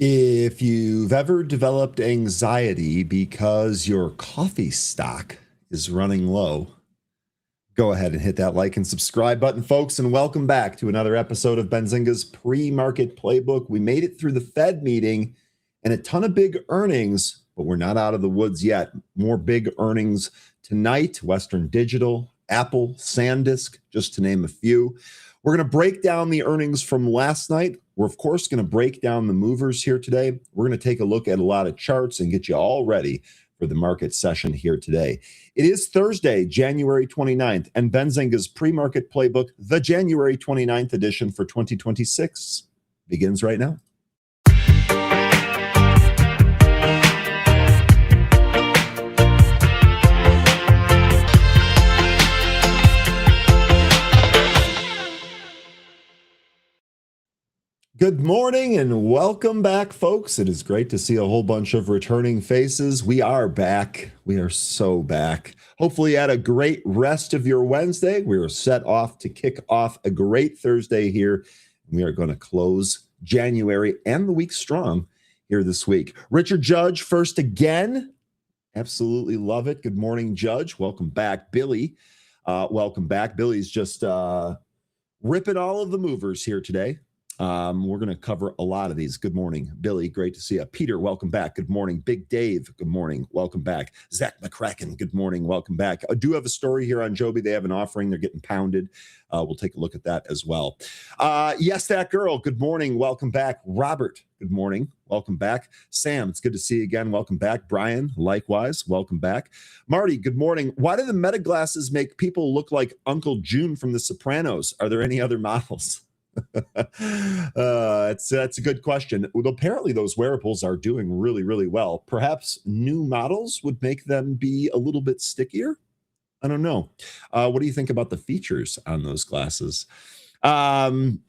If you've ever developed anxiety because your coffee stock is running low, go ahead and hit that like and subscribe button, folks, and welcome back to another episode of Benzinga's Pre-Market Playbook. We made it through the Fed meeting and a ton of big earnings, but we're not out of the woods yet. More big earnings tonight: Western Digital, Apple, SanDisk, just to name a few. We're going to break down the earnings from last night. We're, of course, going to break down the movers here today. We're going to take a look at a lot of charts and get you all ready for the market session here today. It is Thursday, January 29th, and Benzinga's Pre-Market Playbook, the January 29th edition for 2026, begins right now. Good morning and welcome back, folks. It is great to see a whole bunch of returning faces. We are back. We are so back. Hopefully you had a great rest of your Wednesday. We are set off to kick off a great Thursday here. We are going to close January and the week strong here this week. Richard Judge first again. Absolutely love it. Good morning, Judge. Welcome back. Billy, welcome back. Billy's just ripping all of the movers here today. We're going to cover a lot of these. Good morning, Billy. Great to see you. Peter, welcome back. Good morning. Big Dave, good morning. Welcome back. Zach McCracken, good morning. Welcome back. I do have a story here on Joby. They have an offering. They're getting pounded. We'll take a look at that as well. Yes, that girl. Good morning. Welcome back. Robert, good morning. Welcome back. Sam, it's good to see you again. Welcome back. Brian, likewise. Welcome back. Marty, good morning. Why do the Meta glasses make people look like Uncle June from The Sopranos? Are there any other models? That's a good question. Well, apparently those wearables are doing really, really well. Perhaps new models would make them be a little bit stickier. I don't know. What do you think about the features on those glasses? Brian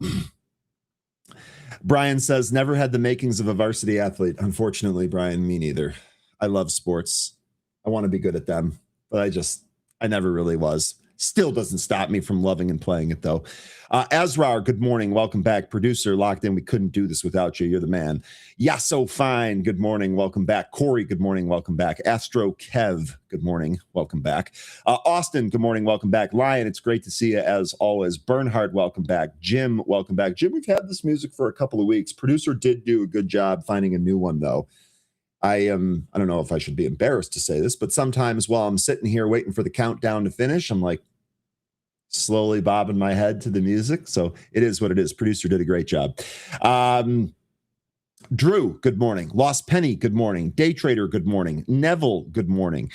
says, never had the makings of a varsity athlete. Unfortunately, Brian, me neither. I love sports. I want to be good at them, but I never really was. Still doesn't stop me from loving and playing it, though. Azrar, good morning. Welcome back. Producer, locked in. We couldn't do this without you. You're the man. Yeah, so fine. Good morning. Welcome back. Corey, good morning. Welcome back. Astro Kev, good morning. Welcome back. Austin, good morning. Welcome back. Lion, it's great to see you as always. Bernhard, welcome back. Jim, welcome back. Jim, we've had this music for a couple of weeks. Producer did do a good job finding a new one, though. I don't know if I should be embarrassed to say this, but sometimes while I'm sitting here waiting for the countdown to finish, I'm like slowly bobbing my head to the music. So it is what it is. Producer did a great job. Drew, good morning. Lost Penny, good morning. Day Trader, good morning. Neville, good morning.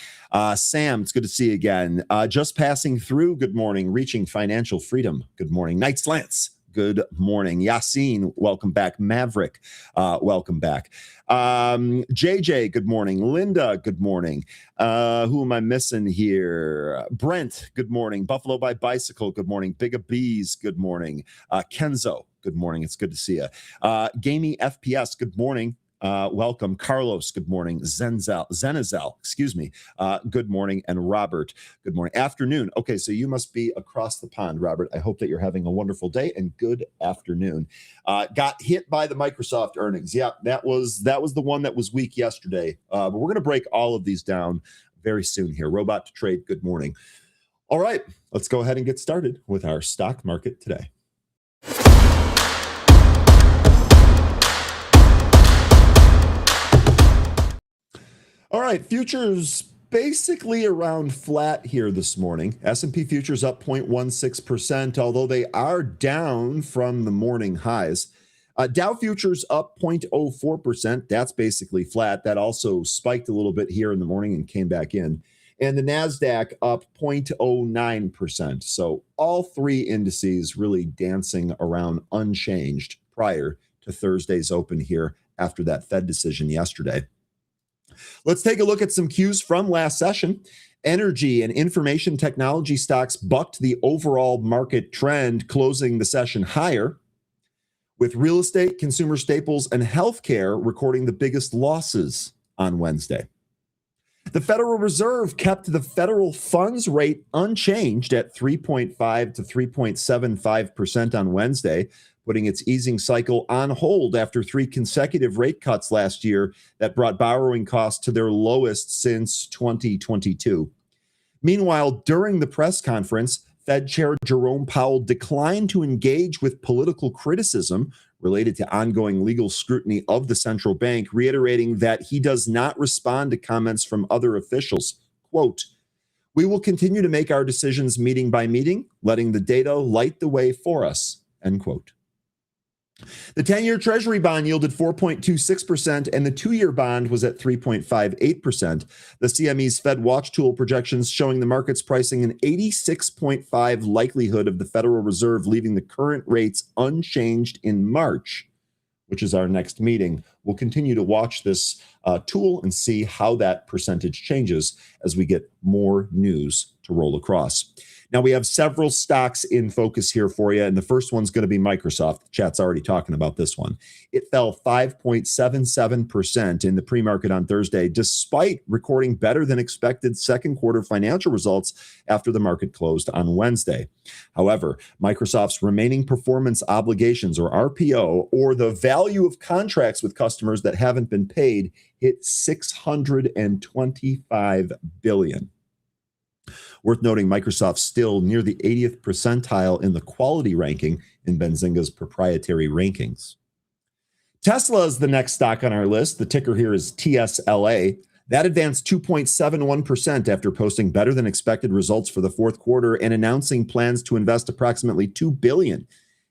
Sam, it's good to see you again. Just passing through, good morning. Reaching financial freedom, good morning. Night Slants, good morning. Yassine, welcome back. Maverick, welcome back. JJ, good morning. Linda, good morning. Who am I missing here? Brent, good morning. Buffalo by Bicycle, good morning. Bigga Bees, good morning. Kenzo, good morning. It's good to see you. Gamey FPS, good morning. Welcome. Carlos, good morning. Zenazel, excuse me. Good morning. And Robert, good morning. Afternoon. Okay, so you must be across the pond, Robert. I hope that you're having a wonderful day and good afternoon. Got hit by the Microsoft earnings. Yeah, that was the one that was weak yesterday. But we're going to break all of these down very soon here. Robot to Trade, good morning. All right, let's go ahead and get started with our stock market today. All right, futures basically around flat here this morning. S&P futures up 0.16%, although they are down from the morning highs. Dow futures up 0.04%. That's basically flat. That also spiked a little bit here in the morning and came back in. And the NASDAQ up 0.09%. So all three indices really dancing around unchanged prior to Thursday's open here after that Fed decision yesterday. Let's take a look at some cues from last session. Energy and information technology stocks bucked the overall market trend, closing the session higher, with real estate, consumer staples, and healthcare recording the biggest losses on Wednesday. The Federal Reserve kept the federal funds rate unchanged at 3.5 to 3.75% on Wednesday, putting its easing cycle on hold after three consecutive rate cuts last year that brought borrowing costs to their lowest since 2022. Meanwhile, during the press conference, Fed Chair Jerome Powell declined to engage with political criticism related to ongoing legal scrutiny of the central bank, reiterating that he does not respond to comments from other officials. Quote, "We will continue to make our decisions meeting by meeting, letting the data light the way for us," end quote. The 10-year Treasury bond yielded 4.26%, and the 2-year bond was at 3.58%. The CME's Fed Watch Tool projections showing the market's pricing an 86.5 likelihood of the Federal Reserve leaving the current rates unchanged in March, which is our next meeting. We'll continue to watch this tool and see how that percentage changes as we get more news to roll across. Now, we have several stocks in focus here for you, and the first one's going to be Microsoft. The chat's already talking about this one. It fell 5.77% in the pre-market on Thursday, despite recording better than expected second quarter financial results after the market closed on Wednesday. However, Microsoft's remaining performance obligations, or RPO, or the value of contracts with customers that haven't been paid, hit $625 billion. Worth noting, Microsoft's still near the 80th percentile in the quality ranking in Benzinga's proprietary rankings. Tesla is the next stock on our list. The ticker here is TSLA. That advanced 2.71% after posting better than expected results for the fourth quarter and announcing plans to invest approximately $2 billion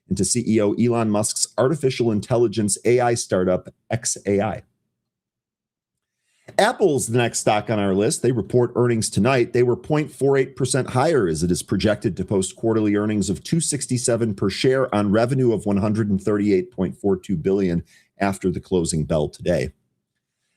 into CEO Elon Musk's artificial intelligence AI startup, xAI. Apple's the next stock on our list. They report earnings tonight. They were 0.48% higher as it is projected to post quarterly earnings of $2.67 per share on revenue of $138.42 billion after the closing bell today.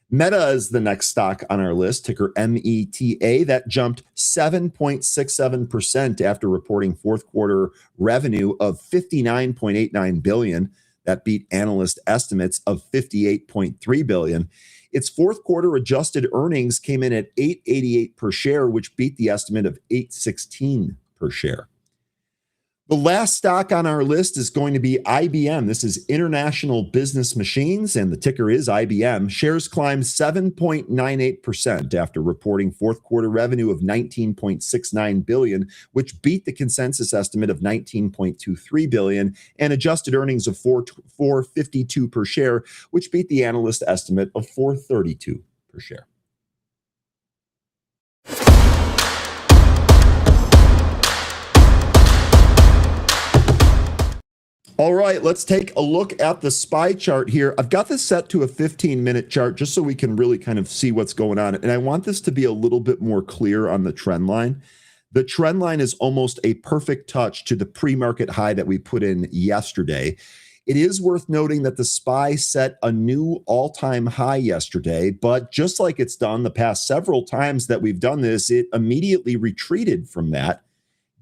Meta is the next stock on our list, ticker META. That jumped 7.67% after reporting fourth quarter revenue of $59.89 billion. That beat analyst estimates of $58.3 billion. Its fourth quarter adjusted earnings came in at $8.88 per share, which beat the estimate of $8.16 per share. The last stock on our list is going to be IBM. This is International Business Machines, and the ticker is IBM. Shares climbed 7.98% after reporting fourth quarter revenue of $19.69 billion, which beat the consensus estimate of $19.23 billion, and adjusted earnings of $4.52 per share, which beat the analyst estimate of $4.32 per share. All right, let's take a look at the SPY chart here. I've got this set to a 15-minute chart just so we can really kind of see what's going on. And I want this to be a little bit more clear on the trend line. The trend line is almost a perfect touch to the pre-market high that we put in yesterday. It is worth noting that the SPY set a new all-time high yesterday, but just like it's done the past several times that we've done this, it immediately retreated from that.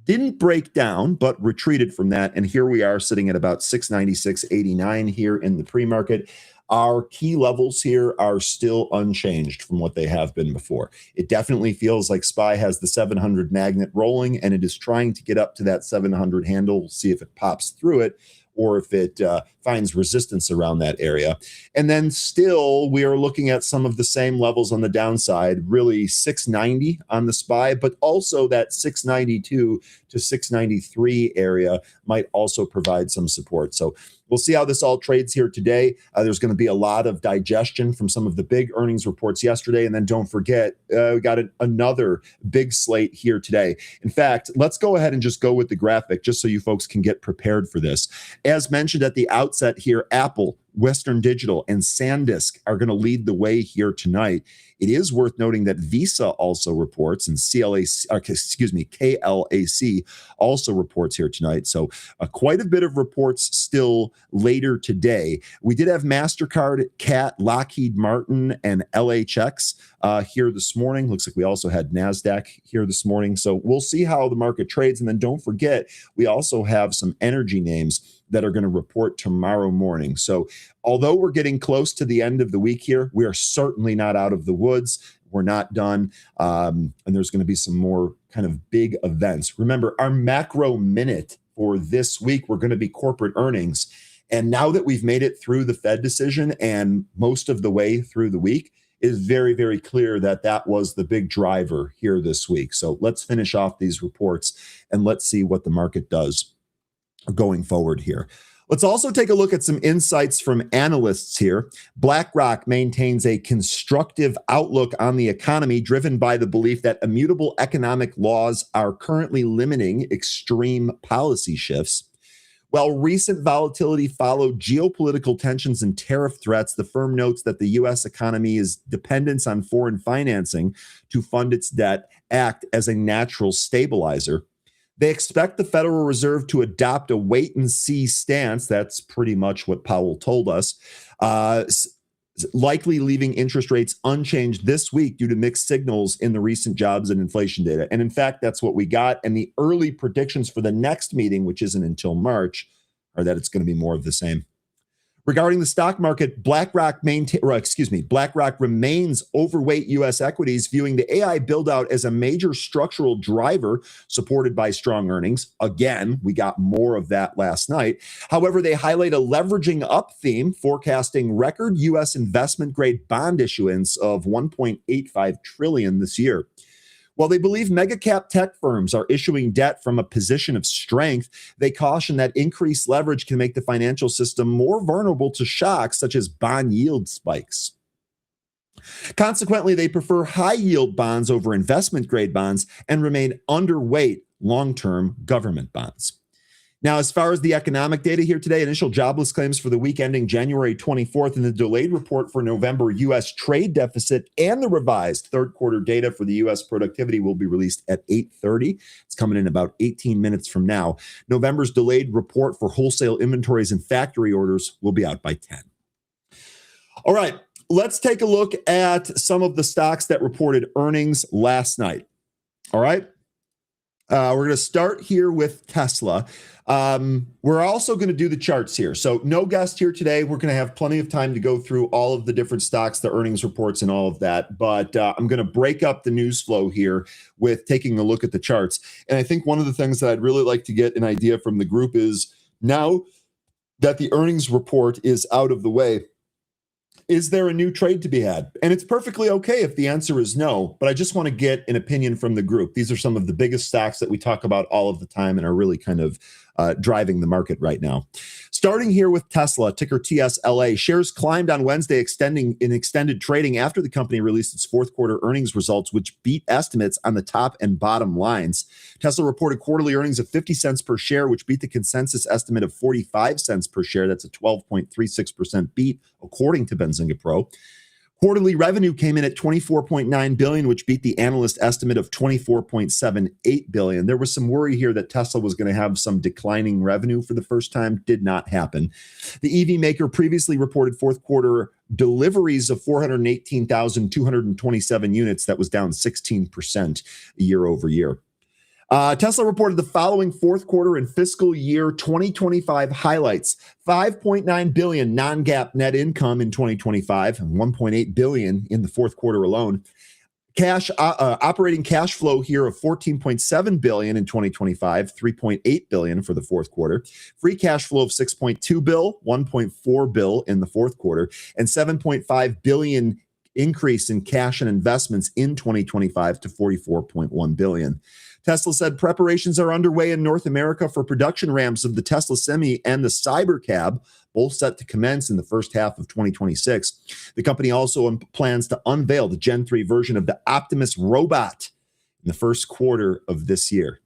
Didn't break down, but retreated from that. And here we are sitting at about 696.89 here in the pre-market. Our key levels here are still unchanged from what they have been before. It definitely feels like SPY has the 700 magnet rolling, and it is trying to get up to that 700 handle. We'll see if it pops through it or if it finds resistance around that area. And then still, we are looking at some of the same levels on the downside, really 690 on the SPY, but also that 692 to 693 area might also provide some support. So we'll see how this all trades here today. There's going to be a lot of digestion from some of the big earnings reports yesterday. And then don't forget, we got another big slate here today. In fact, let's go ahead and just go with the graphic just so you folks can get prepared for this. As mentioned at the outset here, Apple, Western Digital, and SanDisk are going to lead the way here tonight. It is worth noting that Visa also reports, and KLAC also reports here tonight. So quite a bit of reports still later today. We did have MasterCard, CAT, Lockheed Martin, and LHX here this morning. Looks like we also had NASDAQ here this morning. So we'll see how the market trades. And then don't forget, we also have some energy names that are going to report tomorrow morning. So although we're getting close to the end of the week here, we are certainly not out of the woods. We're not done. And there's going to be some more kind of big events. Remember, our macro minute for this week, we're going to be corporate earnings. And now that we've made it through the Fed decision and most of the way through the week, it is very, very clear that that was the big driver here this week. So let's finish off these reports and let's see what the market does going forward here. Let's also take a look at some insights from analysts here. BlackRock maintains a constructive outlook on the economy, driven by the belief that immutable economic laws are currently limiting extreme policy shifts. While recent volatility followed geopolitical tensions and tariff threats, the firm notes that the U.S. economy's dependence on foreign financing to fund its debt act as a natural stabilizer. They expect the Federal Reserve to adopt a wait-and-see stance. That's pretty much what Powell told us, likely leaving interest rates unchanged this week due to mixed signals in the recent jobs and inflation data. And in fact, that's what we got. And the early predictions for the next meeting, which isn't until March, are that it's going to be more of the same. Regarding the stock market, BlackRock remains overweight U.S. equities, viewing the AI build-out as a major structural driver supported by strong earnings. Again, we got more of that last night. However, they highlight a leveraging up theme, forecasting record U.S. investment-grade bond issuance of $1.85 trillion this year. While they believe mega-cap tech firms are issuing debt from a position of strength, they caution that increased leverage can make the financial system more vulnerable to shocks such as bond yield spikes. Consequently, they prefer high-yield bonds over investment-grade bonds and remain underweight long-term government bonds. Now, as far as the economic data here today, initial jobless claims for the week ending January 24th and the delayed report for November U.S. trade deficit and the revised third quarter data for the U.S. productivity will be released at 8:30. It's coming in about 18 minutes from now. November's delayed report for wholesale inventories and factory orders will be out by 10. All right, let's take a look at some of the stocks that reported earnings last night. All right. We're going to start here with Tesla. We're also going to do the charts here. So no guest here today. We're going to have plenty of time to go through all of the different stocks, the earnings reports, and all of that. But I'm going to break up the news flow here with taking a look at the charts. And I think one of the things that I'd really like to get an idea from the group is, now that the earnings report is out of the way, is there a new trade to be had? And it's perfectly okay if the answer is no, but I just want to get an opinion from the group. These are some of the biggest stocks that we talk about all of the time and are really kind of driving the market right now. Starting here with Tesla, ticker TSLA. Shares climbed on Wednesday, extended trading after the company released its fourth quarter earnings results, which beat estimates on the top and bottom lines. Tesla reported quarterly earnings of 50 cents per share, which beat the consensus estimate of 45 cents per share. That's a 12.36% beat, according to Benzinga Pro. Quarterly revenue came in at $24.9 billion, which beat the analyst estimate of $24.78 billion. There was some worry here that Tesla was going to have some declining revenue for the first time. Did not happen. The EV maker previously reported fourth quarter deliveries of 418,227 units. That was down 16% year over year. Tesla reported the following fourth quarter and fiscal year 2025 highlights: $5.9 billion non-GAAP net income in 2025, and $1.8 billion in the fourth quarter alone. Operating cash flow here of $14.7 billion in 2025, $3.8 billion for the fourth quarter. Free cash flow of $6.2 billion, $1.4 billion in the fourth quarter, and $7.5 billion increase in cash and investments in 2025 to $44.1 billion. Tesla said preparations are underway in North America for production ramps of the Tesla Semi and the Cybercab, both set to commence in the first half of 2026. The company also plans to unveil the Gen 3 version of the Optimus robot in the first quarter of this year.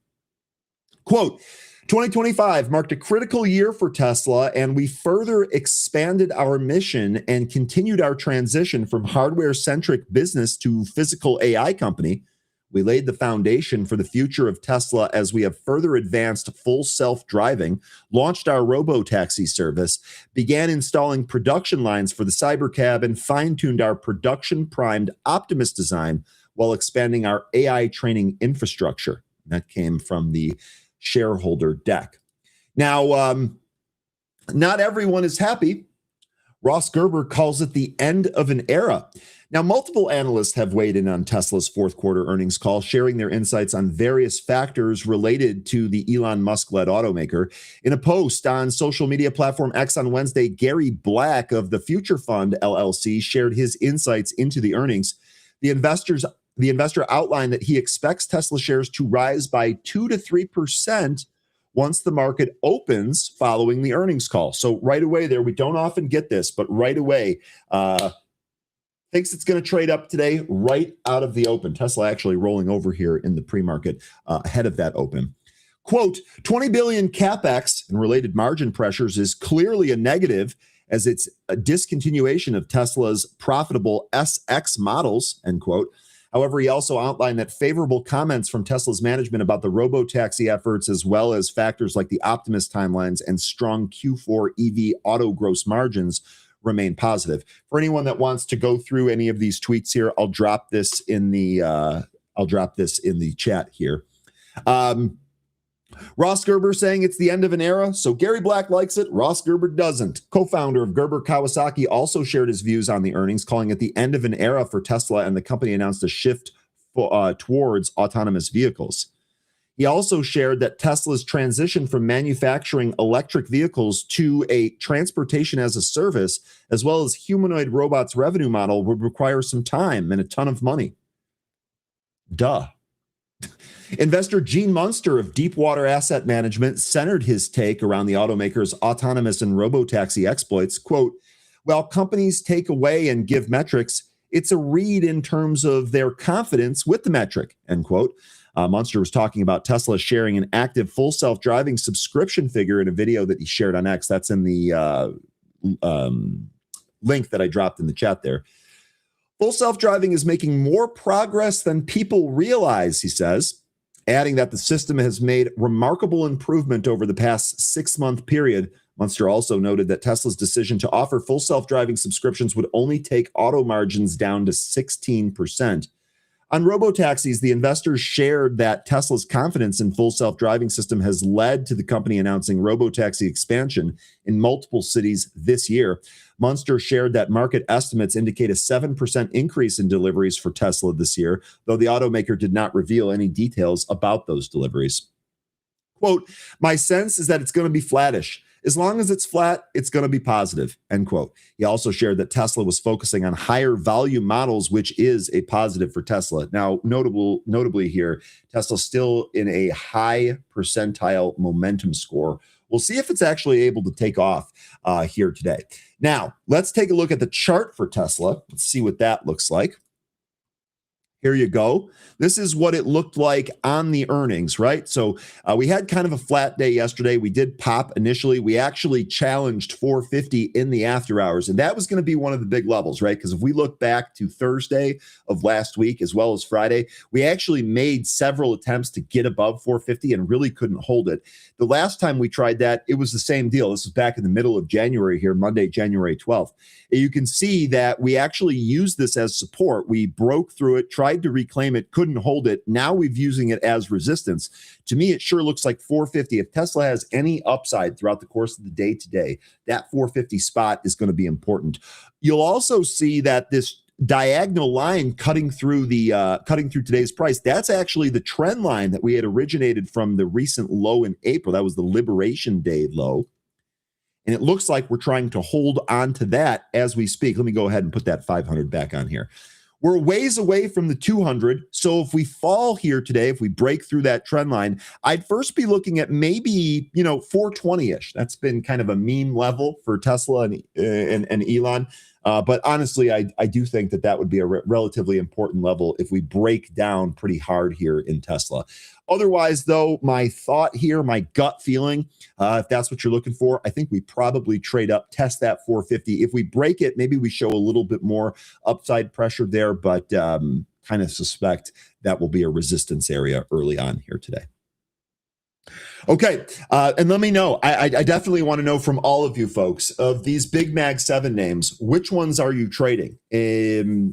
Quote, 2025 marked a critical year for Tesla, and we further expanded our mission and continued our transition from hardware-centric business to physical AI company. We laid the foundation for the future of Tesla as we have further advanced full self-driving, launched our robo-taxi service, began installing production lines for the Cybercab, and fine-tuned our production-primed Optimus design while expanding our AI training infrastructure. That came from the shareholder deck. Now, not everyone is happy. Ross Gerber calls it the end of an era. Now, multiple analysts have weighed in on Tesla's fourth quarter earnings call, sharing their insights on various factors related to the Elon Musk-led automaker. In a post on social media platform X on Wednesday, Gary Black of the Future Fund LLC shared his insights into the earnings. The investor outlined that he expects Tesla shares to rise by 2 to 3% once the market opens following the earnings call. So right away there, we don't often get this, but right away, thinks it's going to trade up today right out of the open. Tesla actually rolling over here in the pre-market ahead of that open. Quote, 20 billion capex and related margin pressures is clearly a negative, as it's a discontinuation of Tesla's profitable SX models, end quote. However, he also outlined that favorable comments from Tesla's management about the robo-taxi efforts, as well as factors like the Optimus timelines and strong Q4 EV auto gross margins, remain positive. For anyone that wants to go through any of these tweets here, I'll drop this in the chat here. Ross Gerber saying it's the end of an era. So Gary Black likes it. Ross Gerber doesn't. Co-founder of Gerber Kawasaki also shared his views on the earnings, calling it the end of an era for Tesla, and the company announced a shift towards autonomous vehicles. He also shared that Tesla's transition from manufacturing electric vehicles to a transportation as a service, as well as humanoid robots revenue model, would require some time and a ton of money. Duh. Investor Gene Munster of Deepwater Asset Management centered his take around the automaker's autonomous and robotaxi exploits. Quote, while companies take away and give metrics, it's a read in terms of their confidence with the metric, end quote. Munster was talking about Tesla sharing an active full self-driving subscription figure in a video that he shared on X. That's in the link that I dropped in the chat there. Full self-driving is making more progress than people realize, he says, adding that the system has made remarkable improvement over the past 6-month period. Munster also noted that Tesla's decision to offer full self-driving subscriptions would only take auto margins down to 16%. On robotaxis, the investors shared that Tesla's confidence in full self-driving system has led to the company announcing robotaxi expansion in multiple cities this year. Monster shared that market estimates indicate a 7% increase in deliveries for Tesla this year, though the automaker did not reveal any details about those deliveries. Quote, my sense is that it's going to be flattish. As long as it's flat, it's going to be positive, end quote. He also shared that Tesla was focusing on higher volume models, which is a positive for Tesla. Now, notably here, Tesla's still in a high percentile momentum score. We'll see if it's actually able to take off here today. Now, let's take a look at the chart for Tesla. Let's see what that looks like. Here you go. This is what it looked like on the earnings, right? So we had kind of a flat day yesterday. We did pop initially. We actually challenged 450 in the after hours, and that was going to be one of the big levels, right? Because if we look back to Thursday of last week as well as Friday, we actually made several attempts to get above 450 and really couldn't hold it. The last time we tried that, it was the same deal. This is back in the middle of January here, Monday, January 12th. You can see that we actually used this as support. We broke through it, tried to reclaim it, couldn't hold it. Now we're using it as resistance. To me, it sure looks like 450. If Tesla has any upside throughout the course of the day today, that 450 spot is going to be important. You'll also see that this diagonal line cutting through today's price, that's actually the trend line that we had originated from the recent low in April. That was the Liberation Day low. And it looks like we're trying to hold on to that as we speak. Let me go ahead and put that 500 back on here. We're ways away from the 200. So if we fall here today, if we break through that trend line, I'd first be looking at maybe, 420-ish. That's been kind of a meme level for Tesla and Elon. But honestly, I do think that would be a relatively important level if we break down pretty hard here in Tesla. Otherwise, though, my thought here, my gut feeling, if that's what you're looking for, I think we probably trade up, test that 450. If we break it, maybe we show a little bit more upside pressure there, but kind of suspect that will be a resistance area early on here today. Okay, and let me know. I definitely want to know from all of you folks, of these Big Mag 7 names, which ones are you trading?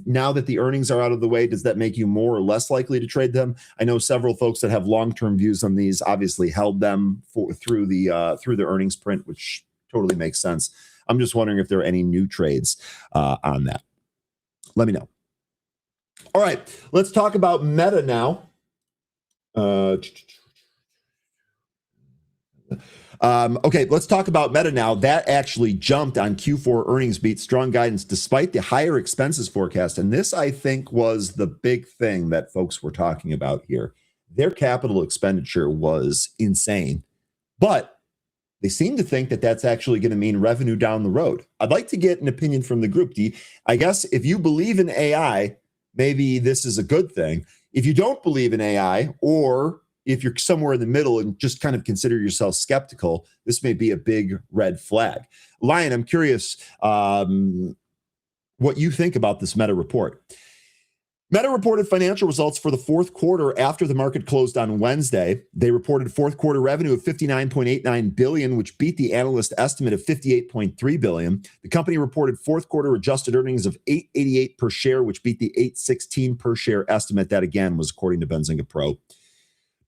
Now that the earnings are out of the way, does that make you more or less likely to trade them? I know several folks that have long-term views on these obviously held them through the earnings print, which totally makes sense. I'm just wondering if there are any new trades on that. Let me know. All right, let's talk about Meta now. Okay, let's talk about Meta now. That actually jumped on Q4 earnings beat, strong guidance despite the higher expenses forecast. And this, I think, was the big thing that folks were talking about here. Their capital expenditure was insane, but they seem to think that that's actually going to mean revenue down the road. I'd like to get an opinion from the group. I guess if you believe in AI, maybe this is a good thing. If you don't believe in AI, or if you're somewhere in the middle and just kind of consider yourself skeptical, this may be a big red flag. Lion, I'm curious what you think about this Meta report. Meta reported financial results for the fourth quarter after the market closed on Wednesday. They reported fourth quarter revenue of $59.89 billion, which beat the analyst estimate of $58.3 billion. The company reported fourth quarter adjusted earnings of $8.88 per share, which beat the $8.16 per share estimate. That again was according to Benzinga Pro.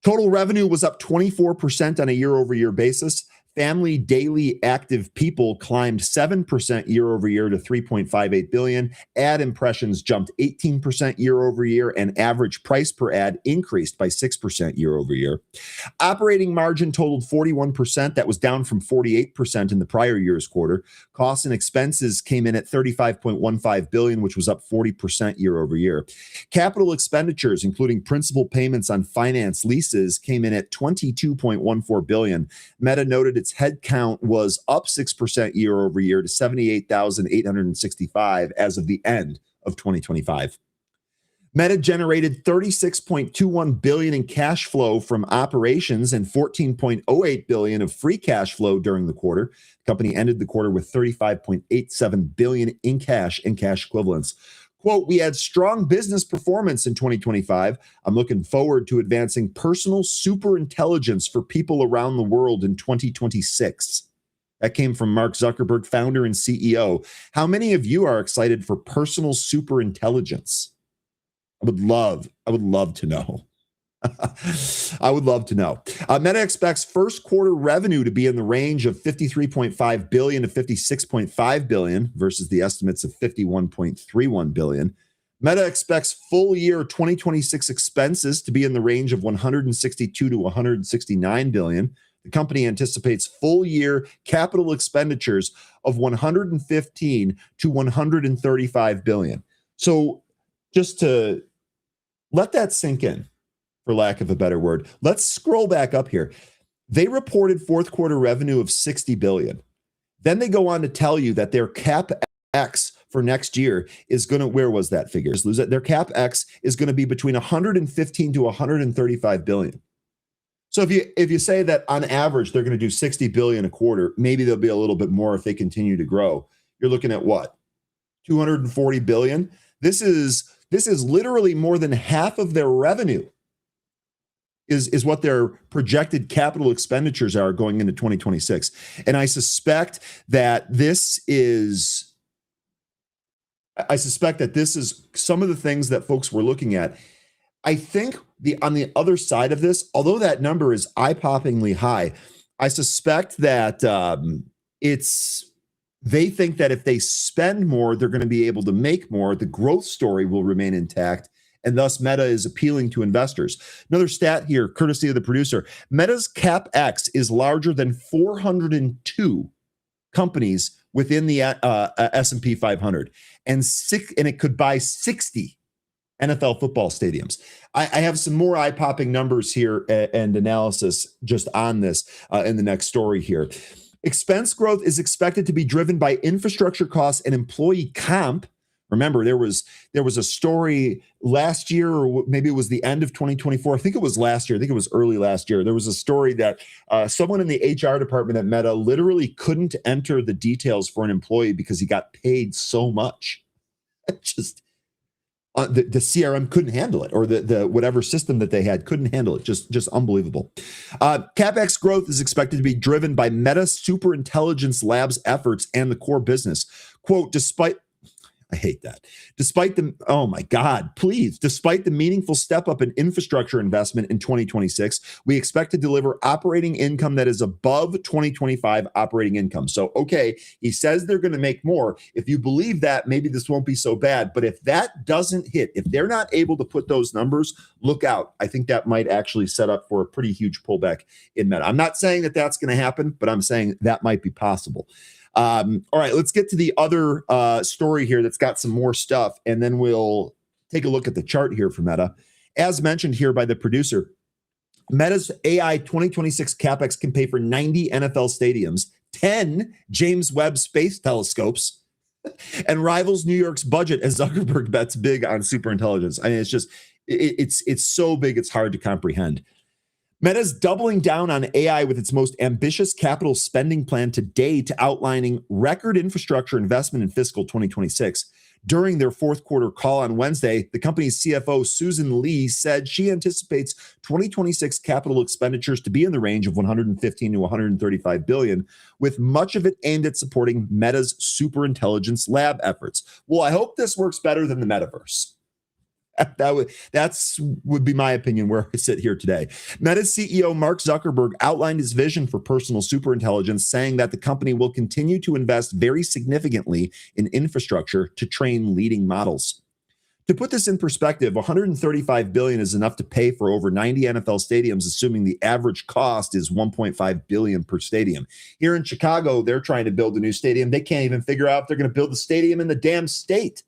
Total revenue was up 24% on a year-over-year basis. Family daily active people climbed 7% year-over-year to 3.58 billion. Ad impressions jumped 18% year-over-year, and average price per ad increased by 6% year-over-year. Operating margin totaled 41%. That was down from 48% in the prior year's quarter. Costs and expenses came in at 35.15 billion, which was up 40% year-over-year. Capital expenditures, including principal payments on finance leases, came in at 22.14 billion. Meta noted its headcount was up 6% year-over-year to 78,865 as of the end of 2025. Meta generated $36.21 billion in cash flow from operations and $14.08 billion of free cash flow during the quarter. The company ended the quarter with $35.87 billion in cash and cash equivalents. Quote, we had strong business performance in 2025. I'm looking forward to advancing personal super intelligence for people around the world in 2026. That came from Mark Zuckerberg, founder and CEO. How many of you are excited for personal super intelligence? I would love to know. I would love to know. Meta expects first quarter revenue to be in the range of 53.5 billion to 56.5 billion versus the estimates of 51.31 billion. Meta expects full year 2026 expenses to be in the range of 162 to 169 billion. The company anticipates full year capital expenditures of 115 to 135 billion. So just to let that sink in, for lack of a better word, let's scroll back up here. They reported fourth quarter revenue of 60 billion. Then they go on to tell you that their CapEx for next year is going to, where was that figure? Just lose it. Their CapEx is going to be between 115 to 135 billion. So if you say that on average they're going to do 60 billion a quarter, maybe there'll be a little bit more if they continue to grow. You're looking at what? 240 billion. This is literally more than half of their revenue is what their projected capital expenditures are going into 2026. And I suspect that this is some of the things that folks were looking at. I think on the other side of this, although that number is eye-poppingly high, I suspect that they think that if they spend more, they're going to be able to make more. The growth story will remain intact, and thus Meta is appealing to investors. Another stat here, courtesy of the producer: Meta's CapEx is larger than 402 companies within the S&P 500, and it could buy 60 NFL football stadiums. I have some more eye-popping numbers here and analysis just on this in the next story here. Expense growth is expected to be driven by infrastructure costs and employee comp. Remember, there was a story last year, or maybe it was the end of 2024. I think it was last year. I think it was early last year. There was a story that someone in the HR department at Meta literally couldn't enter the details for an employee because he got paid so much. Just the CRM couldn't handle it, or the whatever system that they had couldn't handle it. Just unbelievable. CapEx growth is expected to be driven by Meta Superintelligence Labs efforts and the core business. Quote, despite the meaningful step up in infrastructure investment in 2026, we expect to deliver operating income that is above 2025 operating income. So, okay, he says they're going to make more. If you believe that, maybe this won't be so bad. But if that doesn't hit, if they're not able to put those numbers, look out. I think that might actually set up for a pretty huge pullback in Meta. I'm not saying that that's going to happen, but I'm saying that might be possible. All right, let's get to the other story here that's got some more stuff, and then we'll take a look at the chart here for Meta. As mentioned here by the producer, Meta's AI 2026 CapEx can pay for 90 NFL stadiums, 10 James Webb Space Telescopes, and rivals New York's budget as Zuckerberg bets big on superintelligence. I mean, it's just, it's so big, it's hard to comprehend. Meta's doubling down on AI with its most ambitious capital spending plan to date, outlining record infrastructure investment in fiscal 2026. During their fourth quarter call on Wednesday, the company's CFO, Susan Lee, said she anticipates 2026 capital expenditures to be in the range of 115 to 135 billion, with much of it aimed at supporting Meta's superintelligence lab efforts. Well, I hope this works better than the metaverse. That would be my opinion where I sit here today. Meta's CEO Mark Zuckerberg outlined his vision for personal superintelligence, saying that the company will continue to invest very significantly in infrastructure to train leading models. To put this in perspective, 135 billion is enough to pay for over 90 NFL stadiums, assuming the average cost is 1.5 billion per stadium. Here in Chicago, they're trying to build a new stadium. They can't even figure out if they're going to build the stadium in the damn state.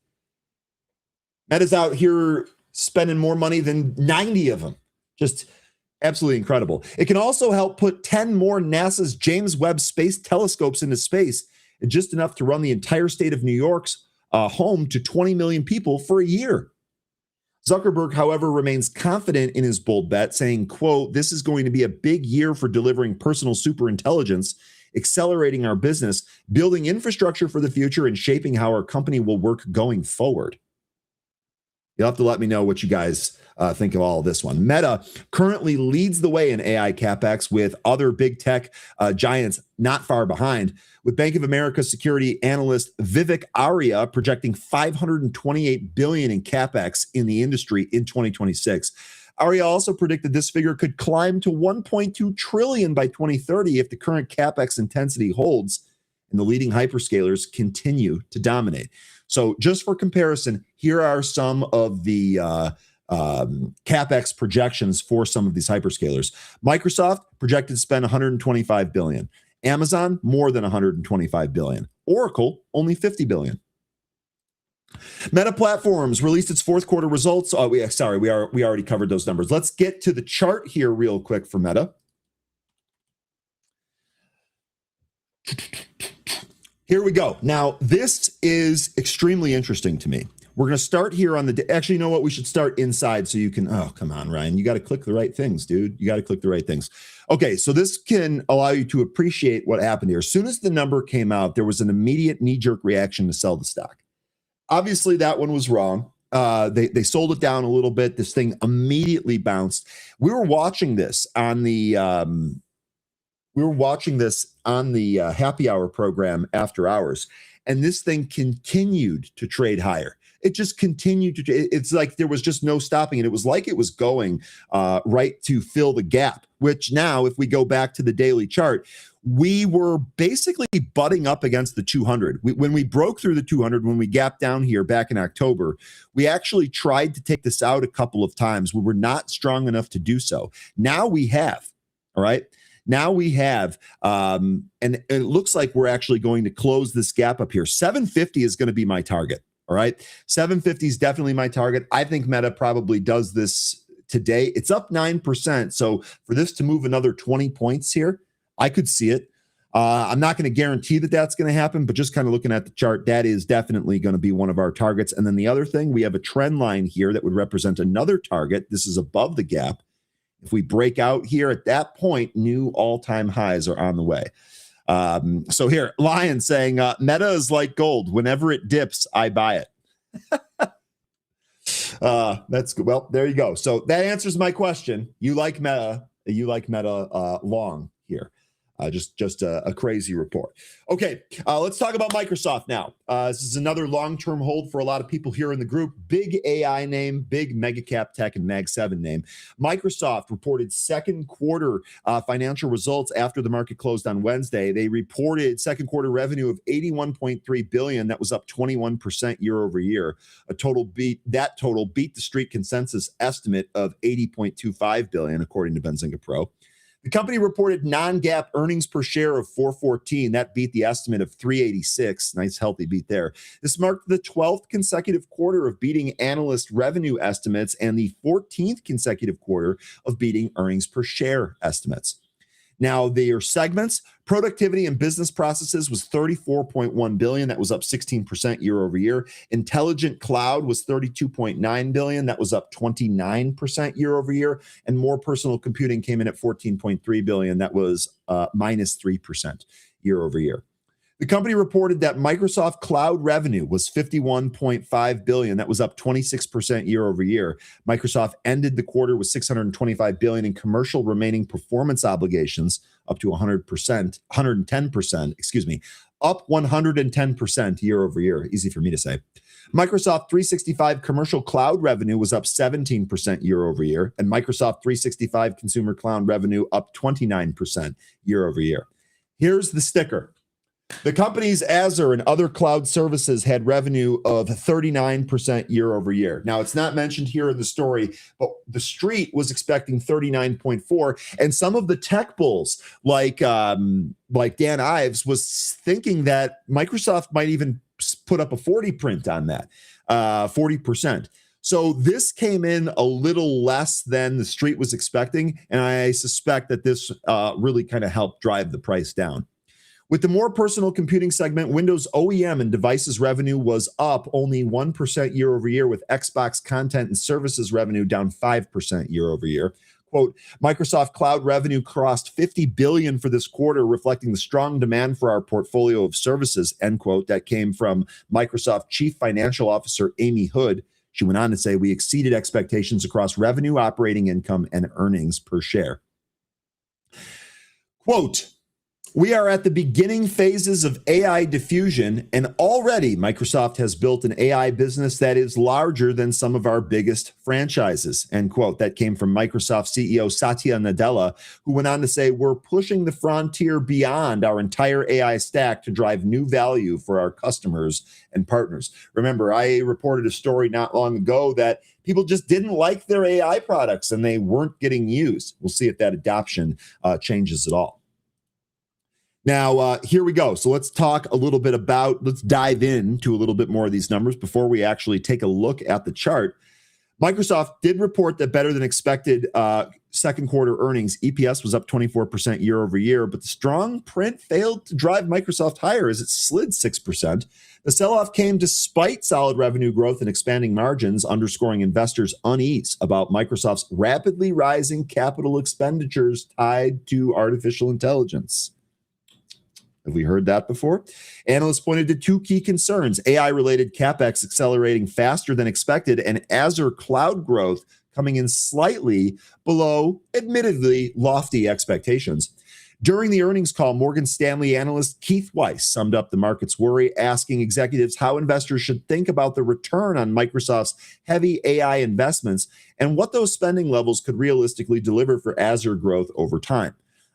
Meta's out here spending more money than 90 of them. Just absolutely incredible. It can also help put 10 more NASA's James Webb Space Telescopes into space, and just enough to run the entire state of New York's home to 20 million people for a year. Zuckerberg, however, remains confident in his bold bet, saying, quote, this is going to be a big year for delivering personal superintelligence, accelerating our business, building infrastructure for the future, and shaping how our company will work going forward. You'll have to let me know what you guys think of all of this one. Meta currently leads the way in AI capex, with other big tech giants not far behind, with Bank of America security analyst Vivek Arya projecting $528 billion in capex in the industry in 2026. Arya also predicted this figure could climb to $1.2 trillion by 2030 if the current capex intensity holds and the leading hyperscalers continue to dominate. So just for comparison, here are some of the capex projections for some of these hyperscalers. Microsoft projected to spend 125 billion. Amazon more than 125 billion. Oracle only 50 billion. Meta Platforms released its fourth quarter results. We already covered those numbers. Let's get to the chart here real quick for Meta. Here we go. Now, this is extremely interesting to me. We're going to start here on the, actually, you know what? We should start inside so you can, oh, come on, Ryan. You got to click the right things, dude. You got to click the right things. Okay, so this can allow you to appreciate what happened here. As soon as the number came out, there was an immediate knee-jerk reaction to sell the stock. Obviously, that one was wrong. They sold it down a little bit. This thing immediately bounced. We were watching this on the happy hour program after hours, and this thing continued to trade higher. It just continued to. It's like there was just no stopping it. It was like it was going right to fill the gap. Which now, if we go back to the daily chart, we were basically butting up against the 200. When we broke through the 200, when we gapped down here back in October, we actually tried to take this out a couple of times. We were not strong enough to do so. Now we have. All right. Now we have, and it looks like we're actually going to close this gap up here. 750 is going to be my target. All right. 750 is definitely my target. I think Meta probably does this today. It's up 9%. So for this to move another 20 points here, I could see it. I'm not going to guarantee that that's going to happen, but just kind of looking at the chart, that is definitely going to be one of our targets. And then the other thing, we have a trend line here that would represent another target. This is above the gap. If we break out here at that point, new all-time highs are on the way. So here, Lion saying, Meta is like gold. Whenever it dips, I buy it. That's good. Well, there you go. So that answers my question. You like Meta long here. Just a crazy report. Okay, let's talk about Microsoft now. This is another long-term hold for a lot of people here in the group. Big AI name, big mega cap tech and Mag 7 name. Microsoft reported second quarter financial results after the market closed on Wednesday. They reported second quarter revenue of $81.3 billion. That was up 21% year over year. That total beat the street consensus estimate of $80.25 billion, according to Benzinga Pro. The company reported non-GAAP earnings per share of $4.14. That beat the estimate of $3.86. Nice, healthy beat there. This marked the 12th consecutive quarter of beating analyst revenue estimates and the 14th consecutive quarter of beating earnings per share estimates. Now, their segments, productivity and business processes was $34.1 billion. That was up 16% year over year. Intelligent cloud was $32.9 billion. That was up 29% year over year. And more personal computing came in at $14.3 billion. That was minus 3% year over year. The company reported that Microsoft Cloud revenue was $51.5 billion. That was up 26% year over year. Microsoft ended the quarter with $625 billion in commercial remaining performance obligations, up to 110%, up 110% year over year. Easy for me to say. Microsoft 365 commercial cloud revenue was up 17% year over year, and Microsoft 365 consumer cloud revenue up 29% year over year. Here's the sticker. The company's Azure and other cloud services had revenue of 39% year over year. Now, it's not mentioned here in the story, but the street was expecting 39.4, and some of the tech bulls, like Dan Ives, was thinking that Microsoft might even put up a 40 print on that, 40%. So this came in a little less than the street was expecting, and I suspect that this really kind of helped drive the price down. With the more personal computing segment, Windows OEM and devices revenue was up only 1% year over year, with Xbox content and services revenue down 5% year over year. Quote, Microsoft Cloud revenue crossed $50 billion for this quarter, reflecting the strong demand for our portfolio of services, end quote. That came from Microsoft Chief Financial Officer Amy Hood. She went on to say, we exceeded expectations across revenue, operating income, and earnings per share. Quote, we are at the beginning phases of AI diffusion, and already Microsoft has built an AI business that is larger than some of our biggest franchises, end quote. That came from Microsoft CEO Satya Nadella, who went on to say, we're pushing the frontier beyond our entire AI stack to drive new value for our customers and partners. Remember, I reported a story not long ago that people just didn't like their AI products and they weren't getting used. We'll see if that adoption changes at all. Now, here we go. So let's talk a little bit let's dive into a little bit more of these numbers before we actually take a look at the chart. Microsoft did report that better than expected second quarter earnings. EPS was up 24% year over year, but the strong print failed to drive Microsoft higher as it slid 6%. The sell-off came despite solid revenue growth and expanding margins, underscoring investors' unease about Microsoft's rapidly rising capital expenditures tied to artificial intelligence. Have we heard that before? Analysts pointed to two key concerns: AI-related CapEx accelerating faster than expected, and Azure cloud growth coming in slightly below, admittedly, lofty expectations. During the earnings call, Morgan Stanley analyst Keith Weiss summed up the market's worry, asking executives how investors should think about the return on Microsoft's heavy AI investments and what those spending levels could realistically deliver for Azure growth over time.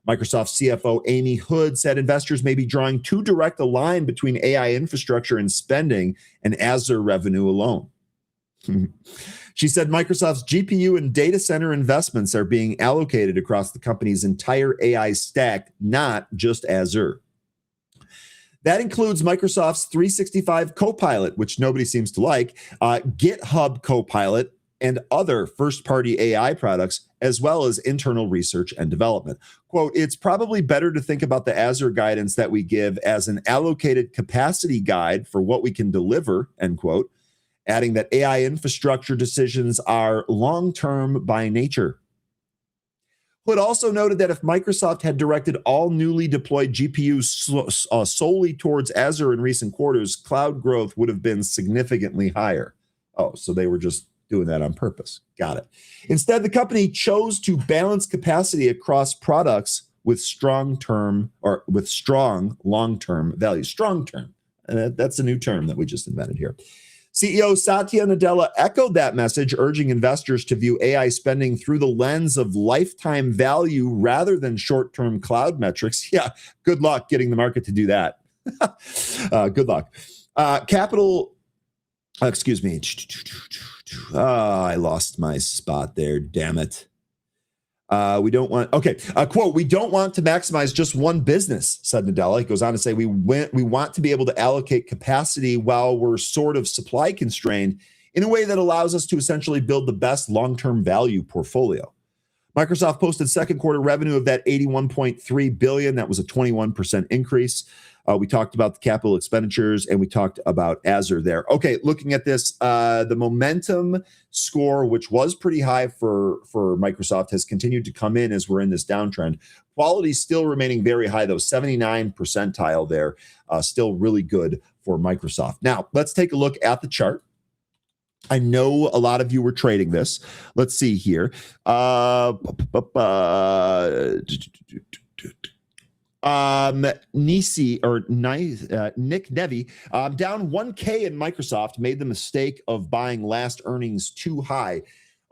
Microsoft CFO Amy Hood said investors may be drawing too direct a line between AI infrastructure and spending and Azure revenue alone. She said Microsoft's GPU and data center investments are being allocated across the company's entire AI stack, not just Azure. That includes Microsoft's 365 Copilot, which nobody seems to like, GitHub Copilot, and other first-party AI products, as well as internal research and development. Quote, it's probably better to think about the Azure guidance that we give as an allocated capacity guide for what we can deliver, end quote, adding that AI infrastructure decisions are long-term by nature. Hood also noted that if Microsoft had directed all newly deployed GPUs solely towards Azure in recent quarters, cloud growth would have been significantly higher. Oh, so they were just doing that on purpose. Got it. Instead, the company chose to balance capacity across products with strong long-term value. Strong term. That's a new term that we just invented here. CEO Satya Nadella echoed that message, urging investors to view AI spending through the lens of lifetime value rather than short-term cloud metrics. Yeah, good luck getting the market to do that. Good luck. Excuse me. I lost my spot there. Damn it. Quote, we don't want to maximize just one business, said Nadella. He goes on to say, we want to be able to allocate capacity while we're sort of supply constrained in a way that allows us to essentially build the best long-term value portfolio. Microsoft posted second quarter revenue of that $81.3 billion. That was a 21% increase. We talked about the capital expenditures and we talked about Azure there. Okay, looking at this, the momentum score, which was pretty high for Microsoft, has continued to come in as we're in this downtrend. Quality still remaining very high, though, 79 percentile there, still really good for Microsoft. Now, let's take a look at the chart. I know a lot of you were trading this. Let's see here. Nick Nevy, down 1K in Microsoft, made the mistake of buying last earnings too high.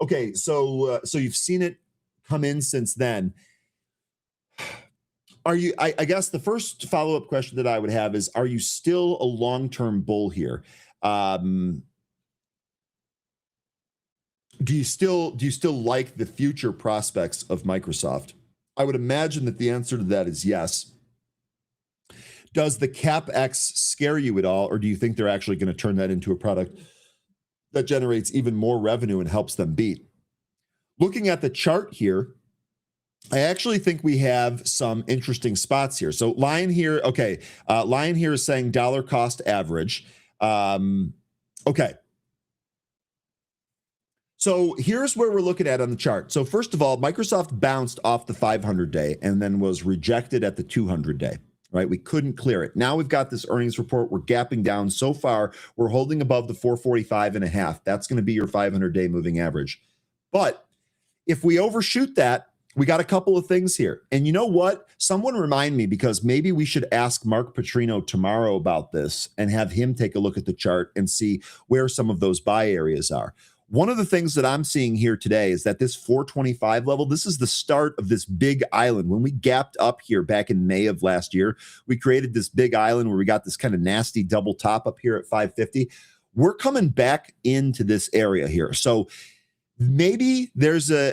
Okay, so you've seen it come in since then. Are you? I guess the first follow-up question that I would have is: are you still a long-term bull here? Do you still like the future prospects of Microsoft? I would imagine that the answer to that is yes. Does the CapEx scare you at all, or do you think they're actually going to turn that into a product that generates even more revenue and helps them beat? Looking at the chart here, I actually think we have some interesting spots here. So Lion here, okay. Lion here is saying dollar cost average. Okay. So here's where we're looking at on the chart. So first of all, Microsoft bounced off the 500-day and then was rejected at the 200-day. right? We couldn't clear it. Now we've got this earnings report. We're gapping down. So far, we're holding above the 445.5. That's going to be your 500-day moving average. But if we overshoot that, we got a couple of things here. And you know what? Someone remind me, because maybe we should ask Mark Petrino tomorrow about this and have him take a look at the chart and see where some of those buy areas are. One of the things that I'm seeing here today is that this 425 level, this is the start of this big island. When we gapped up here back in May of last year, we created this big island where we got this kind of nasty double top up here at 550. We're coming back into this area here. So maybe there's a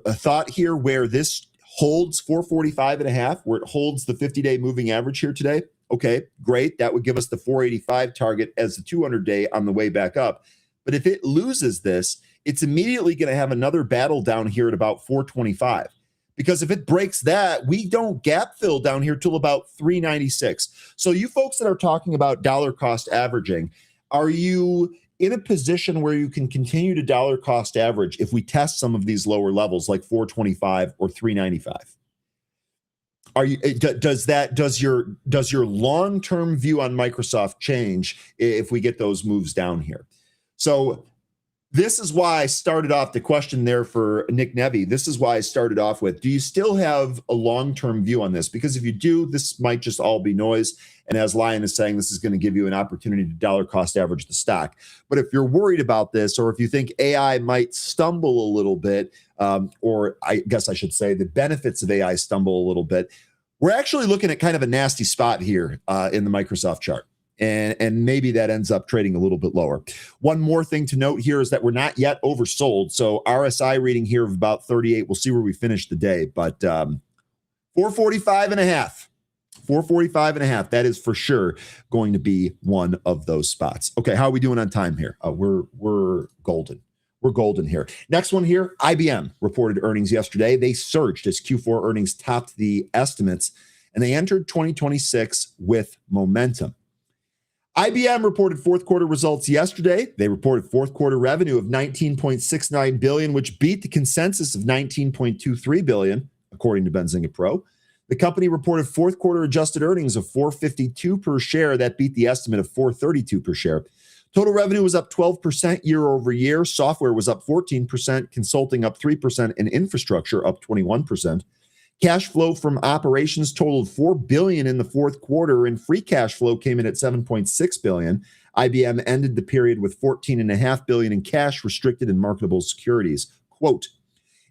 thought here where this holds 445.5, where it holds the 50-day moving average here today. Okay, great. That would give us the 485 target as the 200-day on the way back up. But if it loses this, it's immediately going to have another battle down here at about 425. Because if it breaks that, we don't gap fill down here till about 396. So you folks that are talking about dollar cost averaging, are you in a position where you can continue to dollar cost average if we test some of these lower levels like 425 or 395? Are you, does your long-term view on Microsoft change if we get those moves down here? So this is why I started off the question there for Nick Nevy. This is why I started off with, do you still have a long-term view on this? Because if you do, this might just all be noise. And as Lion is saying, this is going to give you an opportunity to dollar cost average the stock. But if you're worried about this, or if you think AI might stumble a little bit, or I guess I should say the benefits of AI stumble a little bit, we're actually looking at kind of a nasty spot here in the Microsoft chart. And maybe that ends up trading a little bit lower. One more thing to note here is that we're not yet oversold. So RSI reading here of about 38. We'll see where we finish the day. But 445.5. 445.5. That is for sure going to be one of those spots. Okay, how are we doing on time here? We're golden. We're golden here. Next one here, IBM reported earnings yesterday. They surged as Q4 earnings topped the estimates, and they entered 2026 with momentum. IBM reported fourth quarter results yesterday. They reported fourth quarter revenue of $19.69 billion, which beat the consensus of $19.23 billion, according to Benzinga Pro. The company reported fourth quarter adjusted earnings of $4.52 per share. That beat the estimate of $4.32 per share. Total revenue was up 12% year over year. Software was up 14%, consulting up 3%, and infrastructure up 21%. Cash flow from operations totaled $4 billion in the fourth quarter, and free cash flow came in at $7.6 billion. IBM ended the period with $14.5 billion in cash, restricted, and marketable securities. Quote,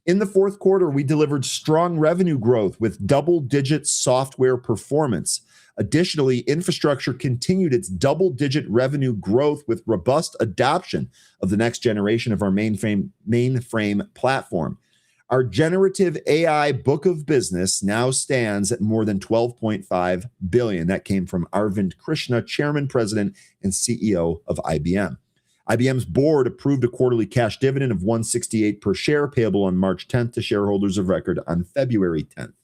in the fourth quarter, we delivered strong revenue growth with double-digit software performance. Additionally, infrastructure continued its double-digit revenue growth with robust adoption of the next generation of our mainframe platform. Our generative AI book of business now stands at more than $12.5 billion. That came from Arvind Krishna, Chairman, President, and CEO of IBM. IBM's board approved a quarterly cash dividend of $1.68 per share, payable on March 10th to shareholders of record on February 10th.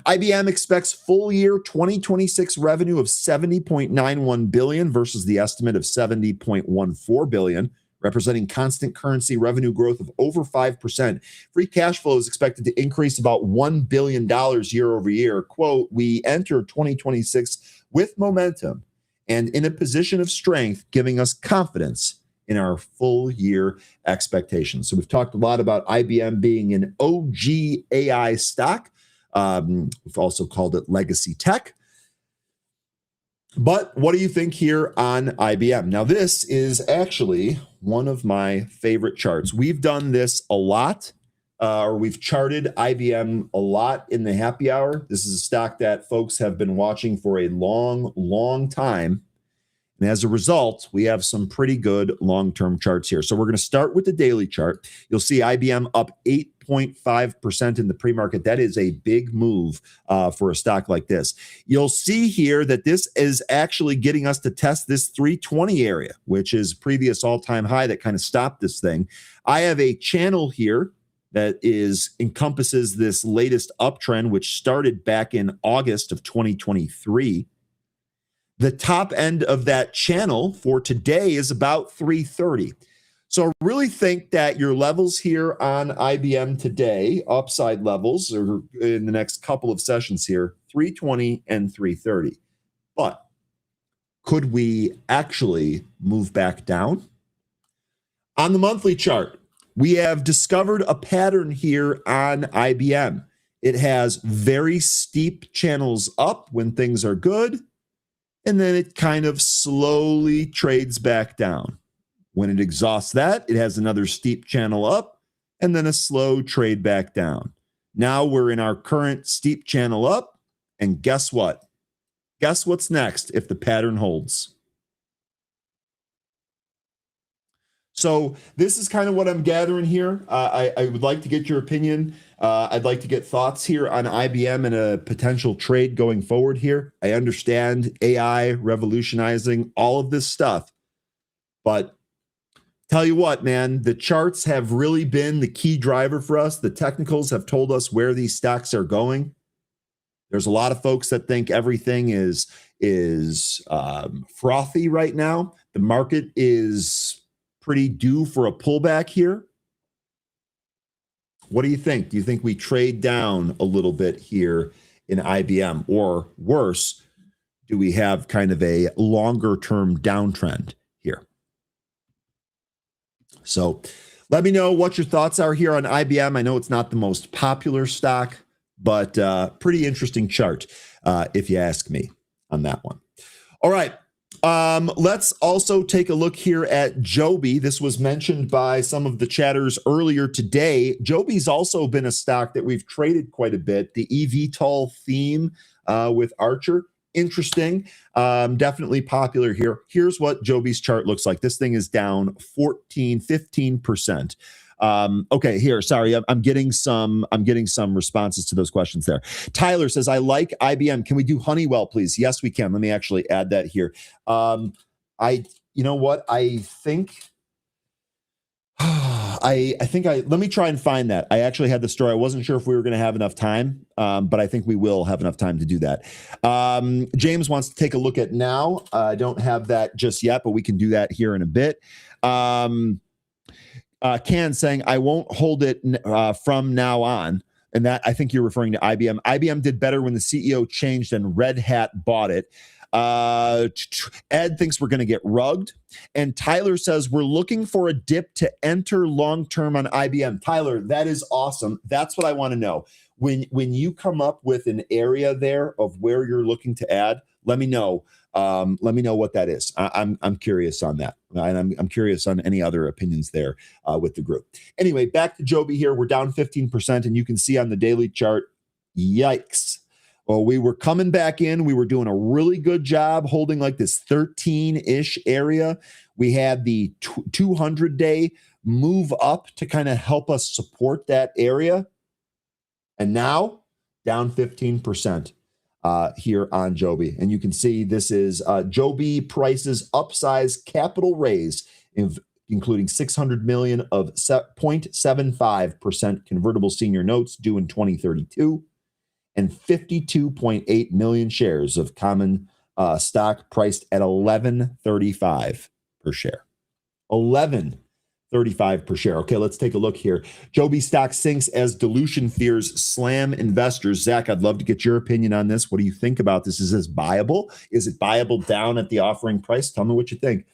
IBM expects full year 2026 revenue of $70.91 billion versus the estimate of $70.14 billion. Representing constant currency revenue growth of over 5%. Free cash flow is expected to increase about $1 billion year over year. Quote, we enter 2026 with momentum and in a position of strength, giving us confidence in our full year expectations. So we've talked a lot about IBM being an OG AI stock. We've also called it legacy tech. But what do you think here on IBM? Now, this is actually one of my favorite charts. We've done this a lot, or we've charted IBM a lot in the happy hour. This is a stock that folks have been watching for a long, long time. And as a result, we have some pretty good long-term charts here. So we're going to start with the daily chart. You'll see IBM up 8.5% in the pre-market. That is a big move for a stock like this. You'll see here that this is actually getting us to test this 320 area, which is previous all-time high that kind of stopped this thing. I have a channel here that encompasses this latest uptrend, which started back in August of 2023. The top end of that channel for today is about 330. So I really think that your levels here on IBM today, upside levels, or in the next couple of sessions here, 320 and 330. But could we actually move back down? On the monthly chart, we have discovered a pattern here on IBM. It has very steep channels up when things are good, and then it kind of slowly trades back down. When it exhausts that, it has another steep channel up, and then a slow trade back down. Now we're in our current steep channel up, and guess what? Guess what's next if the pattern holds? So this is kind of what I'm gathering here. I would like to get your opinion. I'd like to get thoughts here on IBM and a potential trade going forward here. I understand AI revolutionizing all of this stuff, but tell you what, man, the charts have really been the key driver for us. The technicals have told us where these stocks are going. There's a lot of folks that think everything is frothy right now. The market is pretty due for a pullback here. What do you think? Do you think we trade down a little bit here in IBM? Or worse, do we have kind of a longer term downtrend here? So let me know what your thoughts are here on IBM. I know it's not the most popular stock, but pretty interesting chart, if you ask me on that one. All right. Let's also take a look here at Joby. This was mentioned by some of the chatters earlier today. Joby's also been a stock that we've traded quite a bit. The eVTOL theme with Archer. Interesting. Definitely popular here. Here's what Joby's chart looks like. This thing is down 15%. Okay, here. Sorry, I'm getting some responses to those questions there. Tyler says, I like IBM. Can we do Honeywell, please? Yes, we can. Let me actually add that here. You know what? I think let me try and find that. I actually had the story. I wasn't sure if we were going to have enough time, but I think we will have enough time to do that. James wants to take a look at now. I don't have that just yet, but we can do that here in a bit. Can saying, I won't hold it from now on. And that, I think you're referring to IBM. IBM did better when the CEO changed and Red Hat bought it. Ed thinks we're going to get rugged. And Tyler says, we're looking for a dip to enter long-term on IBM. Tyler, that is awesome. That's what I want to know. When you come up with an area there of where you're looking to add, let me know. Let me know what that is. I'm curious on that. And I'm curious on any other opinions there with the group. Anyway, back to Joby here. We're down 15%, and you can see on the daily chart, yikes. Well, we were coming back in. We were doing a really good job holding like this 13-ish area. We had the 200-day move up to kind of help us support that area. And now down 15%. Here on Joby. And you can see this is Joby Price's upsize capital raise, including $600 million of 0.75% convertible senior notes due in 2032 and 52.8 million shares of common stock priced at $11.35 per share. $11.35 per share. Okay, let's take a look here. Joby stock sinks as dilution fears slam investors. Zach, I'd love to get your opinion on this. What do you think about this? Is this buyable? Is it buyable down at the offering price? Tell me what you think.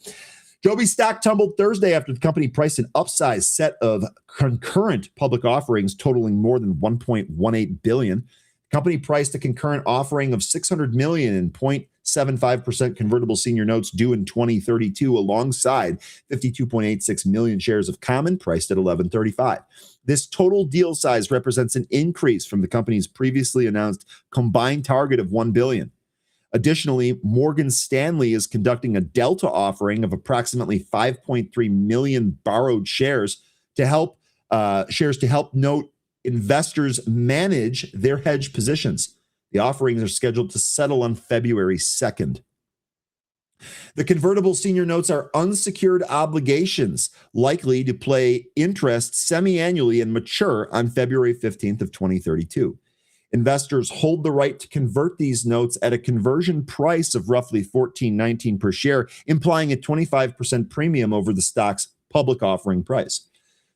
Joby stock tumbled Thursday after the company priced an upsized set of concurrent public offerings totaling more than $1.18 billion. Company priced a concurrent offering of $600 million in 0.75% convertible senior notes due in 2032 alongside 52.86 million shares of common priced at $11.35. This total deal size represents an increase from the company's previously announced combined target of $1 billion. Additionally, Morgan Stanley is conducting a Delta offering of approximately 5.3 million borrowed shares to help note investors manage their hedge positions. The offerings are scheduled to settle on February 2nd. The convertible senior notes are unsecured obligations likely to pay interest semi-annually and mature on February 15th of 2032. Investors hold the right to convert these notes at a conversion price of roughly $14.19 per share, implying a 25% premium over the stock's public offering price.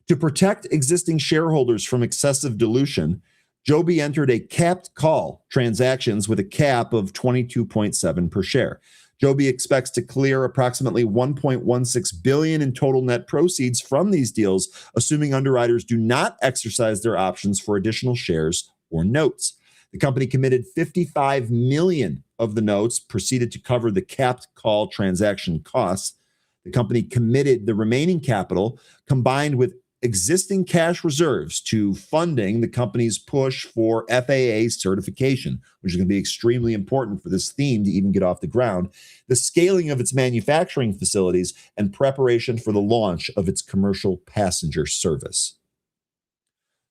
To protect existing shareholders from excessive dilution, Joby entered a capped call transactions with a cap of 22.7 per share. Joby expects to clear approximately $1.16 billion in total net proceeds from these deals, assuming underwriters do not exercise their options for additional shares or notes. The company committed $55 million of the notes, proceeded to cover the capped call transaction costs. The company committed the remaining capital, combined with existing cash reserves, to funding the company's push for FAA certification, which is going to be extremely important for this theme to even get off the ground, the scaling of its manufacturing facilities, and preparation for the launch of its commercial passenger service.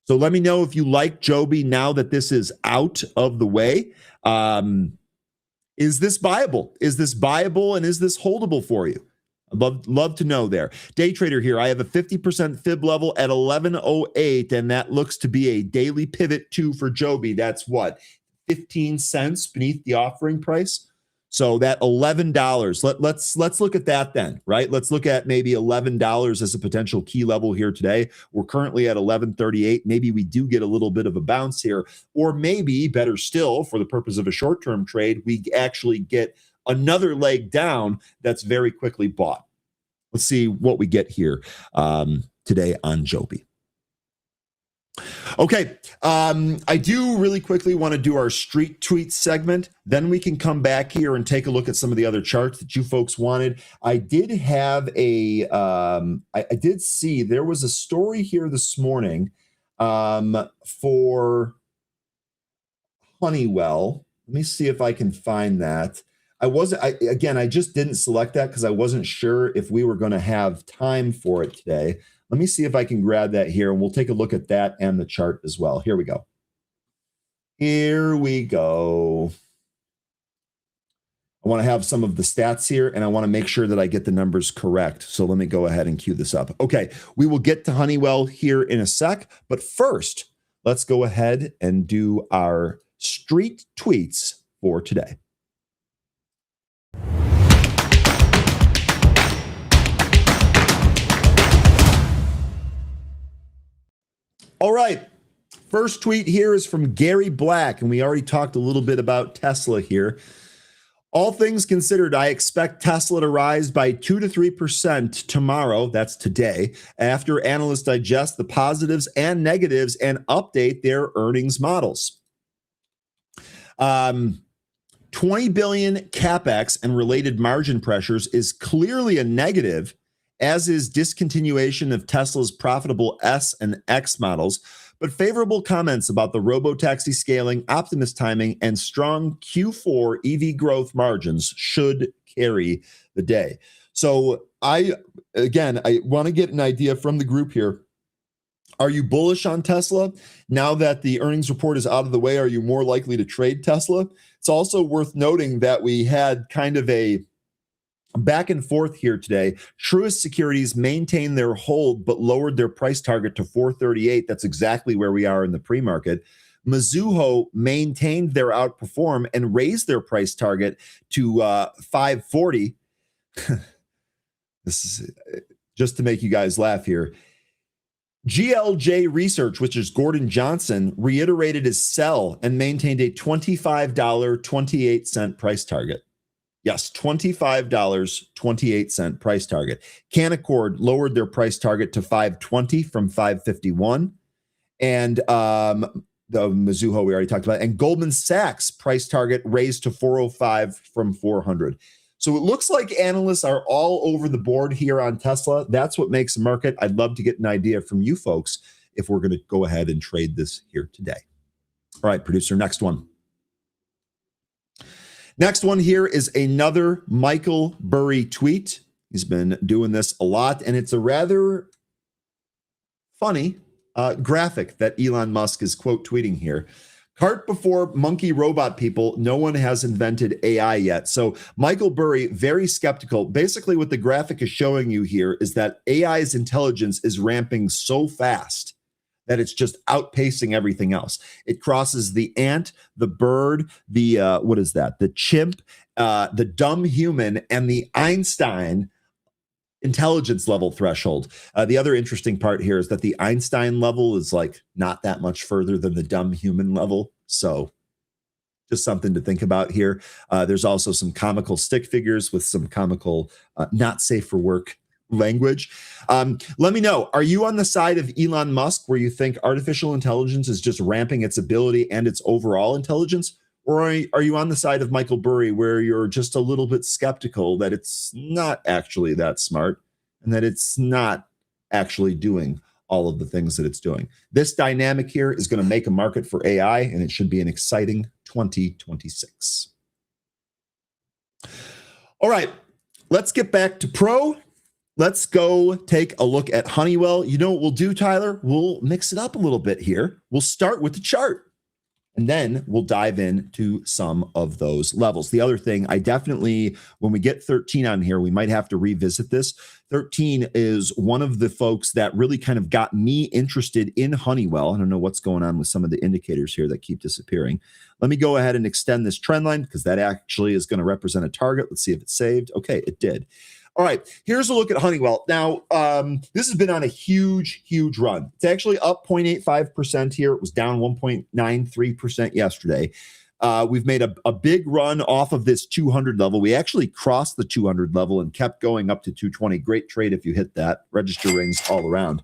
So let me know if you like Joby now that this is out of the way. Is this viable? Is this viable, and is this holdable for you? I'd love to know there. Day trader here. I have a 50% fib level at 1108, and that looks to be a daily pivot too for Joby. That's what, 15 cents beneath the offering price. So that $11. Let's look at that then, right? Let's look at maybe $11 as a potential key level here today. We're currently at 1138. Maybe we do get a little bit of a bounce here, or maybe better still, for the purpose of a short-term trade, we actually get another leg down that's very quickly bought. Let's see what we get here today on Joby. Okay, I do really quickly want to do our street tweet segment. Then we can come back here and take a look at some of the other charts that you folks wanted. I did have I did see there was a story here this morning for Honeywell. Let me see if I can find that. I just didn't select that because I wasn't sure if we were going to have time for it today. Let me see if I can grab that here, and we'll take a look at that and the chart as well. Here we go. Here we go. I want to have some of the stats here, and I want to make sure that I get the numbers correct. So let me go ahead and cue this up. Okay, we will get to Honeywell here in a sec, but first, let's go ahead and do our street tweets for today. All right. First tweet here is from Gary Black, and we already talked a little bit about Tesla here. All things considered, I expect Tesla to rise by 2 to 3% tomorrow, that's today, after analysts digest the positives and negatives and update their earnings models. 20 billion capex and related margin pressures is clearly a negative, as is discontinuation of Tesla's profitable S and X models, but favorable comments about the robotaxi scaling, Optimus timing, and strong Q4 EV growth margins should carry the day. So I want to get an idea from the group here. Are you bullish on Tesla? Now that the earnings report is out of the way, are you more likely to trade Tesla? It's also worth noting that we had kind of a back and forth here today. Truist Securities maintained their hold but lowered their price target to 438. That's exactly where we are in the pre-market. Mizuho maintained their outperform and raised their price target to 540. This is just to make you guys laugh here. GLJ Research, which is Gordon Johnson, reiterated his sell and maintained a $25.28 price target. Yes, $25.28 price target. Canaccord lowered their price target to 520 from 551. And the Mizuho we already talked about. And Goldman Sachs price target raised to 405 from 400. So it looks like analysts are all over the board here on Tesla. That's what makes a market. I'd love to get an idea from you folks if we're going to go ahead and trade this here today. All right, producer, next one. Next one here is another Michael Burry tweet. He's been doing this a lot, and it's a rather funny graphic that Elon Musk is quote tweeting here. Cart before monkey robot people, no one has invented AI yet. So Michael Burry, very skeptical. Basically what the graphic is showing you here is that AI's intelligence is ramping so fast that it's just outpacing everything else. It crosses the ant, the bird, the what is that? The chimp, the dumb human, and the Einstein intelligence level threshold. The other interesting part here is that the Einstein level is like not that much further than the dumb human level. So just something to think about here. There's also some comical stick figures with some comical not safe for work language. Let me know, are you on the side of Elon Musk where you think artificial intelligence is just ramping its ability and its overall intelligence? Or are you on the side of Michael Burry where you're just a little bit skeptical that it's not actually that smart and that it's not actually doing all of the things that it's doing? This dynamic here is going to make a market for AI, and it should be an exciting 2026. All right, let's get back to pro. Let's go take a look at Honeywell. You know what we'll do, Tyler? We'll mix it up a little bit here. We'll start with the chart, and then we'll dive into some of those levels. The other thing, I definitely, when we get 13 on here, we might have to revisit this. 13 is one of the folks that really kind of got me interested in Honeywell. I don't know what's going on with some of the indicators here that keep disappearing. Let me go ahead and extend this trend line because that actually is going to represent a target. Let's see if it's saved. Okay, it did. All right, here's a look at Honeywell. Now, this has been on a huge, huge run. It's actually up 0.85% here. It was down 1.93% yesterday. We've made a big run off of this 200 level. We actually crossed the 200 level and kept going up to 220. Great trade if you hit that. Register rings all around.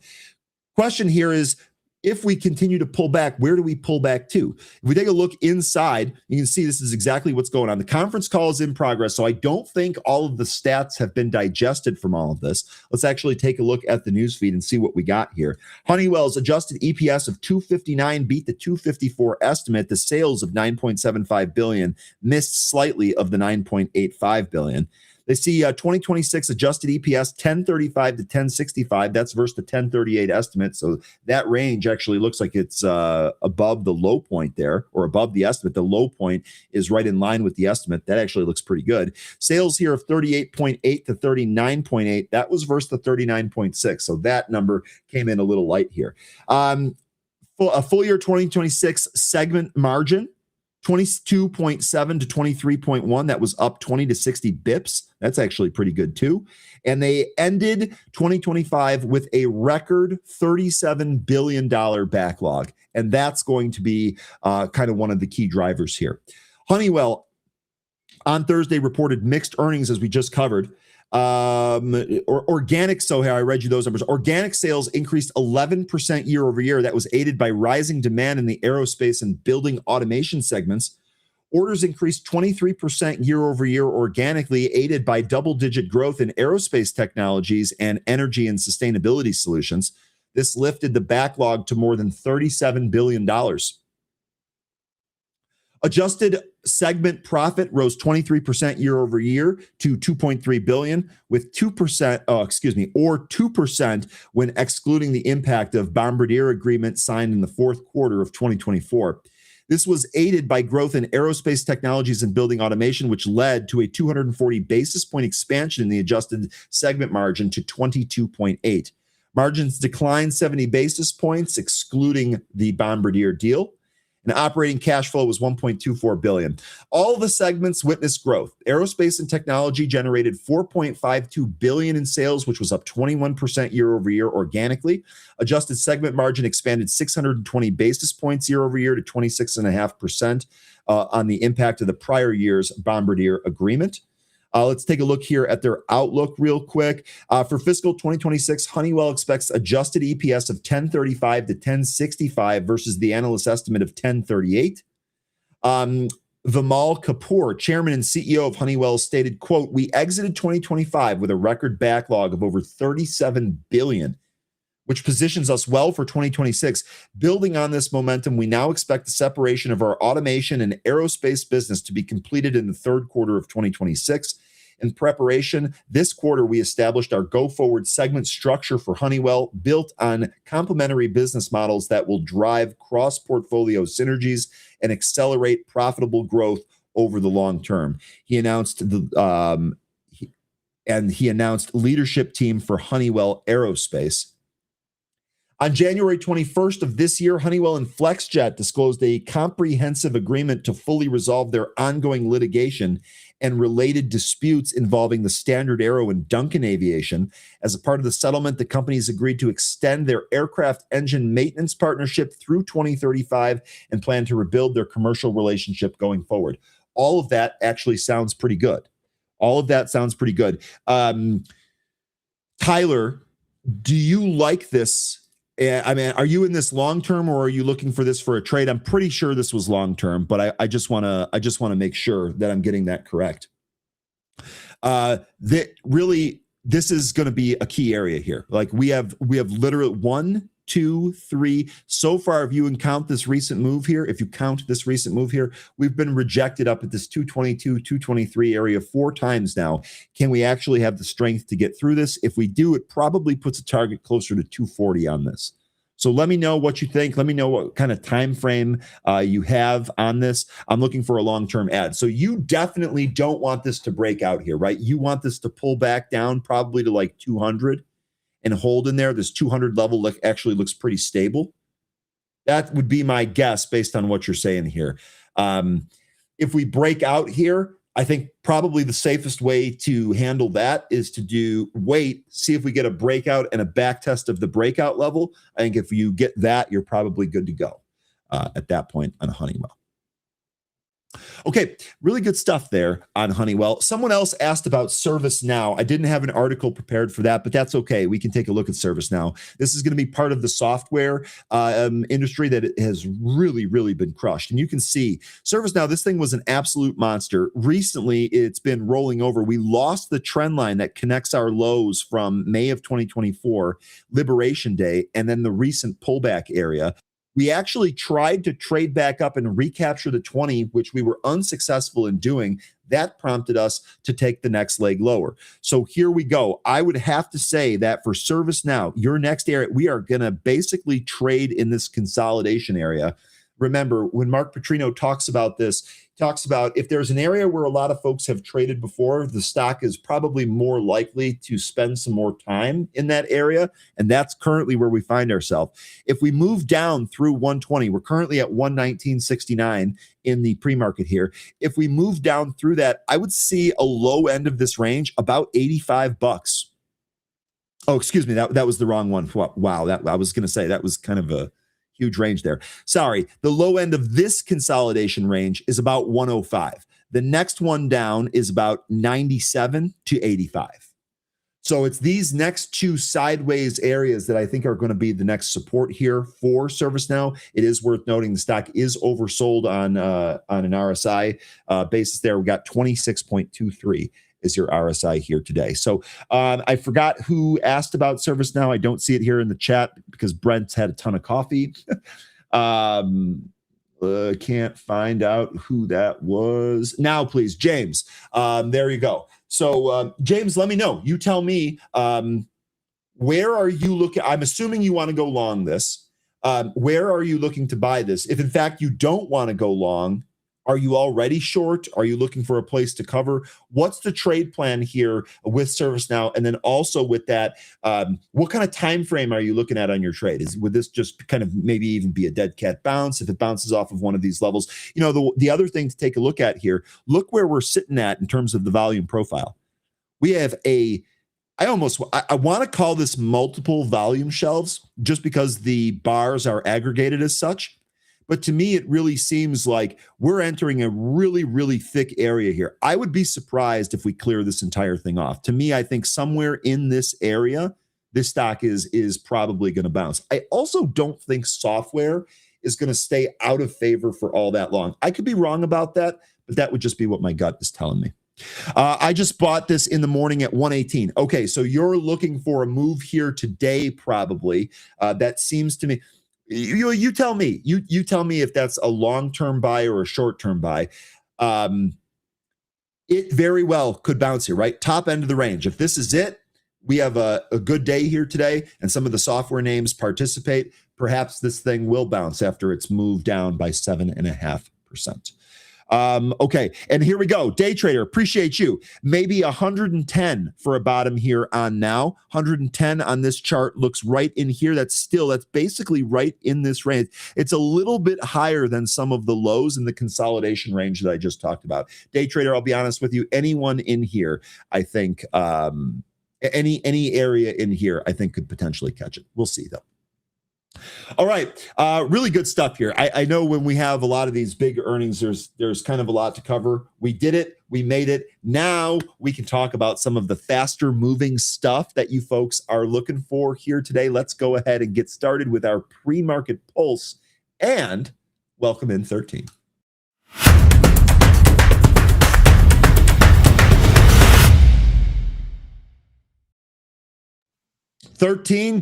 Question here is, if we continue to pull back, where do we pull back to? If we take a look inside, you can see this is exactly what's going on. The conference call is in progress, so I don't think all of the stats have been digested from all of this. Let's actually take a look at the news feed and see what we got here. Honeywell's adjusted EPS of $2.59 beat the $2.54 estimate. The sales of $9.75 billion missed slightly of the $9.85 billion. They see 2026 adjusted EPS 1035 to 1065. That's versus the 1038 estimate. So that range actually looks like it's above the low point there, or above the estimate. The low point is right in line with the estimate. That actually looks pretty good. Sales here of 38.8 to 39.8. That was versus the 39.6. So that number came in a little light here. A full year 2026 segment margin, 22.7 to 23.1. That was up 20 to 60 bips. That's actually pretty good too. And they ended 2025 with a record $37 billion backlog. And that's going to be kind of one of the key drivers here. Honeywell on Thursday reported mixed earnings, as we just covered. Organic, so here I read you those numbers. Organic sales increased 11% year over year. That was aided by rising demand in the aerospace and building automation segments. Orders increased 23% year over year organically, aided by double-digit growth in aerospace technologies and energy and sustainability solutions. This lifted the backlog to more than $37 billion. Adjusted segment profit rose 23% year over year to $2.3 billion, with 2%, or 2% when excluding the impact of Bombardier agreement signed in the fourth quarter of 2024. This was aided by growth in aerospace technologies and building automation, which led to a 240 basis point expansion in the adjusted segment margin to 22.8. Margins declined 70 basis points, excluding the Bombardier deal. And operating cash flow was $1.24 billion. All the segments witnessed growth. Aerospace and technology generated $4.52 billion in sales, which was up 21% year over year organically. Adjusted segment margin expanded 620 basis points year over year to 26.5% on the impact of the prior year's Bombardier agreement. Let's take a look here at their outlook real quick. For fiscal 2026, Honeywell expects adjusted EPS of 1035 to 1065 versus the analyst estimate of 1038. Vimal Kapoor, chairman and CEO of Honeywell, stated, quote, "We exited 2025 with a record backlog of over $37 billion, which positions us well for 2026. Building on this momentum, we now expect the separation of our automation and aerospace business to be completed in the third quarter of 2026. In preparation, this quarter, we established our go-forward segment structure for Honeywell, built on complementary business models that will drive cross-portfolio synergies and accelerate profitable growth over the long term." He announced he announced leadership team for Honeywell Aerospace. On January 21st of this year, Honeywell and FlexJet disclosed a comprehensive agreement to fully resolve their ongoing litigation and related disputes involving the Standard Aero and Duncan Aviation. As a part of the settlement, the companies agreed to extend their aircraft engine maintenance partnership through 2035 and plan to rebuild their commercial relationship going forward. All of that actually sounds pretty good. All of that sounds pretty good. Tyler, do you like this? I mean, are you in this long term, or are you looking for this for a trade? I'm pretty sure this was long term, but I just want to make sure that I'm getting that correct. This is going to be a key area here. Like we have literally 1, 2, 3. So far, if you count this recent move here, we've been rejected up at this 222, 223 area 4 times now. Can we actually have the strength to get through this? If we do, it probably puts a target closer to 240 on this. So let me know what you think. Let me know what kind of time frame you have on this. I'm looking for a long-term ad. So you definitely don't want this to break out here, right? You want this to pull back down probably to like 200 and hold in there. This 200 level actually looks pretty stable. That would be my guess based on what you're saying here. If we break out here, I think probably the safest way to handle that is to see if we get a breakout and a back test of the breakout level. I think if you get that, you're probably good to go at that point on a Honeywell. Okay, really good stuff there on Honeywell. Someone else asked about ServiceNow. I didn't have an article prepared for that, but that's okay. We can take a look at ServiceNow. This is going to be part of the software industry that has really, really been crushed. And you can see ServiceNow, this thing was an absolute monster. Recently, it's been rolling over. We lost the trend line that connects our lows from May of 2024, Liberation Day, and then the recent pullback area. We actually tried to trade back up and recapture the 20, which we were unsuccessful in doing. That prompted us to take the next leg lower. So here we go. I would have to say that for ServiceNow, your next area, we are going to basically trade in this consolidation area. Remember, when Mark Petrino talks about this, he talks about if there's an area where a lot of folks have traded before, the stock is probably more likely to spend some more time in that area. And that's currently where we find ourselves. If we move down through 120, we're currently at 119.69 in the pre-market here. If we move down through that, I would see a low end of this range about $85. Oh, excuse me. That was the wrong one. Wow. I was going to say that was kind of a huge range there. Sorry. The low end of this consolidation range is about 105. The next one down is about 97 to 85. So it's these next two sideways areas that I think are going to be the next support here for ServiceNow. It is worth noting the stock is oversold on an RSI basis there. We got 26.23 is your RSI here today. So I forgot who asked about ServiceNow. I don't see it here in the chat because Brent's had a ton of coffee. Can't find out who that was. Now, please, James. There you go. So, James, let me know. You tell me, where are you looking? I'm assuming you want to go long this. Where are you looking to buy this? If, in fact, you don't want to go long, are you already short? Are you looking for a place to cover? What's the trade plan here with ServiceNow? And then also with that, what kind of time frame are you looking at on your trade? Would this just kind of maybe even be a dead cat bounce if it bounces off of one of these levels? You know, the other thing to take a look at here, look where we're sitting at in terms of the volume profile. We have I want to call this multiple volume shelves just because the bars are aggregated as such. But to me, it really seems like we're entering a really, really thick area here. I would be surprised if we clear this entire thing off. To me, I think somewhere in this area, this stock is probably going to bounce. I also don't think software is going to stay out of favor for all that long. I could be wrong about that, but that would just be what my gut is telling me. I just bought this in the morning at 118. Okay, so you're looking for a move here today, probably. That seems to me... You tell me. You tell me if that's a long-term buy or a short-term buy. It very well could bounce here, right? Top end of the range. If this is it, we have a good day here today, and some of the software names participate. Perhaps this thing will bounce after it's moved down by 7.5%. Okay, and here we go. Day trader, appreciate you. Maybe 110 for a bottom here on now. 110 on this chart looks right in here. That's basically right in this range. It's a little bit higher than some of the lows in the consolidation range that I just talked about. Day trader, I'll be honest with you, anyone in here, I think, any area in here, I think could potentially catch it. We'll see though. All right, really good stuff here. I know when we have a lot of these big earnings, there's kind of a lot to cover. We did it. We made it. Now we can talk about some of the faster moving stuff that you folks are looking for here today. Let's go ahead and get started with our pre-market pulse and welcome in 13.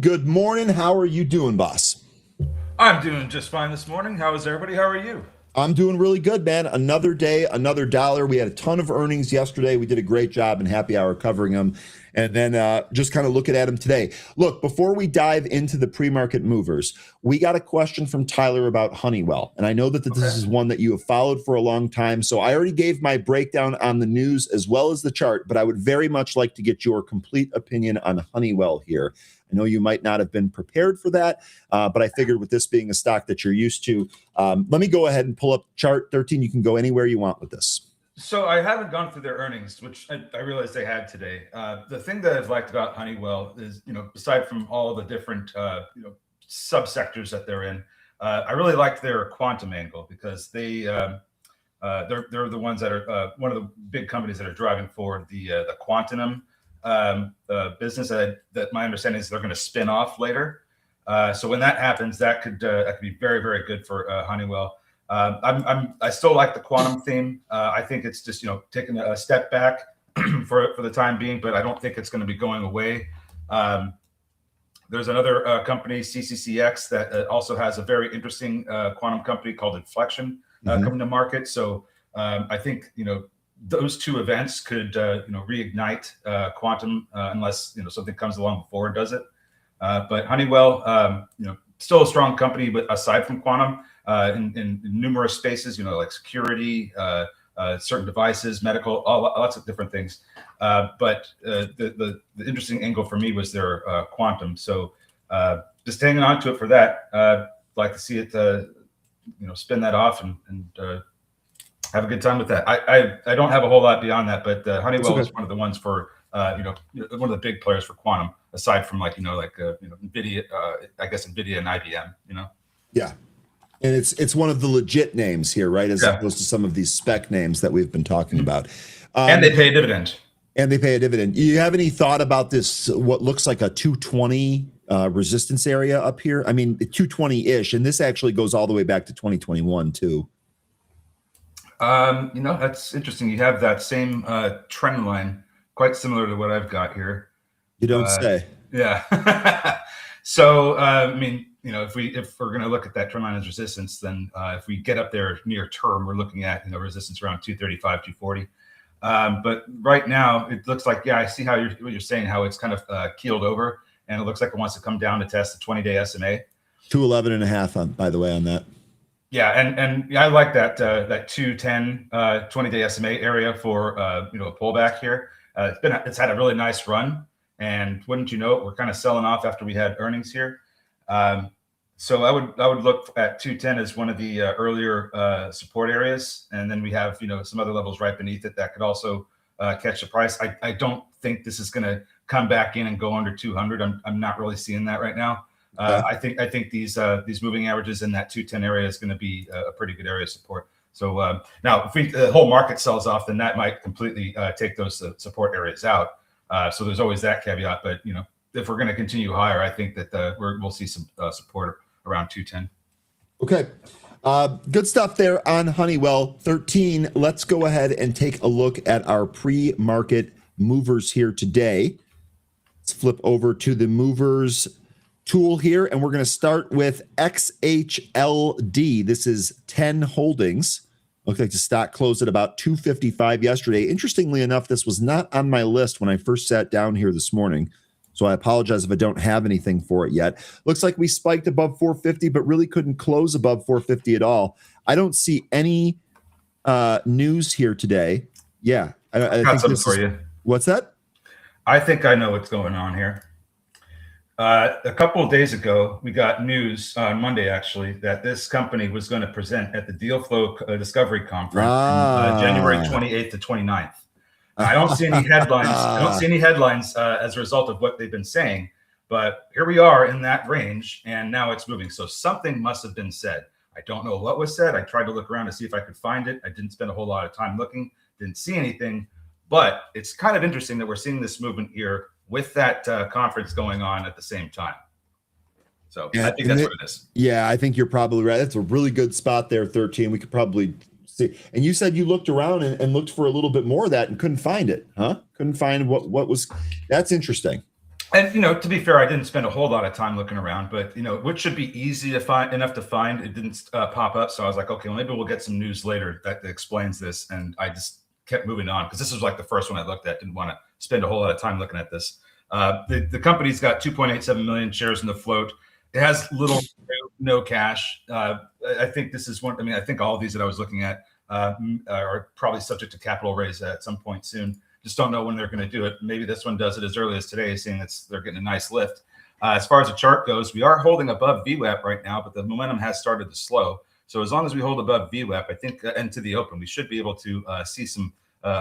Good morning. How are you doing, boss? I'm doing just fine this morning. How is everybody? How are you? I'm doing really good, man. Another day, another dollar. We had a ton of earnings yesterday. We did a great job in happy hour covering them. And then just kind of looking at them today. Look, before we dive into the pre-market movers, we got a question from Tyler about Honeywell. And I know that this is one that you have followed for a long time. So I already gave my breakdown on the news as well as the chart, but I would very much like to get your complete opinion on Honeywell here. I know you might not have been prepared for that, but I figured with this being a stock that you're used to, let me go ahead and pull up chart 13. You can go anywhere you want with this. So I haven't gone through their earnings, which I realized they had today. The thing that I've liked about Honeywell is, aside from all the different, subsectors that they're in, I really liked their quantum angle because they're the ones that are one of the big companies that are driving forward the quantum business that my understanding is they're going to spin off later. So when that happens, that could be very, very good for Honeywell. I still like the quantum theme. I think it's just taking a step back for the time being, but I don't think it's going to be going away. There's another company, CCCX, that also has a very interesting quantum company called Inflection coming to market. So I think those two events could reignite quantum unless something comes along before it does it. But Honeywell, still a strong company, but aside from quantum, in numerous spaces, like security, certain devices, medical, lots of different things. But the interesting angle for me was their quantum. So just hanging on to it for that. Like to see it, spin that off and have a good time with that. I don't have a whole lot beyond that, but Honeywell is one of the ones for one of the big players for quantum, aside from NVIDIA, I guess NVIDIA and IBM. Yeah. And it's one of the legit names here, right? As opposed to some of these spec names that we've been talking about. And they pay a dividend. You have any thought about this, what looks like a 220 resistance area up here? I mean, 220-ish, and this actually goes all the way back to 2021 too. That's interesting. You have that same trend line, quite similar to what I've got here. You don't say. Yeah. So, if we're going to look at that trend line as resistance, then if we get up there near term, we're looking at resistance around 235, 240. But right now, it looks like I see what you're saying, how it's kind of keeled over, and it looks like it wants to come down to test the 20-day SMA. 211.5 by the way on that. Yeah, and I like that 210 20-day SMA area for a pullback here. It's had a really nice run, and wouldn't you know it, we're kind of selling off after we had earnings here. So I would look at 210 as one of the earlier support areas, and then we have some other levels right beneath it that could also catch the price. I don't think this is going to come back in and go under 200. I'm not really seeing that right now. I think these moving averages in that 210 area is going to be a pretty good area of support. So now, if the whole market sells off, then that might completely take those support areas out. So there's always that caveat. But if we're going to continue higher, I think that we'll see some support around 210. Okay. Good stuff there on Honeywell 13. Let's go ahead and take a look at our pre-market movers here today. Let's flip over to the movers tool here, and we're going to start with XHLD. This is 10 holdings. Looks like the stock closed at about 255 yesterday. Interestingly enough, this was not on my list when I first sat down here this morning, so I apologize if I don't have anything for it yet. Looks like we spiked above 450, but really couldn't close above 450 at all. I don't see any news here today. Yeah, I Got think something this for is. you. What's that? I think I know what's going on here. A couple of days ago, we got news on Monday, actually, that this company was going to present at the Deal Flow Discovery Conference in January 28th to 29th. I don't see any headlines. I don't see any headlines as a result of what they've been saying, but here we are in that range, and now it's moving. So something must have been said. I don't know what was said. I tried to look around to see if I could find it. I didn't spend a whole lot of time looking. Didn't see anything, but it's kind of interesting that we're seeing this movement here with that conference going on at the same time. So I think that's what it is. Yeah, I think you're probably right. That's a really good spot there, 13. We could probably see. And you said you looked around and looked for a little bit more of that and couldn't find it, huh? Couldn't find what was. That's interesting. And to be fair, I didn't spend a whole lot of time looking around, but which should be easy to find, enough to find. It didn't pop up, so I was like, okay, well, maybe we'll get some news later that explains this. And I just kept moving on because this was like the first one I looked at. Didn't want to spend a whole lot of time looking at this. The company's got 2.87 million shares in the float. It has little no cash. I think this is one. I mean, I think all of these that I was looking at are probably subject to capital raise at some point soon. Just don't know when they're going to do it. Maybe this one does it as early as today, seeing that they're getting a nice lift. As far as the chart goes, we are holding above VWAP right now, but the momentum has started to slow. So as long as we hold above VWAP, I think, and to the open, we should be able to see some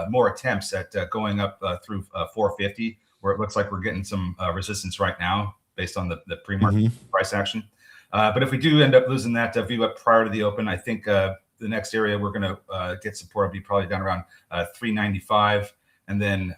more attempts at going up through 450, where it looks like we're getting some resistance right now based on the pre-market price action. But if we do end up losing that VWAP prior to the open, I think the next area we're going to get support will be probably down around 395. And then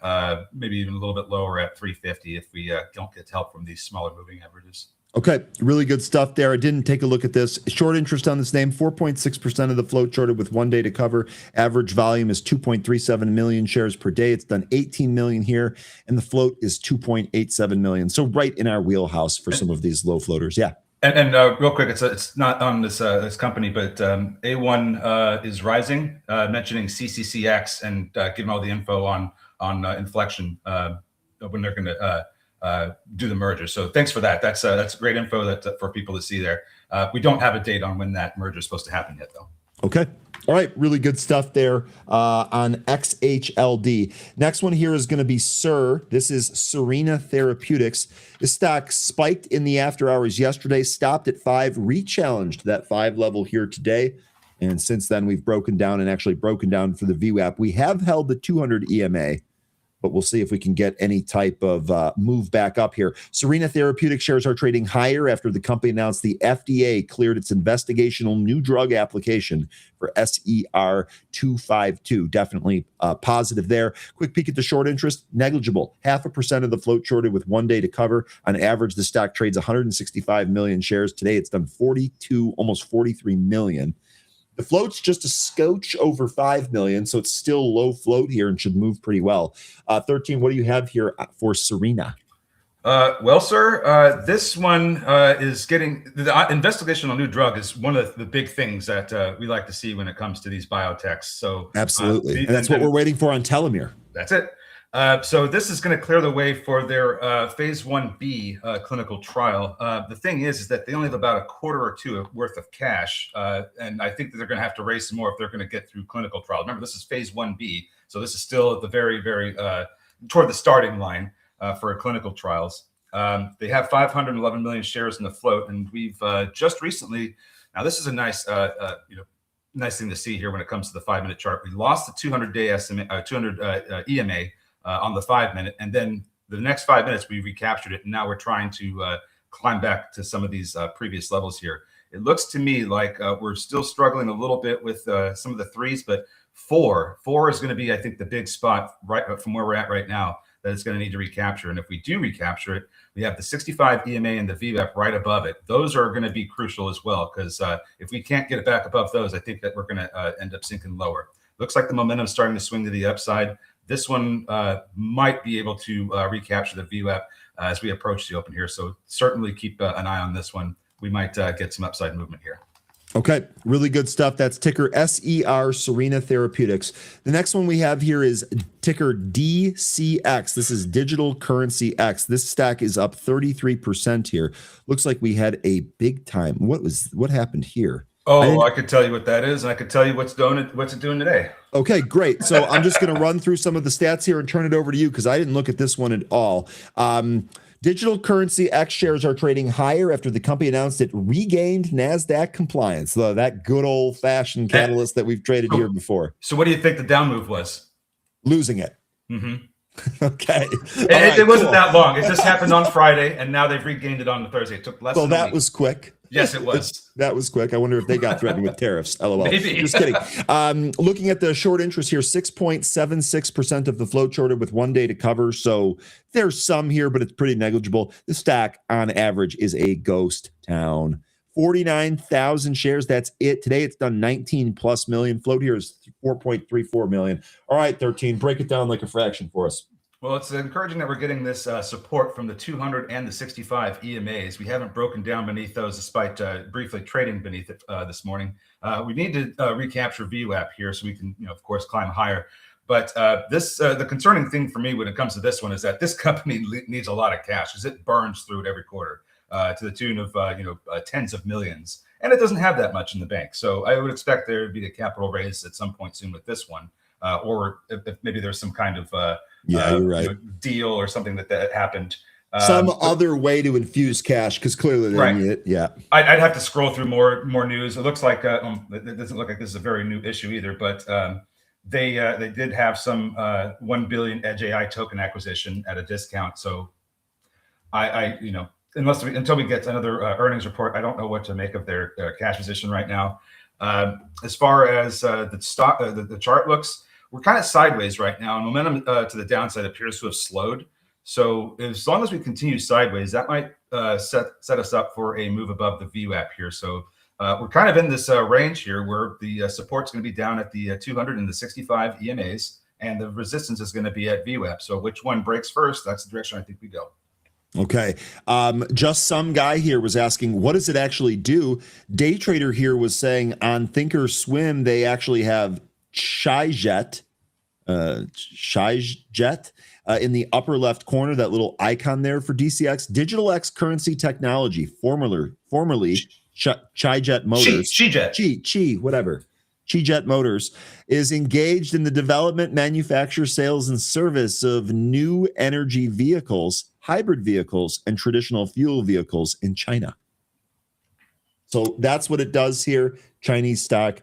maybe even a little bit lower at 350 if we don't get help from these smaller moving averages. Okay, really good stuff there. I didn't take a look at this. Short interest on this name, 4.6% of the float shorted with 1 day to cover. Average volume is 2.37 million shares per day. It's done 18 million here, and the float is 2.87 million. So right in our wheelhouse for some of these low floaters. Yeah. And real quick, it's not on this company, but A1 is rising, mentioning CCCX and giving all the info on inflection when they're going to do the merger. So thanks for that. That's great info that for people to see there. We don't have a date on when that merger is supposed to happen yet, though. Okay. All right. Really good stuff there on XHLD. Next one here is going to be SIR. This is Serena Therapeutics. This stock spiked in the after hours yesterday, stopped at 5, re-challenged that 5 level here today. And since then, we've broken down and actually broken down for the VWAP. We have held the 200 EMA, but we'll see if we can get any type of move back up here. Serena Therapeutics shares are trading higher after the company announced the FDA cleared its investigational new drug application for SER-252. Definitely positive there. Quick peek at the short interest, negligible. 0.5% of the float shorted with 1 day to cover. On average, the stock trades 165 million shares. Today, it's done 42, almost 43 million. The float's just a scotch over 5 million, so it's still low float here and should move pretty well. 13, what do you have here for Serena? Well, sir, this one is getting the investigational new drug is one of the big things that we like to see when it comes to these biotechs. So absolutely, and that's what we're waiting for on telomere. That's it. So this is going to clear the way for their phase 1B clinical trial. The thing is that they only have about a quarter or two worth of cash, and I think that they're going to have to raise some more if they're going to get through clinical trial. Remember, this is phase 1B, so this is still at the very, very toward the starting line for clinical trials. They have 511 million shares in the float, and we've just recently. Now, this is a nice, nice thing to see here when it comes to the 5-minute chart. We lost the 200-day estimate, 200 EMA. On the 5-minute, and then the next 5 minutes we recaptured it, and now we're trying to climb back to some of these previous levels here. It looks to me like we're still struggling a little bit with some of the 3s, but 4 is going to be, I think, the big spot right from where we're at right now that it's going to need to recapture. And if we do recapture it, we have the 65 EMA and the VWAP right above it. Those are going to be crucial as well, because if we can't get it back above those, I think that we're going to end up sinking lower. Looks like the momentum is starting to swing to the upside. This one might be able to recapture the VWAP as we approach the open here. So certainly keep an eye on this one. We might get some upside movement here. Okay, really good stuff. That's ticker SER, Serena Therapeutics. The next one we have here is ticker DCX. This is Digital Currency X. This stack is up 33% here. Looks like we had a big time. What happened here? Oh, I could tell you what that is, and I could tell you what's it doing today. Okay, great. So I'm just going to run through some of the stats here and turn it over to you because I didn't look at this one at all. Digital currency X shares are trading higher after the company announced it regained NASDAQ compliance. That good old fashioned catalyst that we've traded here before. So what do you think the down move was? Losing it. Mm-hmm. Okay. It wasn't that long. It just happened on Friday, and now they've regained it on the Thursday. It took less than a week. That was quick. Yes, it was. That was quick. I wonder if they got threatened with tariffs. LOL. Maybe. Just kidding. Looking at the short interest here, 6.76% of the float shorted with 1 day to cover. So there's some here, but it's pretty negligible. The stock on average is a ghost town. 49,000 shares. That's it. Today it's done 19 plus million. Float here is 4.34 million. All right, 13. Break it down like a fraction for us. Well, it's encouraging that we're getting this support from the 200 and the 65 EMAs. We haven't broken down beneath those despite briefly trading beneath it this morning. We need to recapture VWAP here so we can, of course, climb higher. But the concerning thing for me when it comes to this one is that this company needs a lot of cash because it burns through it every quarter to the tune of, tens of millions. And it doesn't have that much in the bank. So I would expect there to be a capital raise at some point soon with this one. Or if maybe there's some kind of you're right. Deal or something that happened. Some other way to infuse cash because clearly they need it. Yeah, I'd have to scroll through more news. It looks like it doesn't look like this is a very new issue either, but they did have some 1 billion Edge AI token acquisition at a discount. So until we get another earnings report, I don't know what to make of their cash position right now. As far as the stock, the chart looks, we're kind of sideways right now, and momentum to the downside appears to have slowed. So as long as we continue sideways, that might set us up for a move above the VWAP here. So we're kind of in this range here where the support's going to be down at the 200 and the 65 EMAs, and the resistance is going to be at VWAP. So which one breaks first? That's the direction I think we go. Okay. Just some guy here was asking, what does it actually do? Day Trader here was saying on Thinkorswim, they actually have Shyjet in the upper left corner, that little icon there for DCX, Digital X Currency Technology, formerly Shyjet Motors. Shyjet Motors is engaged in the development, manufacture, sales, and service of new energy vehicles, hybrid vehicles, and traditional fuel vehicles in China. So that's what it does here. Chinese stock.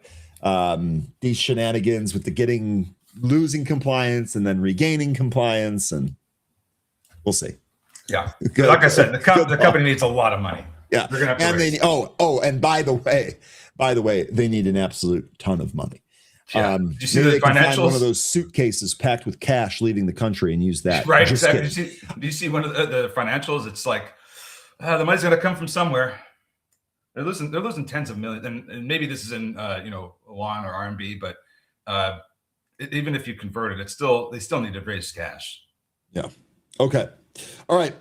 These shenanigans with the losing compliance and then regaining compliance, and we'll see. Yeah, like I said, the company needs a lot of money. Yeah, they're gonna have to and by the way, they need an absolute ton of money. Yeah. Did you see the financials? Find one of those suitcases packed with cash leaving the country and use that. Right, exactly. Do you see one of the financials? It's like the money's going to come from somewhere. They're losing tens of millions, and maybe this is in yuan or RMB, but even if you convert it, they still need to raise cash. Yeah. Okay. All right.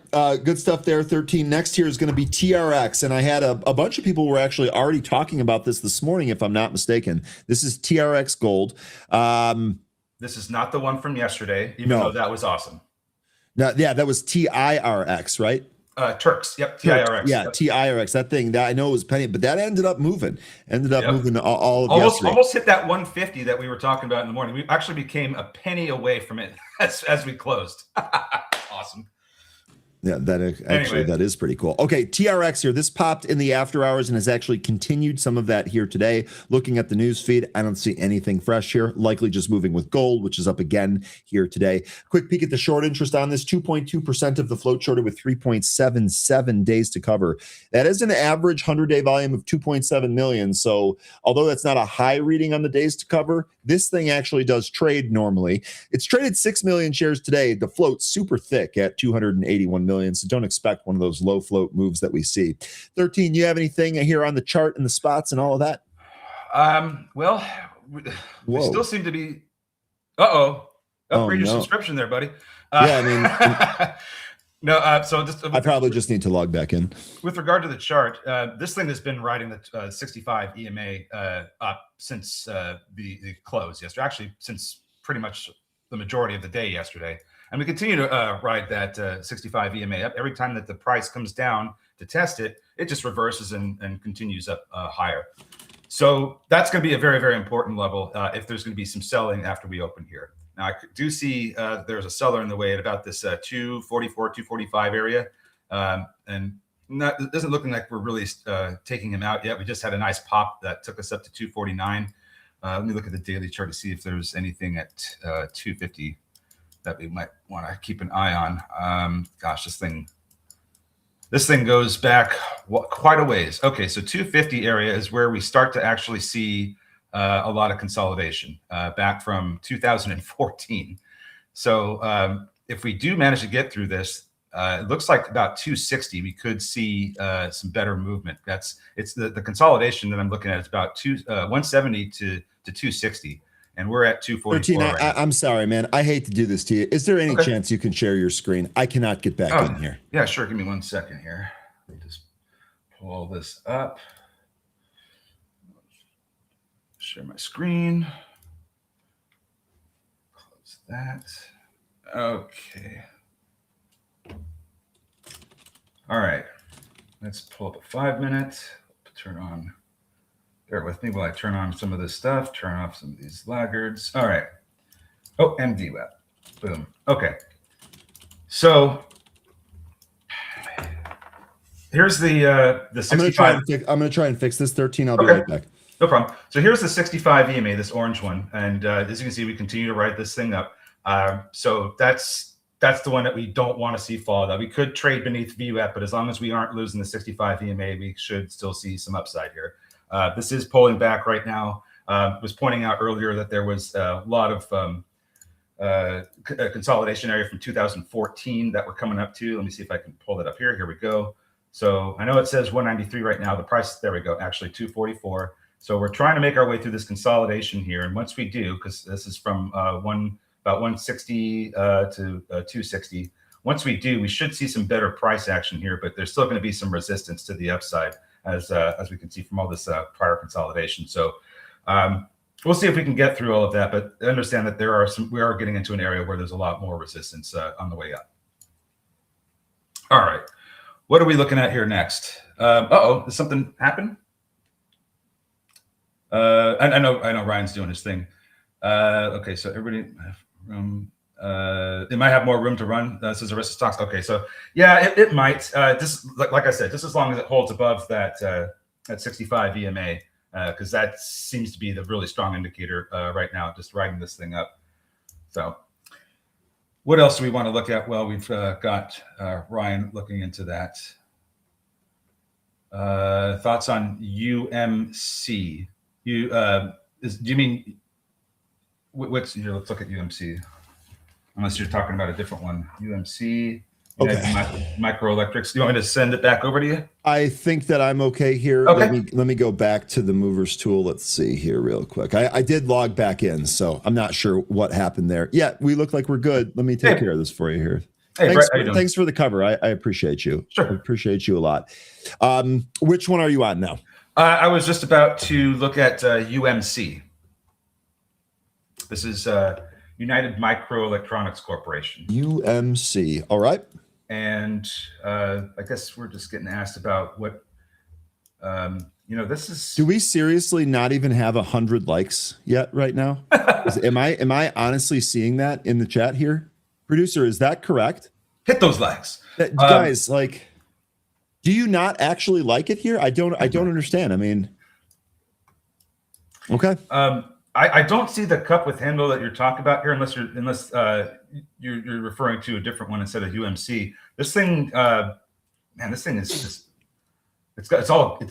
Good stuff there. 13. Next here is going to be TRX, and I had a bunch of people were actually already talking about this morning, if I'm not mistaken. This is TRX Gold. This is not the one from yesterday, even though that was awesome. No, yeah, that was TIRX, right? Turks. Yep. TIRX. Yeah, yep. TIRX. That thing that I know was penny, but that ended up moving. Moving all of almost hit that 150 that we were talking about in the morning. We actually became a penny away from it as we closed. Awesome. Yeah, that is pretty cool. Okay, TRX here. This popped in the after hours and has actually continued some of that here today. Looking at the news feed, I don't see anything fresh here. Likely just moving with gold, which is up again here today. Quick peek at the short interest on this. 2.2% of the float shorted with 3.77 days to cover. That is an average 100-day volume of 2.7 million. So although that's not a high reading on the days to cover, this thing actually does trade normally. It's traded 6 million shares today. The float's super thick at 281 million. So don't expect one of those low float moves that we see. 13, you have anything here on the chart and the spots and all of that? Well, we still seem to be, upgrade your subscription there, buddy. No, so just I probably just need to log back in. With regard to the chart, this thing has been riding the 65 EMA up since the close yesterday, actually since pretty much the majority of the day yesterday. And we continue to ride that 65 EMA up. Every time that the price comes down to test it, it just reverses and continues up higher. So that's going to be a very, very important level if there's going to be some selling after we open here. Now, I do see there's a seller in the way at about this 244, 245 area. And it doesn't look like we're really taking him out yet. We just had a nice pop that took us up to 249. Let me look at the daily chart to see if there's anything at 250 that we might want to keep an eye on. Gosh, this thing goes back quite a ways. Okay, so 250 area is where we start to actually see a lot of consolidation back from 2014. So if we do manage to get through this, it looks like about 260. We could see some better movement. It's the consolidation that I'm looking at. It's about 170 to 260, and we're at 244. I'm sorry, man. I hate to do this to you. Is there any chance you can share your screen? I cannot get back in here. Yeah, sure. Give me 1 second here. Let me just pull this up. Share my screen. Close that. Okay. All right. Let's pull up a 5 minute. Turn on. Bear with me while I turn on some of this stuff. Turn off some of these laggards. All right. Oh, MDWeb. Boom. Okay. So here's the 65. I'm gonna try and fix this 13. I'll be right back. No problem. So here's the 65 EMA, this orange one, and as you can see, we continue to write this thing up. So that's the one that we don't want to see fall. That we could trade beneath VWAP, but as long as we aren't losing the 65 EMA, we should still see some upside here. This is pulling back right now. Was pointing out earlier that there was a lot of consolidation area from 2014 that we're coming up to. Let me see if I can pull that up here. Here we go. So I know it says 193 right now. The price, there we go, actually 244. So we're trying to make our way through this consolidation here. And once we do, because this is from about 160 to 260. Once we do, we should see some better price action here, but there's still going to be some resistance to the upside as we can see from all this prior consolidation. So we'll see if we can get through all of that, but understand that we are getting into an area where there's a lot more resistance on the way up. All right. What are we looking at here next? Did something happen? I know Ryan's doing his thing. Okay, so everybody they might have more room to run. This is Arista stocks. Okay, so yeah, it might. Just like I said, just as long as it holds above that 65 EMA, because that seems to be the really strong indicator right now. Just riding this thing up. So, what else do we want to look at? Well, we've got Ryan looking into that. Thoughts on UMC? Do you mean what's here? Let's look at UMC. Unless you're talking about a different one, UMC. Okay. Microelectrics. Do you want me to send it back over to you? I think that I'm okay here. Okay. Let me go back to the movers tool. Let's see here real quick. I did log back in, so I'm not sure what happened there. Yeah, we look like we're good. Let me take care of this for you here. Hey, thanks for the cover. I appreciate you. Sure. I appreciate you a lot. Which one are you on now? I was just about to look at UMC. This is United Microelectronics Corporation. UMC. All right. And I guess we're just getting asked about what, this is. Do we seriously not even have 100 likes yet right now? Am I honestly seeing that in the chat here? Producer, is that correct? Hit those likes. Guys, do you not actually like it here? I don't understand. I mean, okay. I don't see the cup with handle that you're talking about here, unless you're referring to a different one instead of UMC. This thing, this thing is just it's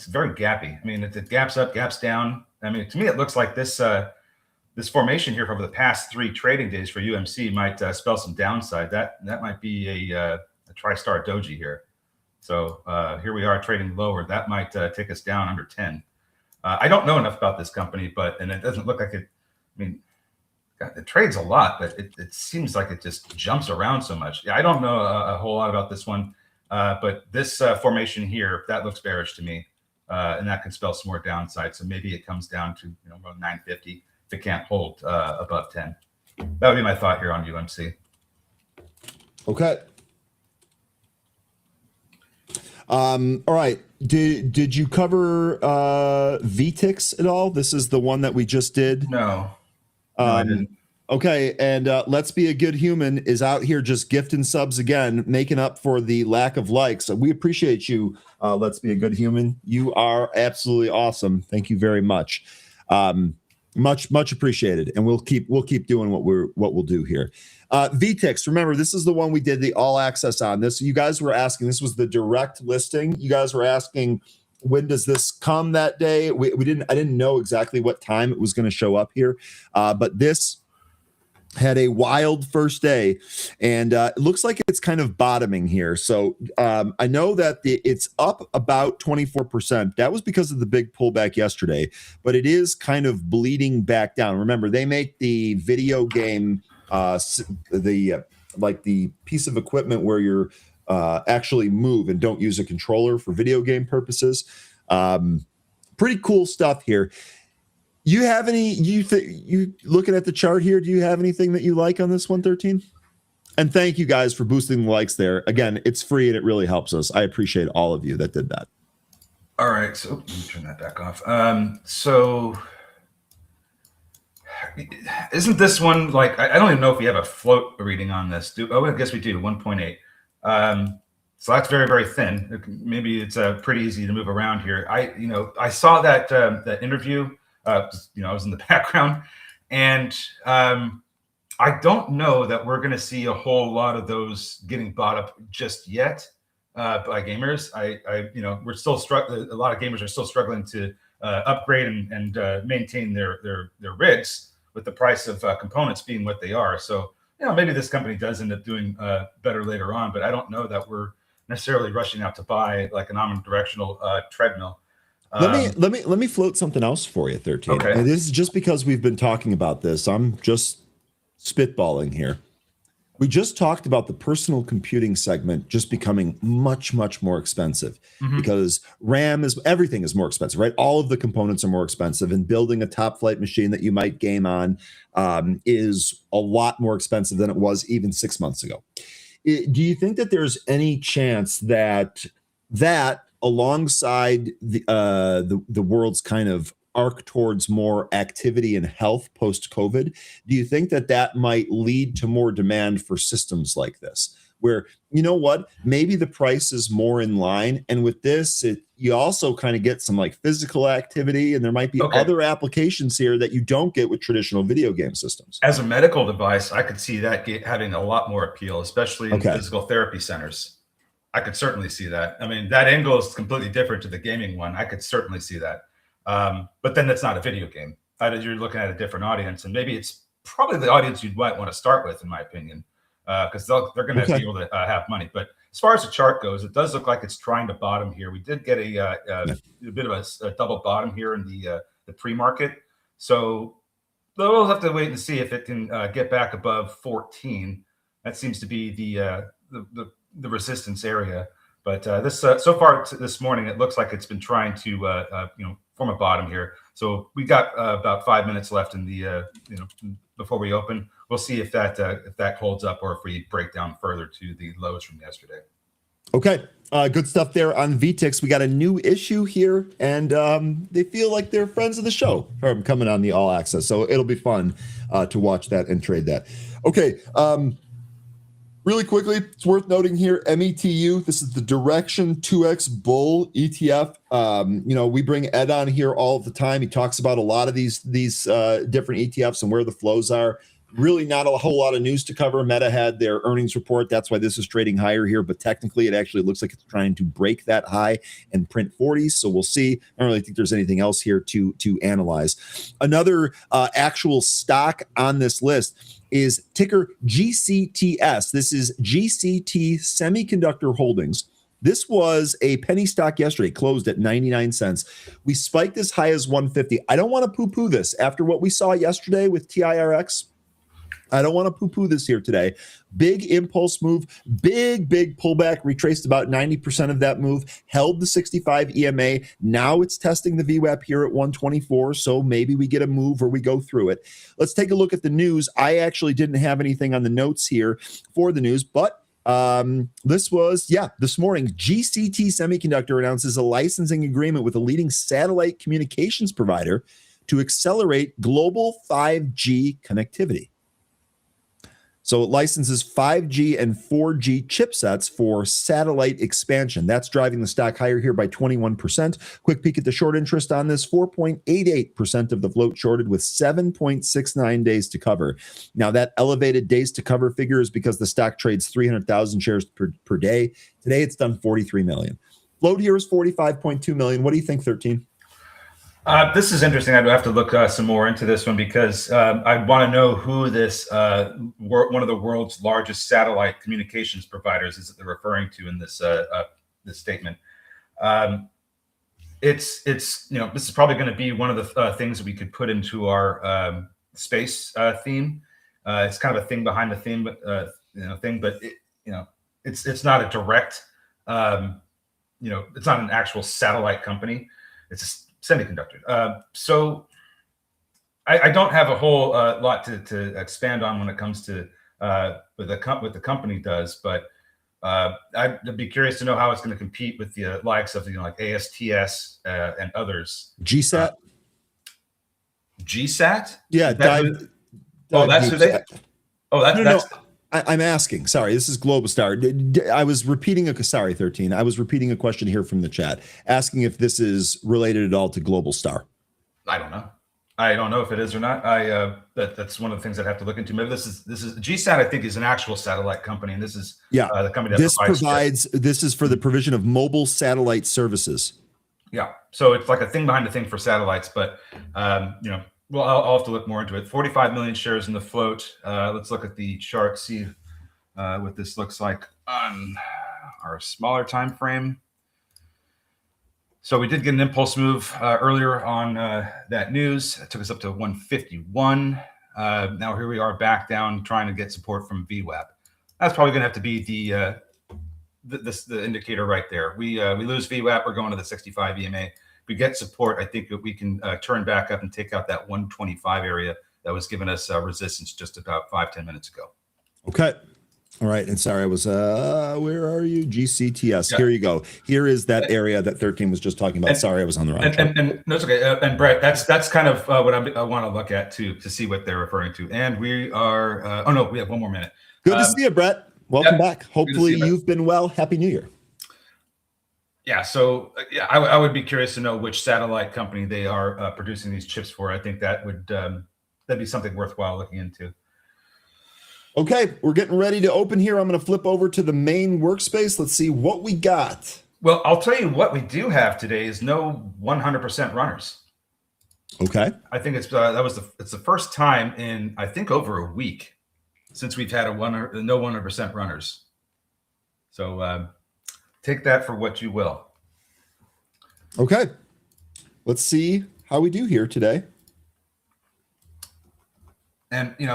very gappy. I mean, it gaps up, gaps down. I mean, to me, it looks like this formation here over the past 3 trading days for UMC might spell some downside. That might be a TriStar doji here. So here we are trading lower. That might take us down under 10. I don't know enough about this company, and it doesn't look like it. I mean, it trades a lot, but it seems like it just jumps around so much. Yeah, I don't know a whole lot about this one, but this formation here, that looks bearish to me, and that can spell some more downside. So maybe it comes down to about 950 if it can't hold above 10. That would be my thought here on UMC. Okay. All right. Did you cover VTix at all? This is the one that we just did. No, I didn't. Okay, and Let's Be a Good Human is out here just gifting subs again, making up for the lack of likes. So we appreciate you, Let's Be a Good Human. You are absolutely awesome. Thank you very much. Much appreciated, and we'll keep doing what we'll do here. VTix, remember, this is the one we did the all access on. This you guys were asking. This was the direct listing. You guys were asking, when does this come that day? I didn't know exactly what time it was going to show up here, but this had a wild first day, and it looks like it's kind of bottoming here. So I know that it's up about 24%. That was because of the big pullback yesterday, but it is kind of bleeding back down. Remember, they make the video game, the piece of equipment where you're actually move and don't use a controller for video game purposes. Pretty cool stuff here. You have any? You looking at the chart here? Do you have anything that you like on this 113? And thank you guys for boosting the likes there. Again, it's free and it really helps us. I appreciate all of you that did that. All right, so let me turn that back off. So isn't this one like I don't even know if we have a float reading on this? I guess we do 1.8. So that's very, very thin. Maybe it's pretty easy to move around here. I saw that that interview. I was in the background, and I don't know that we're going to see a whole lot of those getting bought up just yet by gamers. We're still struggling. A lot of gamers are still struggling to upgrade and maintain their rigs with the price of components being what they are. So maybe this company does end up doing better later on, but I don't know that we're necessarily rushing out to buy like an omnidirectional treadmill. Let me float something else for you, 13. Okay. And this is just because we've been talking about this. I'm just spitballing here. We just talked about the personal computing segment just becoming much more expensive because everything is more expensive, right? All of the components are more expensive, and building a top flight machine that you might game on is a lot more expensive than it was even 6 months ago. Do you think that there's any chance that alongside the world's kind of arc towards more activity and health post-COVID, do you think that might lead to more demand for systems like this, where, maybe the price is more in line, and with this, you also kind of get some like physical activity, and there might be other applications here that you don't get with traditional video game systems. As a medical device, I could see that having a lot more appeal, especially in physical therapy centers. I could certainly see that. I mean, that angle is completely different to the gaming one. I could certainly see that. But then it's not a video game. You're looking at a different audience, and maybe it's probably the audience you'd might want to start with, in my opinion, because they're going to be able to have money. But as far as the chart goes, it does look like it's trying to bottom here. We did get a bit of a double bottom here in the pre-market. So we'll have to wait and see if it can get back above 14. That seems to be the resistance area, but this so far this morning, it looks like it's been trying to form a bottom here. So we got about 5 minutes left in the before we open. We'll see if that holds up, or if we break down further to the lows from yesterday. Okay, good stuff there on VTix. We got a new issue here, and they feel like they're friends of the show from coming on the all access, so it'll be fun to watch that and trade that. Okay. Really quickly, it's worth noting here, METU, this is the Direction 2X Bull ETF. We bring Ed on here all the time. He talks about a lot of these different ETFs and where the flows are. Really not a whole lot of news to cover. Meta had their earnings report. That's why this is trading higher here. But technically, it actually looks like it's trying to break that high and print 40s. So we'll see. I don't really think there's anything else here to analyze. Another actual stock on this list is ticker GCTS. This is GCT Semiconductor Holdings. This was a penny stock yesterday, closed at 99 cents. We spiked as high as 150. I don't want to poo-poo this after what we saw yesterday with TIRX. I don't want to poo-poo this here today. Big impulse move, big pullback, retraced about 90% of that move, held the 65 EMA. Now it's testing the VWAP here at 124, so maybe we get a move or we go through it. Let's take a look at the news. I actually didn't have anything on the notes here for the news, but This was, this morning, GCT Semiconductor announces a licensing agreement with a leading satellite communications provider to accelerate global 5G connectivity. So it licenses 5G and 4G chipsets for satellite expansion. That's driving the stock higher here by 21%. Quick peek at the short interest on this, 4.88% of the float shorted with 7.69 days to cover. Now that elevated days to cover figure is because the stock trades 300,000 shares per day. Today it's done 43 million. Float here is 45.2 million. What do you think, 13? This is interesting. I'd have to look some more into this one because I want to know who this one of the world's largest satellite communications providers is that they're referring to in this this statement. It's this is probably going to be one of the things that we could put into our space theme. It's kind of a thing behind the theme, but it's not a direct, it's not an actual satellite company. It's a semiconductor. So I don't have a whole lot to expand on when it comes to what the company does, but I'd be curious to know how it's going to compete with the likes of like ASTS and others. GSAT. GSAT? Yeah. That's who they. Oh, that's. I'm asking. Sorry, this is Globostar. I was repeating 13. I was repeating a question here from the chat, asking if this is related at all to Globostar. I don't know. I don't know if it is or not. That's one of the things I'd have to look into. Maybe this is GSAT. I think is an actual satellite company, and this is the company that This is for the provision of mobile satellite services. Yeah, so it's like a thing behind a thing for satellites, but well, I'll have to look more into it. 45 million shares in the float. Let's look at the chart, see what this looks like on our smaller time frame. So we did get an impulse move earlier on that news. It took us up to 151. Now here we are back down trying to get support from VWAP. That's probably going to have to be the indicator right there. We lose VWAP, we're going to the 65 EMA. We get support, I think that we can turn back up and take out that 125 area that was giving us resistance just about 5-10 minutes ago. Okay. All right. And sorry, I was, where are you? GCTS. Yeah. Here you go. Here is that area that 13 was just talking about. Sorry, I was on the wrong track. And no, it's okay. And Brett, that's kind of what I want to look at too, to see what they're referring to. And we are, we have one more minute. Good to see you, Brett. Welcome back. Hopefully you've been well. Happy New Year. Yeah, so I would be curious to know which satellite company they are producing these chips for. I think that would that'd be something worthwhile looking into. Okay, we're getting ready to open here. I'm going to flip over to the main workspace. Let's see what we got. Well, I'll tell you what we do have today is no 100% runners. Okay. I think it's the first time in I think over a week since we've had no 100% runners. So. Take that for what you will. Okay. Let's see how we do here today. And you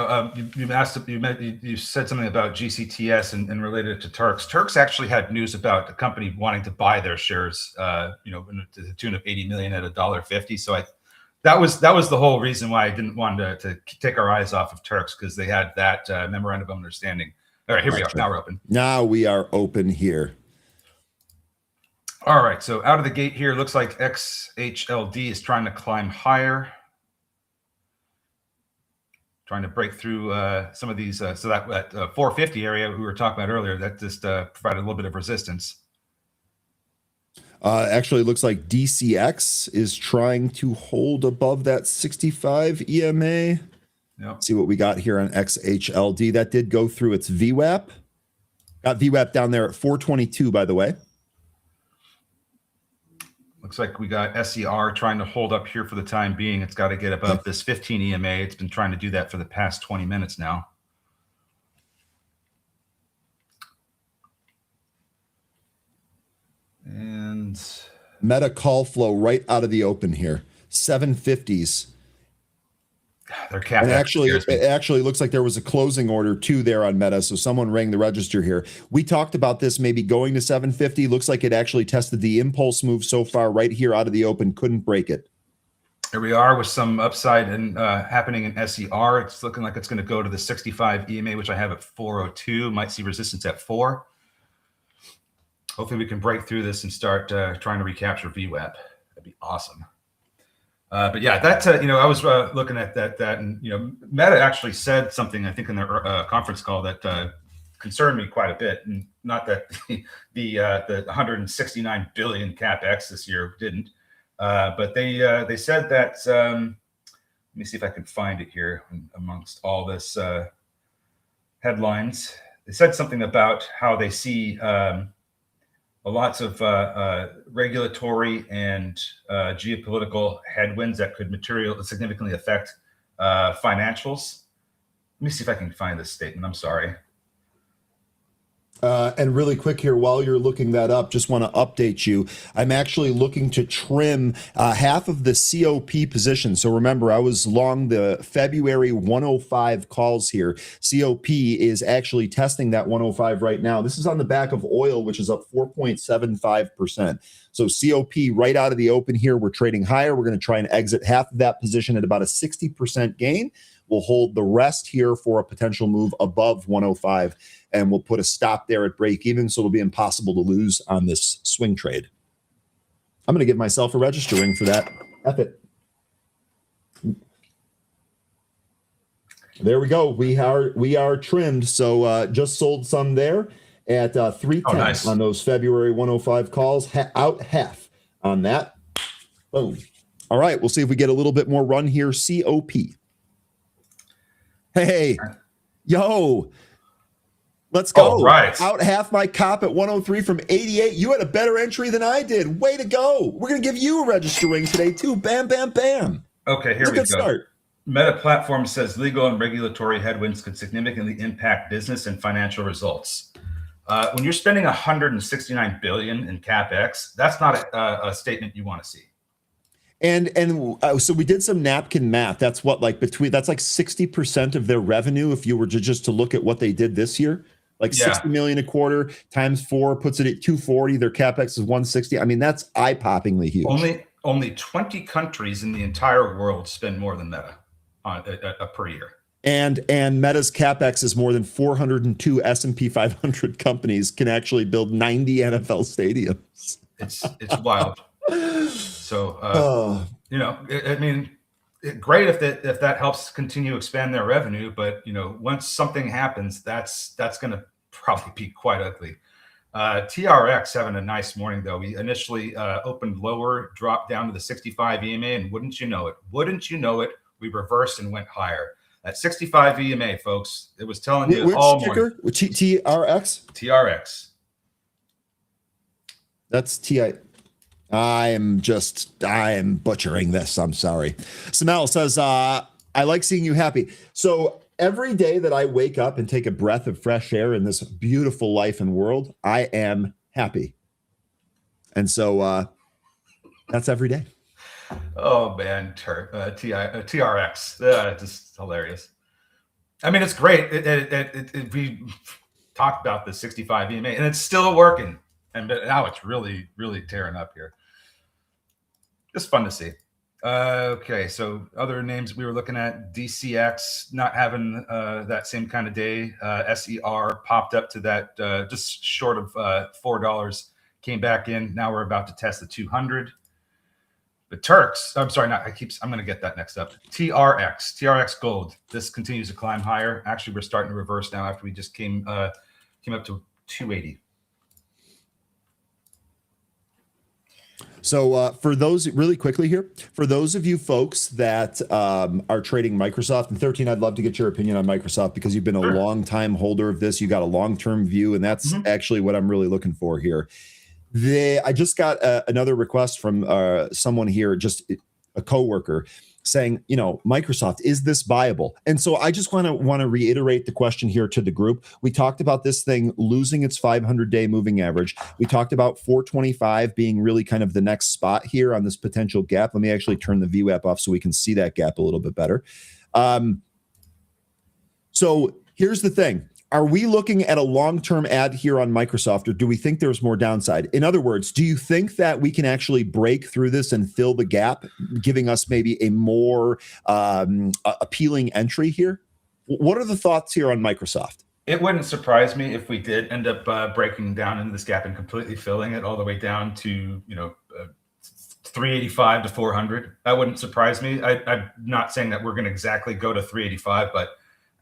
said something about GCTS and related to Turks. Turks actually had news about the company wanting to buy their shares, to the tune of 80 million at $1.50. So that was the whole reason why I didn't want to take our eyes off of Turks, because they had that memorandum of understanding. All right, here we are. Now we're open. Now we are open here. All right, so out of the gate here, looks like XHLD is trying to climb higher, trying to break through some of these. So that 450 area we were talking about earlier, that just provided a little bit of resistance. Actually, it looks like DCX is trying to hold above that 65 EMA. Yep. Let's see what we got here on XHLD. That did go through its VWAP. Got VWAP down there at 422, by the way. Looks like we got SER trying to hold up here for the time being. It's got to get above this 15 EMA. It's been trying to do that for the past 20 minutes now. And Meta call flow right out of the open here. 750s. They're capped. And it actually looks like there was a closing order too there on Meta. So someone rang the register here. We talked about this maybe going to 750. Looks like it actually tested the impulse move so far right here out of the open. Couldn't break it. Here we are with some upside and happening in SER. It's looking like it's going to go to the 65 EMA, which I have at 402. Might see resistance at 4. Hopefully we can break through this and start trying to recapture VWAP. That'd be awesome. But yeah, that's I was looking at that, and Meta actually said something, I think, in their conference call that concerned me quite a bit. And not that the 169 billion capex this year didn't, but they said that. Let me see if I can find it here amongst all this headlines. They said something about how they see lots of regulatory and geopolitical headwinds that could significantly affect financials. Let me see if I can find this statement. I'm sorry. And really quick here, while you're looking that up, just want to update you. I'm actually looking to trim half of the COP position. So remember, I was long the February 105 calls here. COP is actually testing that 105 right now. This is on the back of oil, which is up 4.75%. So COP right out of the open here, we're trading higher. We're going to try and exit half of that position at about a 60% gain. We'll hold the rest here for a potential move above 105, and we'll put a stop there at break even, so it'll be impossible to lose on this swing trade. I'm going to give myself a register ring for that. F it. There we go. We are trimmed. So just sold some there at 310 nice. On those February 105 calls. Out half on that. Boom. All right. We'll see if we get a little bit more run here. COP. Hey, yo, let's go. All right. Out half my cop at 103 from 88. You had a better entry than I did. Way to go. We're going to give you a register ring today, too. Bam, bam, bam. Okay, here we go. Start. Meta Platforms says legal and regulatory headwinds could significantly impact business and financial results. When you're spending 169 billion in capex, that's not a statement you want to see. And so we did some napkin math. That's what, that's like 60% of their revenue. If you were to look at what they did this year, like 60 million a quarter times 4 puts it at 240. Their capex is 160. I mean, that's eye-poppingly huge. Only 20 countries in the entire world spend more than Meta per year. And Meta's capex is more than 402 S&P 500 companies can actually build 90 NFL stadiums. It's wild. So, I mean, great if that helps continue to expand their revenue. But, once something happens, that's going to probably be quite ugly. TRX having a nice morning, though. We initially opened lower, dropped down to the 65 EMA, and wouldn't you know it, we reversed and went higher. At 65 EMA, folks, it was telling you which all ticker? morning. TRX? TRX. That's TI. I am butchering this. I'm sorry. Samel says, I like seeing you happy. So every day that I wake up and take a breath of fresh air in this beautiful life and world, I am happy. And so that's every day. Oh, man. TRX. Just hilarious. I mean, it's great. We talked about the 65 EMA, and it's still working. And now it's really, really tearing up here. Just fun to see. Okay, so other names we were looking at, DCX not having that same kind of day. SER popped up to that just short of $4, came back in. Now we're about to test the 200. The Turks, I'm sorry, I'm going to get that next up. TRX Gold. This continues to climb higher. Actually, we're starting to reverse now after we just came up to 280. So for those, really quickly here, for those of you folks that are trading Microsoft, and 13, I'd love to get your opinion on Microsoft because you've been a long time holder of this. You got a long-term view, and that's actually what I'm really looking for here. I just got another request from someone here, just a coworker, saying, Microsoft, is this viable? And so I just want to reiterate the question here to the group. We talked about this thing losing its 500-day moving average. We talked about 425 being really kind of the next spot here on this potential gap. Let me actually turn the VWAP off so we can see that gap a little bit better. So here's the thing. are we looking at a long-term ad here on Microsoft, or do we think there's more downside? In other words, do you think that we can actually break through this and fill the gap, giving us maybe a more appealing entry here? What are the thoughts here on Microsoft? It wouldn't surprise me if we did end up breaking down into this gap and completely filling it all the way down to 385 to 400. That wouldn't surprise me. I'm not saying that we're going to exactly go to 385, but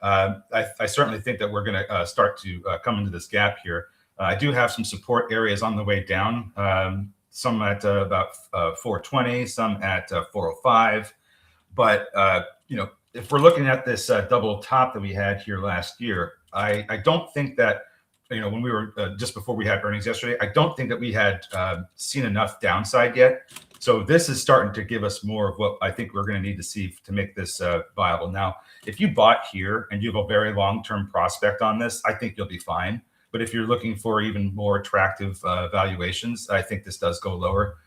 I certainly think that we're going to start to come into this gap here. I do have some support areas on the way down, some at about 420, some at 405. But, if we're looking at this double top that we had here last year, I don't think that, when we were just before we had earnings yesterday, I don't think that we had seen enough downside yet. So this is starting to give us more of what I think we're going to need to see to make this viable. Now, if you bought here and you have a very long-term prospect on this, I think you'll be fine. But if you're looking for even more attractive valuations, I think this does go lower.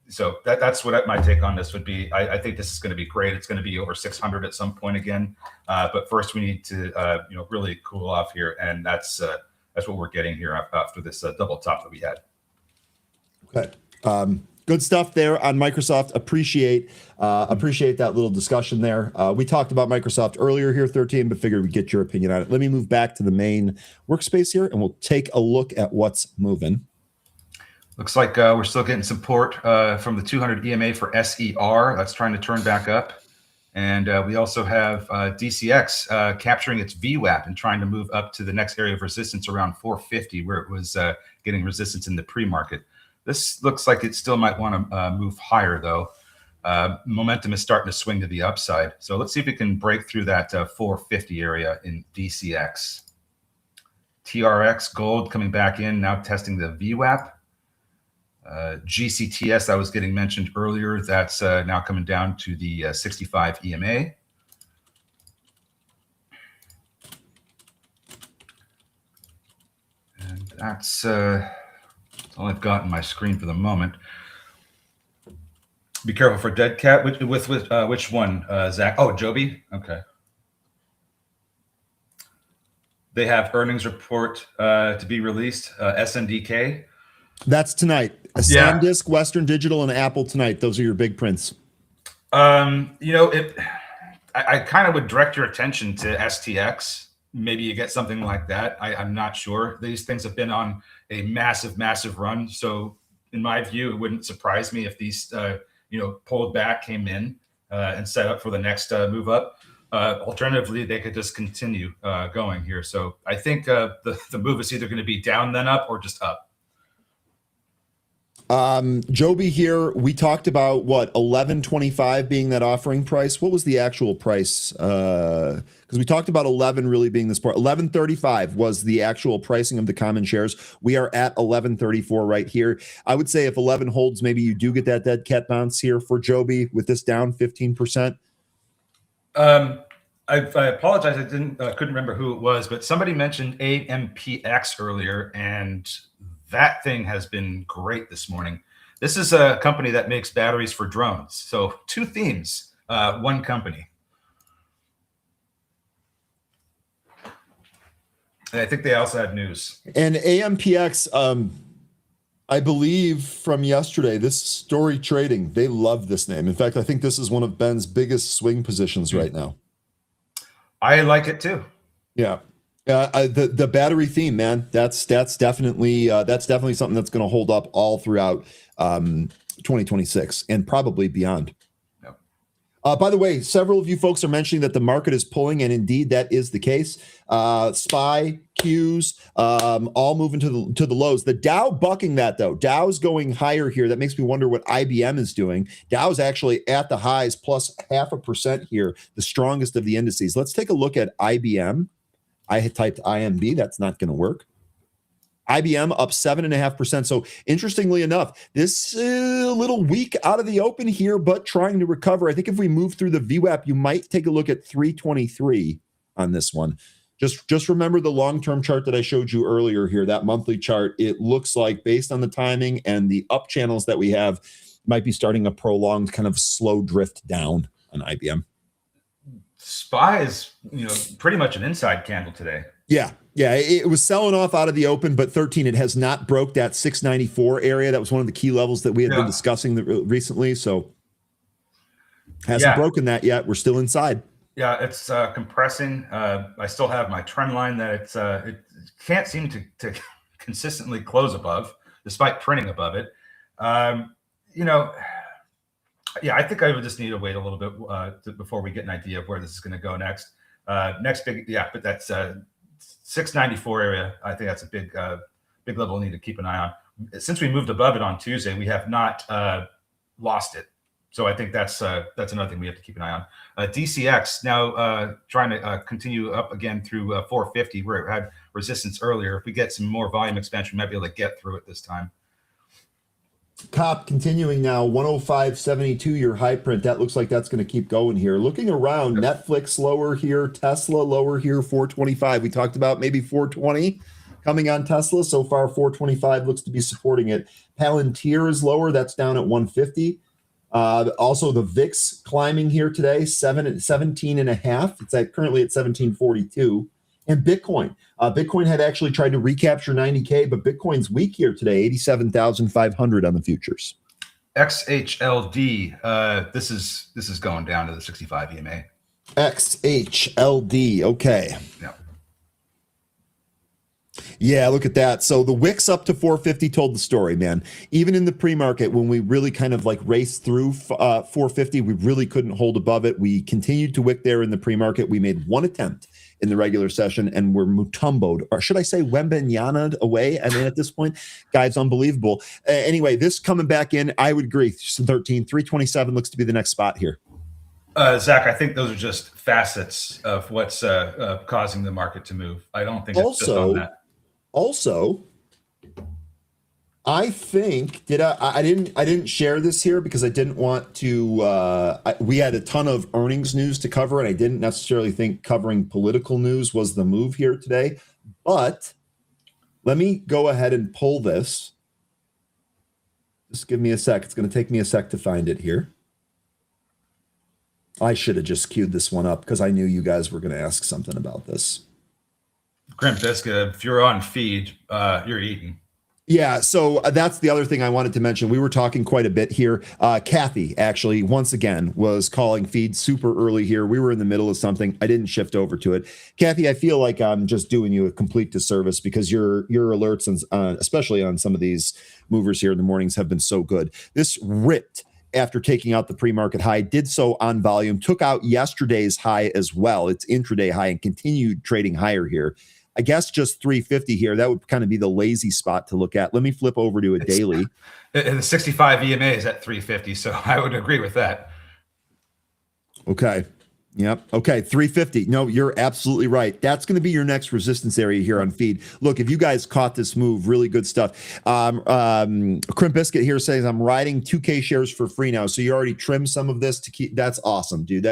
So that's what my take on this would be. I think this is going to be great. It's going to be over 600 at some point again. But first, we need to really cool off here, and that's what we're getting here after this double top that we had. Okay. Good stuff there on Microsoft. Appreciate that little discussion there. We talked about Microsoft earlier here, 13, but figured we'd get your opinion on it. Let me move back to the main workspace here, and we'll take a look at what's moving. Looks like we're still getting support from the 200 EMA for SER. That's trying to turn back up. And we also have DCX capturing its VWAP and trying to move up to the next area of resistance around 450, where it was getting resistance in the pre-market. This looks like it still might want to move higher, though. Momentum is starting to swing to the upside. So let's see if we can break through that 450 area in DCX. TRX gold coming back in, now testing the VWAP. GCTS that was getting mentioned earlier, that's now coming down to the 65 EMA. And that's all I've got on my screen for the moment. Be careful for dead cat. Which one, Zach? Oh, Joby. Okay. They have earnings report to be released. SNDK. That's tonight. SanDisk, Western Digital, and Apple tonight. Those are your big prints. I kind of would direct your attention to STX. Maybe you get something like that. I'm not sure. These things have been on a massive, massive run. So in my view, it wouldn't surprise me if these, pulled back, came in and set up for the next move up. Alternatively, they could just continue going here. So I think the move is either going to be down, then up, or just up. Joby here, we talked about what, 11.25 being that offering price. What was the actual price? Because we talked about 11 really being this part. 11.35 was the actual pricing of the common shares. We are at 11.34 right here. I would say if 11 holds, maybe you do get that dead cat bounce here for Joby with this down 15%. I apologize. I couldn't remember who it was, but somebody mentioned AMPX earlier, and that thing has been great this morning. This is a company that makes batteries for drones. So two themes, one company. And I think they also had news. And AMPX, I believe from yesterday, this Story Trading, they love this name. In fact, I think this is one of Ben's biggest swing positions right now. I like it too. Yeah. The battery theme, man, that's definitely something that's going to hold up all throughout 2026 and probably beyond. Yep. By the way, several of you folks are mentioning that the market is pulling, and indeed that is the case. SPY, Qs, all moving to the lows. The Dow bucking that though. Dow's going higher here. That makes me wonder what IBM is doing. Dow's actually at the highs plus 0.5% here, the strongest of the indices. Let's take a look at IBM. I had typed IMB. That's not going to work. IBM up 7.5%. So interestingly enough, this a little weak out of the open here, but trying to recover. I think if we move through the VWAP, you might take a look at 323 on this one. Just remember the long-term chart that I showed you earlier here, that monthly chart. It looks like based on the timing and the up channels that we have, might be starting a prolonged kind of slow drift down on IBM. SPY is, pretty much an inside candle today. Yeah. Yeah. It was selling off out of the open, but 13, it has not broke that 694 area. That was one of the key levels that we had been discussing recently. So hasn't broken that yet. We're still inside. Yeah, it's compressing. I still have my trend line that it can't seem to consistently close above, despite printing above it. Yeah, I think I would just need to wait a little bit before we get an idea of where this is going to go next. Next big, but that's 694 area. I think that's a big level we need to keep an eye on. Since we moved above it on Tuesday, we have not lost it. So I think that's another thing we have to keep an eye on. DCX now trying to continue up again through 450, where it had resistance earlier. If we get some more volume expansion, we might be able to get through it this time. COP continuing now, 105.72, your high print. That looks like that's going to keep going here. Looking around, Netflix lower here, Tesla lower here, 425. We talked about maybe 420 coming on Tesla. So far, 425 looks to be supporting it. Palantir is lower. That's down at 150. Also, the VIX climbing here today, 17 and a half. It's currently at 1742. And Bitcoin. Bitcoin had actually tried to recapture 90K, but Bitcoin's weak here today, 87,500 on the futures. XHLD. This is going down to the 65 EMA. XHLD. Okay. Yeah. Yeah, look at that. So the Wix up to 450 told the story, man. Even in the pre-market, when we really kind of like raced through 450, we really couldn't hold above it. We continued to wick there in the pre-market. We made one attempt in the regular session and we're mutumboed, or should I say Wembenyana away? I mean, at this point, guys, unbelievable. Anyway, this coming back in, I would agree. 327 looks to be the next spot here. Zach, I think those are just facets of what's causing the market to move. I don't think it's just on that. Also, I think I didn't share this here because I didn't want to. We had a ton of earnings news to cover, and I didn't necessarily think covering political news was the move here today. But let me go ahead and pull this. Just give me a sec. It's going to take me a sec to find it here. I should have just queued this one up because I knew you guys were going to ask something about this. Crimp Biscuit, if you're on feed, you're eating. Yeah, so that's the other thing I wanted to mention. We were talking quite a bit here. Kathy, actually, once again, was calling feed super early here. We were in the middle of something. I didn't shift over to it. Kathy, I feel like I'm just doing you a complete disservice because your alerts, especially on some of these movers here in the mornings, have been so good. This ripped after taking out the pre-market high, did so on volume, took out yesterday's high as well. It's intraday high and continued trading higher here. I guess just 350 here. That would kind of be the lazy spot to look at. Let me flip over to a daily. The 65 EMA is at 350, so I would agree with that. Okay. Yep. Okay. 350. No, you're absolutely right. That's going to be your next resistance area here on feed. Look, if you guys caught this move, really good stuff. Crimp Biscuit here says I'm riding 2K shares for free now. So you already trimmed some of this to keep. That's awesome, dude.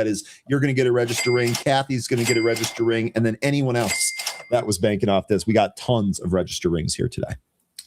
You're going to get a register ring. Kathy's going to get a register ring. And then anyone else that was banking off this. We got tons of register rings here today.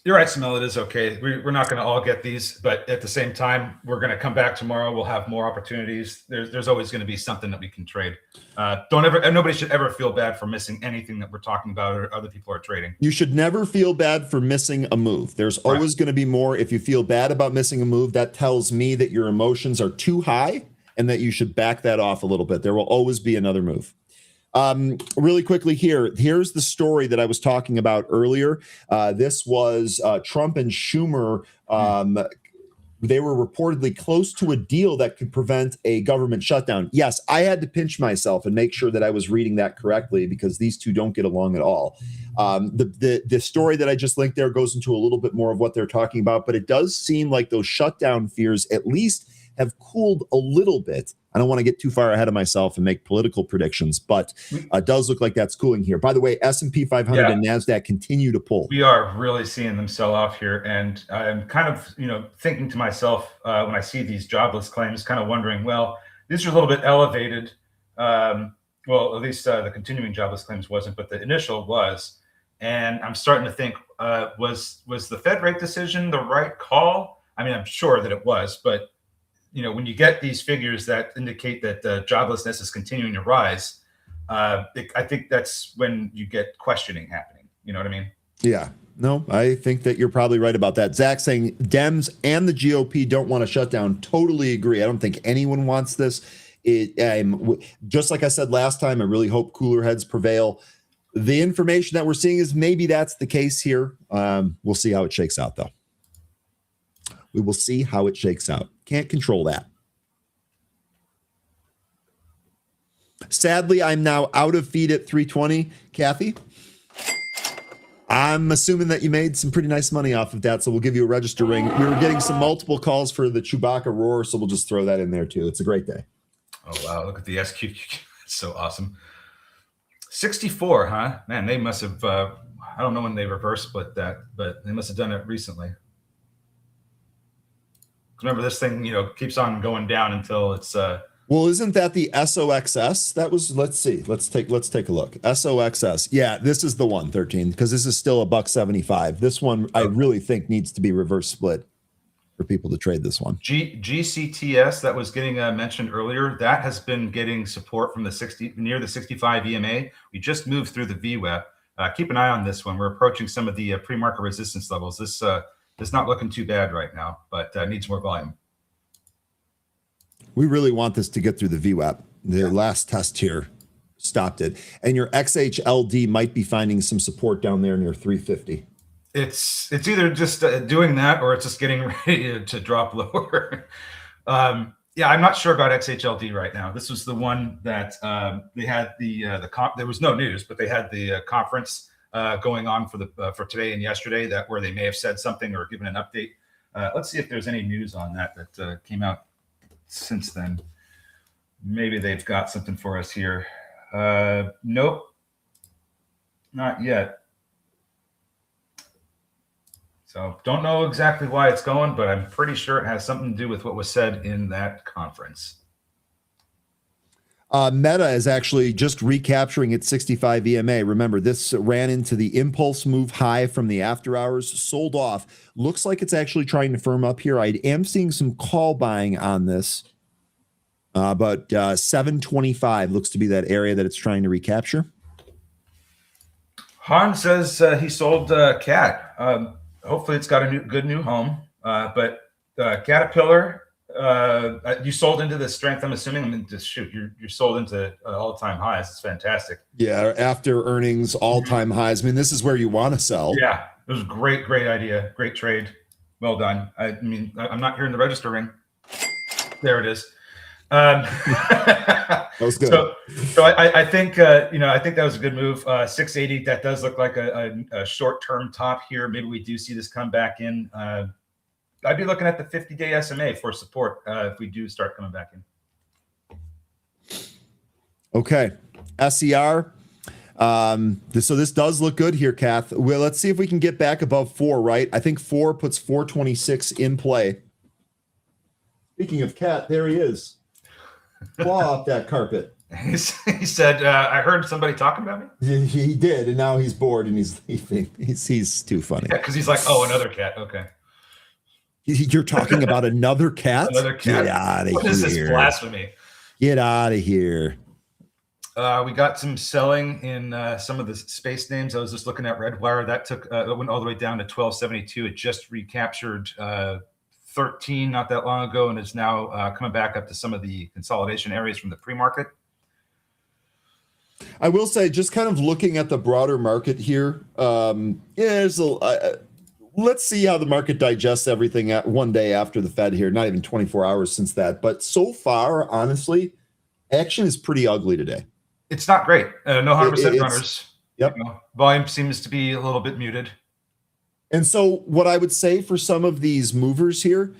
You're right, Samel. It is okay. We're not going to all get these, but at the same time, we're going to come back tomorrow. We'll have more opportunities. There's always going to be something that we can trade. Nobody should ever feel bad for missing anything that we're talking about or other people are trading. You should never feel bad for missing a move. There's always going to be more. If you feel bad about missing a move, that tells me that your emotions are too high and that you should back that off a little bit. There will always be another move. Really quickly here's the story that I was talking about earlier. This was Trump and Schumer. They were reportedly close to a deal that could prevent a government shutdown. Yes, I had to pinch myself and make sure that I was reading that correctly because these two don't get along at all. The story that I just linked there goes into a little bit more of what they're talking about, but it does seem like those shutdown fears at least have cooled a little bit. I don't want to get too far ahead of myself and make political predictions, but it does look like that's cooling here. By the way, S&P 500 and NASDAQ continue to pull. We are really seeing them sell off here. And I'm kind of, thinking to myself when I see these jobless claims, kind of wondering, well, these are a little bit elevated. Well, at least the continuing jobless claims wasn't, but the initial was. And I'm starting to think, was the Fed rate decision the right call? I mean, I'm sure that it was, but when you get these figures that indicate that joblessness is continuing to rise, I think that's when you get questioning happening. You know what I mean? Yeah. No, I think that you're probably right about that. Zach saying Dems and the GOP don't want to shut down. Totally agree. I don't think anyone wants this. Just like I said last time, I really hope cooler heads prevail. The information that we're seeing is maybe that's the case here. We'll see how it shakes out, though. We will see how it shakes out. Can't control that. Sadly, I'm now out of feed at 320. Kathy, I'm assuming that you made some pretty nice money off of that, so we'll give you a register ring. We were getting some multiple calls for the Chewbacca roar, so we'll just throw that in there too. It's a great day. Oh, wow. Look at the SQQ. It's so awesome. 64, huh? Man, they must have, I don't know when they reverse split that, but they must have done it recently. Remember, this thing, keeps on going down until it's... Well, isn't that the SOXS? That was, let's see. Let's take a look. SOXS. Yeah, this is the one, 13, because this is still $1.75. This one I really think needs to be reverse split for people to trade this one. GCTS that was getting mentioned earlier, that has been getting support from the near the 65 EMA. We just moved through the VWAP. Keep an eye on this one. We're approaching some of the pre-market resistance levels. This is not looking too bad right now, but needs more volume. We really want this to get through the VWAP. The last test here stopped it. And your XHLD might be finding some support down there near 350. It's either just doing that or it's just getting ready to drop lower. Yeah, I'm not sure about XHLD right now. This was the one that they had there was no news, but they had the conference going on for today and yesterday where they may have said something or given an update. Let's see if there's any news on that came out since then. Maybe they've got something for us here. Nope, not yet. So don't know exactly why it's going, but I'm pretty sure it has something to do with what was said in that conference. Meta is actually just recapturing its 65 EMA. Remember, this ran into the impulse move high from the after hours, sold off. Looks like it's actually trying to firm up here. I am seeing some call buying on this, but 725 looks to be that area that it's trying to recapture. Han says he sold Cat. Hopefully it's got a good new home, but Caterpillar, you sold into the strength, I'm assuming. I mean, just shoot, you're sold into all-time highs. It's fantastic. Yeah, after earnings, all-time highs. I mean, this is where you want to sell. Yeah, it was a great idea. Great trade. Well done. I mean, I'm not hearing the register ring. There it is. That was good. So I think I think that was a good move. 680. That does look like a short-term top here. Maybe we do see this come back in. I'd be looking at the 50-day SMA for support if we do start coming back in. Okay, SER. So this does look good here, Kath. Well, let's see if we can get back above 4. Right, I think 4 puts 426 in play. Speaking of Cat, there he is. Claw off that carpet. He said, I heard somebody talking about me. He did, and now he's bored and he's leaving. He's too funny. Yeah, because he's like, oh, another cat. Okay. You're talking about another cat? Another cat. Get out of here. What is this blasphemy? Get out of here. We got some selling in some of the space names. I was just looking at Redwire. That went all the way down to 1272. It just recaptured 13 not that long ago and is now coming back up to some of the consolidation areas from the pre-market. I will say, just kind of looking at the broader market here, let's see how the market digests everything at one day after the Fed here, not even 24 hours since that. But so far, honestly, action is pretty ugly today. It's not great. No 100% runners. Yep. Volume seems to be a little bit muted. And so what I would say for some of these movers here,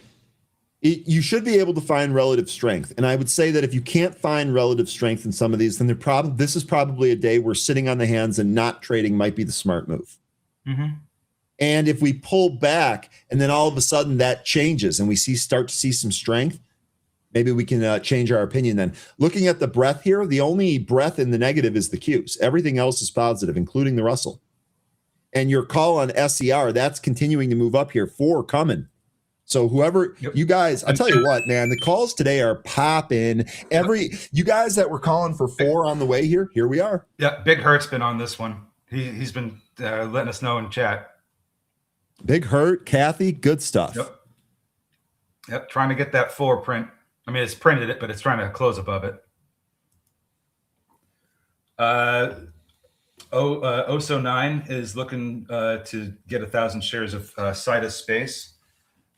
you should be able to find relative strength. And I would say that if you can't find relative strength in some of these, then this is probably a day where sitting on the hands and not trading might be the smart move. Mm-hmm. And if we pull back and then all of a sudden that changes and we start to see some strength, maybe we can change our opinion then. Looking at the breadth here, the only breadth in the negative is the Qs. Everything else is positive, including the Russell. And your call on SER, that's continuing to move up here. 4 coming. So whoever Yep. you guys, I'll tell you what, man, the calls today are popping. You guys that were calling for 4 on the way here we are. Yeah, Big Hurt's been on this one. He's been letting us know in chat. Big Hurt, Kathy, good stuff. Yep, trying to get that 4 print. I mean, it's printed it, but it's trying to close above it. OSO9 is looking to get 1,000 shares of Sidus Space.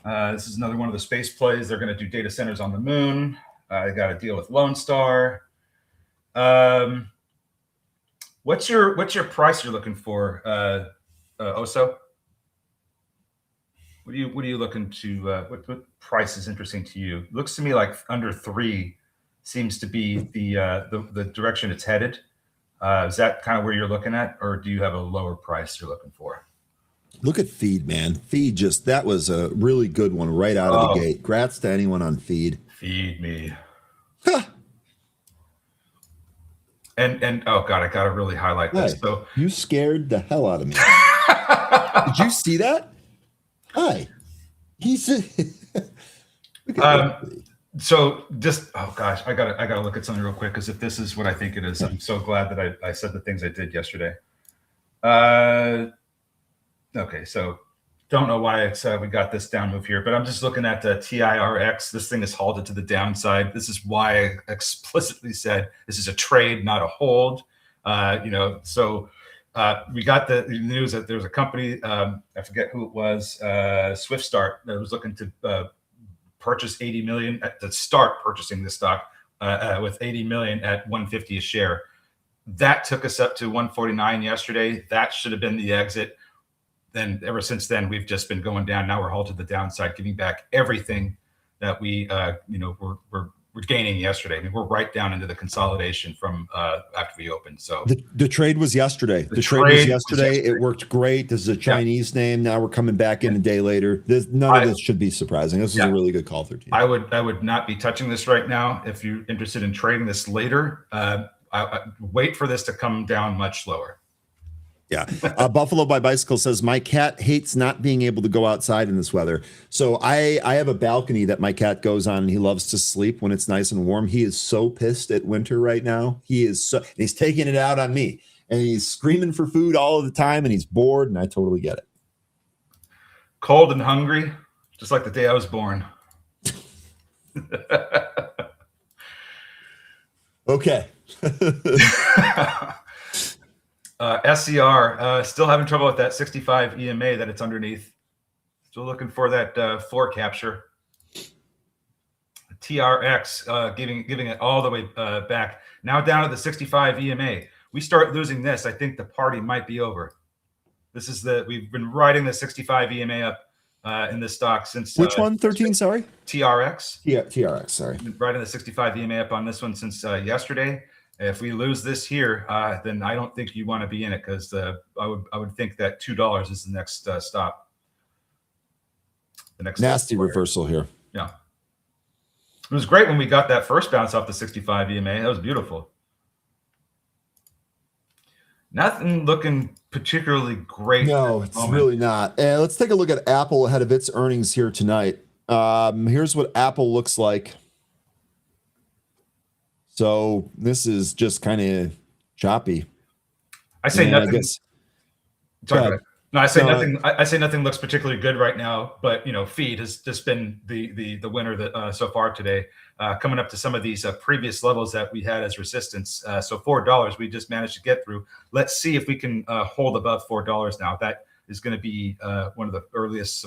This is another one of the space plays. They're going to do data centers on the moon. They got a deal with Lone Star. What's your price you're looking for, OSO? What are you looking to? What price is interesting to you? Looks to me like under 3 seems to be the direction it's headed. Is that kind of where you're looking at, or do you have a lower price you're looking for? Look at Feed, man. Feed that was a really good one right out of the gate. Grats to anyone on Feed. Feed me. And oh god, I gotta really highlight this. So you scared the hell out of me. Did you see that? Hi. He's so just gosh, I gotta look at something real quick, because if this is what I think it is, I'm so glad that I said the things I did yesterday. Okay, so don't know why it's we got this down move here, but I'm just looking at the TIRX. This thing is halted to the downside. This is why I explicitly said this is a trade, not a hold. So we got the news that there's a company, I forget who it was, Swift Start, that was looking to purchase 80 million to start purchasing this stock with 80 million at 150 a share. That took us up to 149 yesterday. That should have been the exit. Then ever since then, we've just been going down. Now we're halted the downside, giving back everything that we, we're gaining yesterday. I mean, we're right down into the consolidation from after we opened. So the trade was yesterday. The trade was yesterday. It worked great. This is a Chinese name. Now we're coming back in a day later. None of this should be surprising. This is a really good call, 13. I would not be touching this right now. If you're interested in trading this later, I wait for this to come down much lower. Yeah. Buffalo by Bicycle says, my cat hates not being able to go outside in this weather. So I have a balcony that my cat goes on, and he loves to sleep when it's nice and warm. He is so pissed at winter right now. He's taking it out on me, and he's screaming for food all of the time, and he's bored, and I totally get it. Cold and hungry, just like the day I was born. Okay. SCR still having trouble with that 65 EMA that it's underneath. Still looking for that floor capture. TRX giving it all the way back. Now down to the 65 EMA. We start losing this, I think the party might be over. This is we've been riding the 65 EMA up in this stock since. Which one? 13. Sorry. TRX. Yeah, TRX. Sorry. Been riding the 65 EMA up on this one since yesterday. If we lose this here, then I don't think you want to be in it, because I would think that $2 is the next stop. The next nasty reversal here. Yeah, it was great when we got that first bounce off the 65 EMA. That was beautiful. Nothing looking particularly great. No, it's really not. Let's take a look at Apple ahead of its earnings here tonight. Here's what Apple looks like. So this is just kind of choppy. I say nothing. I say nothing. I say nothing looks particularly good right now. But Feed has just been the winner that so far today, coming up to some of these previous levels that we had as resistance. So $4 we just managed to get through. Let's see if we can hold above $4 now. That is going to be one of the earliest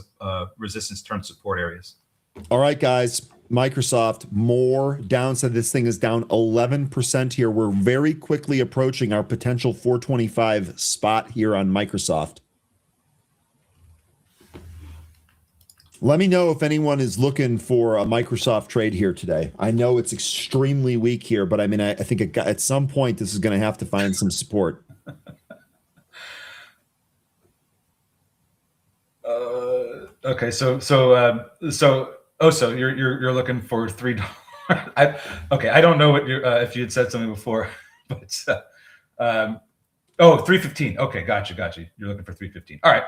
resistance turn support areas. All right, guys. Microsoft, more downside. This thing is down 11% here. We're very quickly approaching our potential 425 spot here on Microsoft. Let me know if anyone is looking for a Microsoft trade here today. I know it's extremely weak here, but I mean, I think at some point this is going to have to find some support. Okay, so you're looking for $3. I don't know what if you had said something before, but $3.15. Okay, got you. You're looking for $3.15. All right.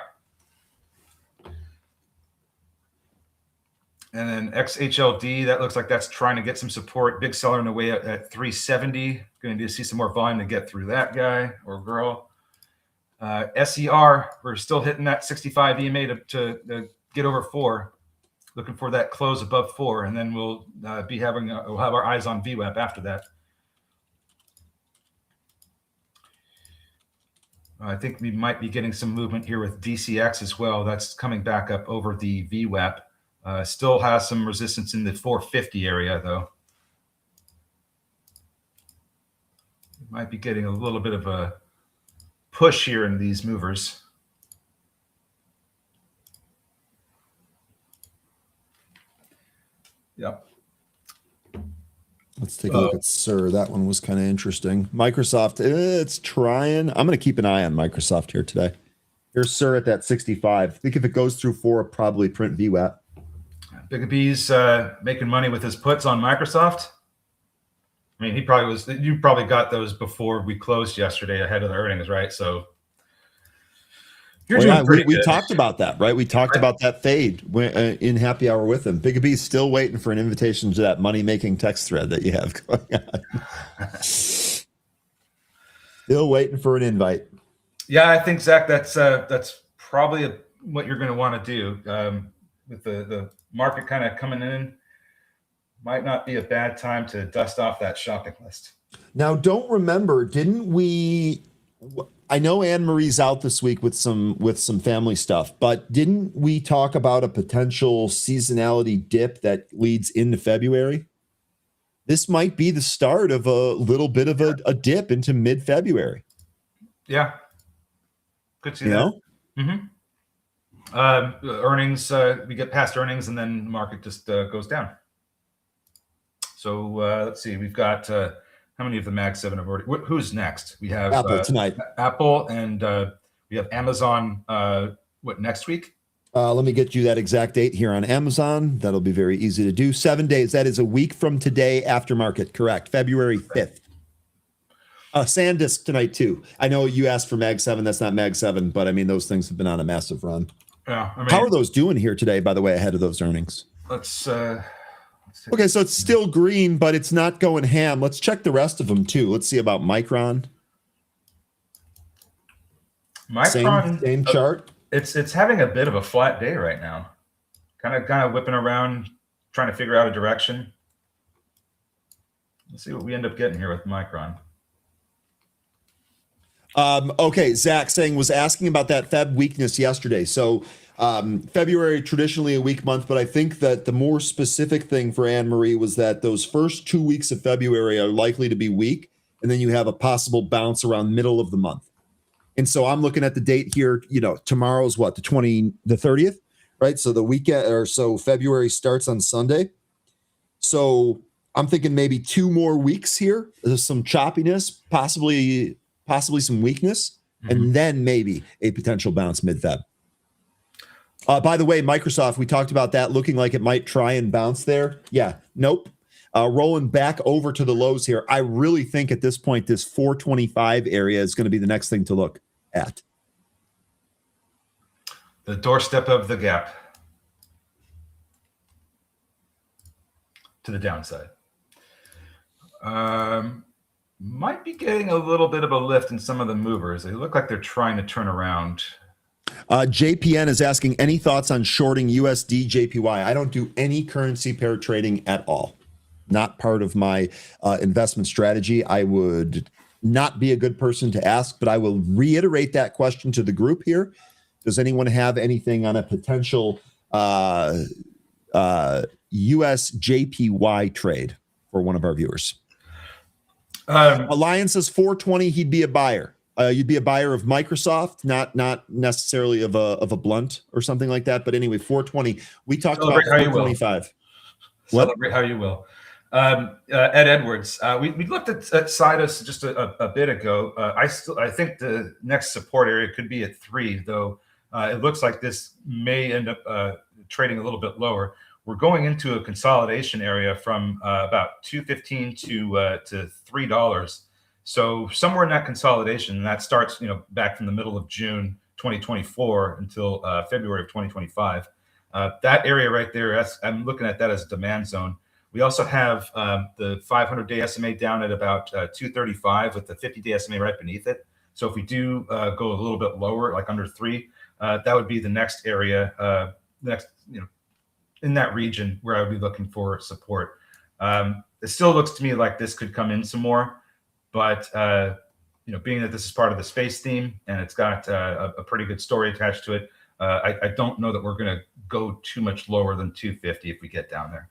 And then XHLD, that looks like that's trying to get some support. Big seller in the way at 370. Going to see some more volume to get through that guy or girl. SER, we're still hitting that 65 EMA to get over 4. Looking for that close above 4, and then we'll we'll have our eyes on VWAP after that. I think we might be getting some movement here with DCX as well. That's coming back up over the VWAP. Still has some resistance in the 450 area, though. Might be getting a little bit of a push here in these movers. Yep. Let's take a look at SIR. That one was kind of interesting. Microsoft, it's trying. I'm going to keep an eye on Microsoft here today. Here's SIR at that 65. I think if it goes through 4, it'll probably print VWAP. Big B's making money with his puts on Microsoft. I mean, he probably was. You probably got those before we closed yesterday ahead of the earnings, right? So we talked about that, right? We talked about that fade in happy hour with him. Big B's still waiting for an invitation to that money-making text thread that you have going on. Still waiting for an invite. Yeah, I think, Zach, that's probably what you're going to want to do with the market kind of coming in. Might not be a bad time to dust off that shopping list. Now, didn't we? I know Anne Marie's out this week with some family stuff, but didn't we talk about a potential seasonality dip that leads into February? This might be the start of a little bit of a dip into mid-February. Yeah, could see that. Mm-hmm. Earnings, we get past earnings, and then the market just goes down. So let's see. We've got how many of the Mag 7 have already? Who's next? We have Apple tonight. Apple, and we have Amazon. Next week? Let me get you that exact date here on Amazon. That'll be very easy to do. 7 days. That is a week from today after market. Correct. February 5th. SanDisk tonight too. I know you asked for Mag 7. That's not Mag 7, but I mean those things have been on a massive run. Yeah. I mean, how are those doing here today? By the way, ahead of those earnings. Let's okay, so it's still green, but it's not going ham. Let's check the rest of them too. Let's see about Micron. Same chart. It's having a bit of a flat day right now. Kind of whipping around, trying to figure out a direction. Let's see what we end up getting here with Micron. Okay, Zach was asking about that Feb weakness yesterday. So February traditionally a weak month, but I think that the more specific thing for Anne Marie was that those first 2 weeks of February are likely to be weak, and then you have a possible bounce around middle of the month. And so I'm looking at the date here. Tomorrow's what, the 30th, right? So the weekend, or so February starts on Sunday. So I'm thinking maybe 2 more weeks here. There's some choppiness, possibly some weakness, and then maybe a potential bounce mid-Feb. By the way, Microsoft, we talked about that looking like it might try and bounce there. Yeah, nope. Rolling back over to the lows here. I really think at this point, this 425 area is going to be the next thing to look at. The doorstep of the gap to the downside. Might be getting a little bit of a lift in some of the movers. They look like they're trying to turn around. JPN is asking, any thoughts on shorting USD JPY? I don't do any currency pair trading at all. Not part of my investment strategy. I would not be a good person to ask, but I will reiterate that question to the group here. Does anyone have anything on a potential US JPY trade for one of our viewers? Alliance says 420, he'd be a buyer. You'd be a buyer of Microsoft, not necessarily of a blunt or something like that. But anyway, 420. We talked about 425. Celebrate how you will. Ed Edwards. We looked at Sidus just a bit ago. I think the next support area could be at 3, though. It looks like this may end up trading a little bit lower. We're going into a consolidation area from about $2.15 to $3. So somewhere in that consolidation, and that starts back from the middle of June 2024 until February of 2025. That area right there, I'm looking at that as a demand zone. We also have the 500-day SMA down at about 235 with the 50-day SMA right beneath it. So if we do go a little bit lower, like under 3, that would be the next area, in that region where I would be looking for support. It still looks to me like this could come in some more, but being that this is part of the space theme and it's got a pretty good story attached to it, I don't know that we're going to go too much lower than 250 if we get down there.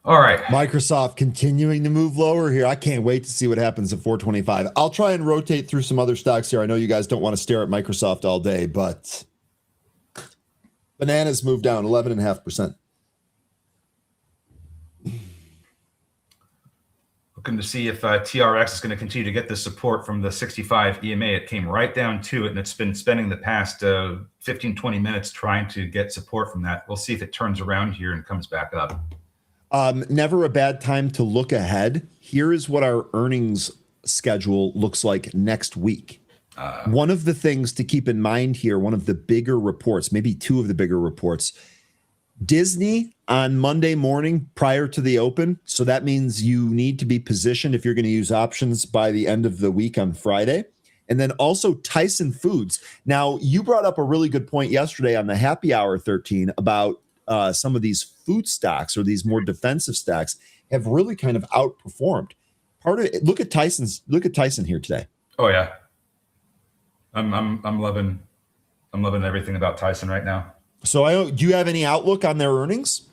All right. Microsoft continuing to move lower here. I can't wait to see what happens at 425. I'll try and rotate through some other stocks here. I know you guys don't want to stare at Microsoft all day, but bananas moved down 11.5%. Looking to see if TRX is going to continue to get the support from the 65 EMA. It came right down to it, and it's been spending the past 15, 20 minutes trying to get support from that. We'll see if it turns around here and comes back up. Never a bad time to look ahead. Here is what our earnings schedule looks like next week. One of the things to keep in mind here, one of the bigger reports, maybe two of the bigger reports, Disney on Monday morning prior to the open. So that means you need to be positioned if you're going to use options by the end of the week on Friday. And then also Tyson Foods. Now, you brought up a really good point yesterday on the happy hour 13 about some of these food stocks or these more defensive stocks have really kind of outperformed. Part of it, look at Tyson here today. Oh yeah, I'm loving everything about Tyson right now. So do you have any outlook on their earnings?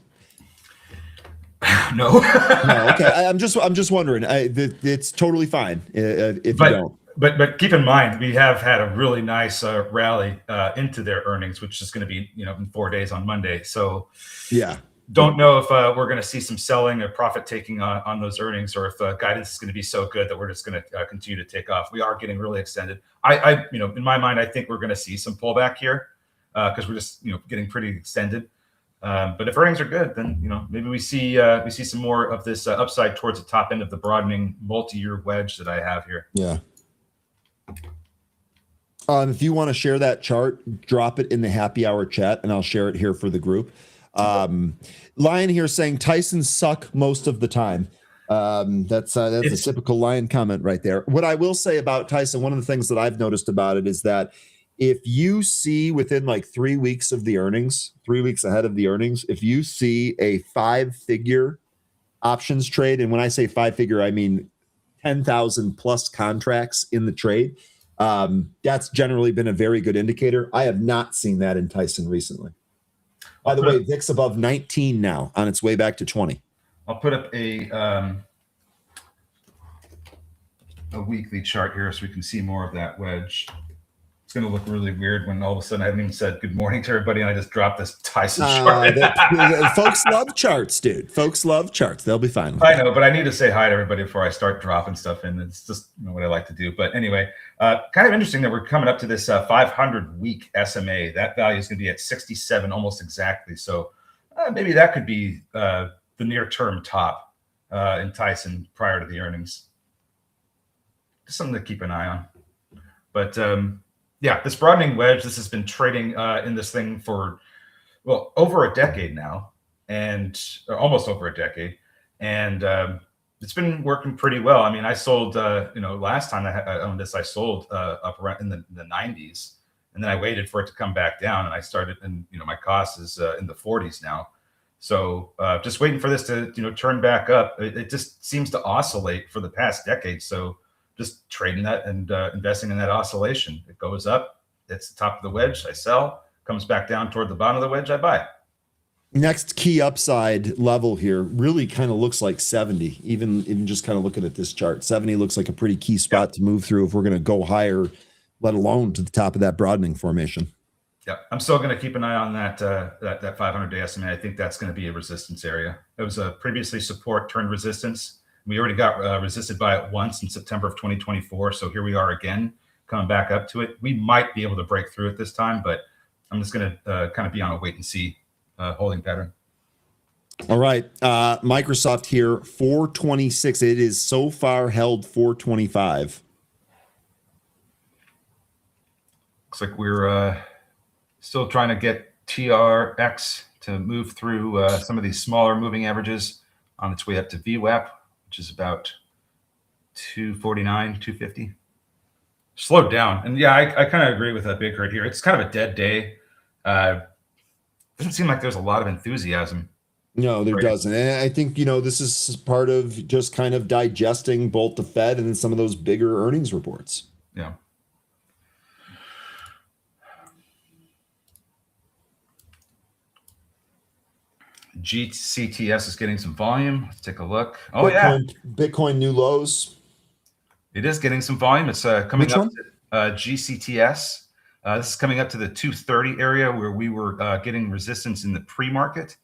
No. No. Okay. I'm just wondering. It's totally fine if you don't. But keep in mind, we have had a really nice rally into their earnings, which is going to be in 4 days on Monday. So yeah, don't know if we're going to see some selling or profit taking on those earnings, or if guidance is going to be so good that we're just going to continue to take off. We are getting really extended. I in my mind, I think we're going to see some pullback here because we're just getting pretty extended. But if earnings are good, then maybe we see some more of this upside towards the top end of the broadening multi-year wedge that I have here. Yeah. If you want to share that chart, drop it in the happy hour chat, and I'll share it here for the group. Lion here saying Tysons suck most of the time. That's a typical Lion comment right there. What I will say about Tyson, one of the things that I've noticed about it is that if you see within like 3 weeks of the earnings, 3 weeks ahead of the earnings, if you see a 5-figure options trade, and when I say 5-figure, I mean 10,000 plus contracts in the trade, that's generally been a very good indicator. I have not seen that in Tyson recently. By the way, VIX above 19 now, on its way back to 20. I'll put up a weekly chart here so we can see more of that wedge. It's going to look really weird when all of a sudden I haven't even said good morning to everybody and I just dropped this Tyson chart. Folks love charts, dude. Folks love charts. They'll be fine. I know, but I need to say hi to everybody before I start dropping stuff in. It's just what I like to do. But anyway, kind of interesting that we're coming up to this 500-week SMA. That value is going to be at 67 almost exactly. So maybe that could be the near-term top in Tyson prior to the earnings. Just something to keep an eye on. But yeah, this broadening wedge, this has been trading in this thing for, over a decade now, or almost over a decade. And it's been working pretty well. I mean, I sold, last time I owned this, I sold up around in the 90s. And then I waited for it to come back down. And I started, and, my cost is in the 40s now. So just waiting for this to, turn back up. It just seems to oscillate for the past decade. So just trading that and investing in that oscillation. It goes up, it's the top of the wedge, I sell, comes back down toward the bottom of the wedge, I buy. Next key upside level here really kind of looks like 70, even just kind of looking at this chart. 70 looks like a pretty key spot to move through if we're going to go higher, let alone to the top of that broadening formation. Yeah, I'm still going to keep an eye on that 500-day SMA. I think that's going to be a resistance area. It was a previously support turned resistance. We already got resisted by it once in September of 2024. So here we are again, coming back up to it. We might be able to break through it this time, but I'm just going to kind of be on a wait and see holding pattern. All right. Microsoft here, 426. It is so far held 425. Looks like we're still trying to get TRX to move through some of these smaller moving averages on its way up to VWAP, which is about 249, 250. Slowed down. And yeah, I kind of agree with Big Hurt here. It's kind of a dead day. Doesn't seem like there's a lot of enthusiasm. No, there doesn't. And I think, this is part of just kind of digesting both the Fed and then some of those bigger earnings reports. Yeah. GCTS is getting some volume. Let's take a look. Oh, Bitcoin new lows. It is getting some volume. It's coming up to GCTS. This is coming up to the 230 area where we were getting resistance in the pre-market.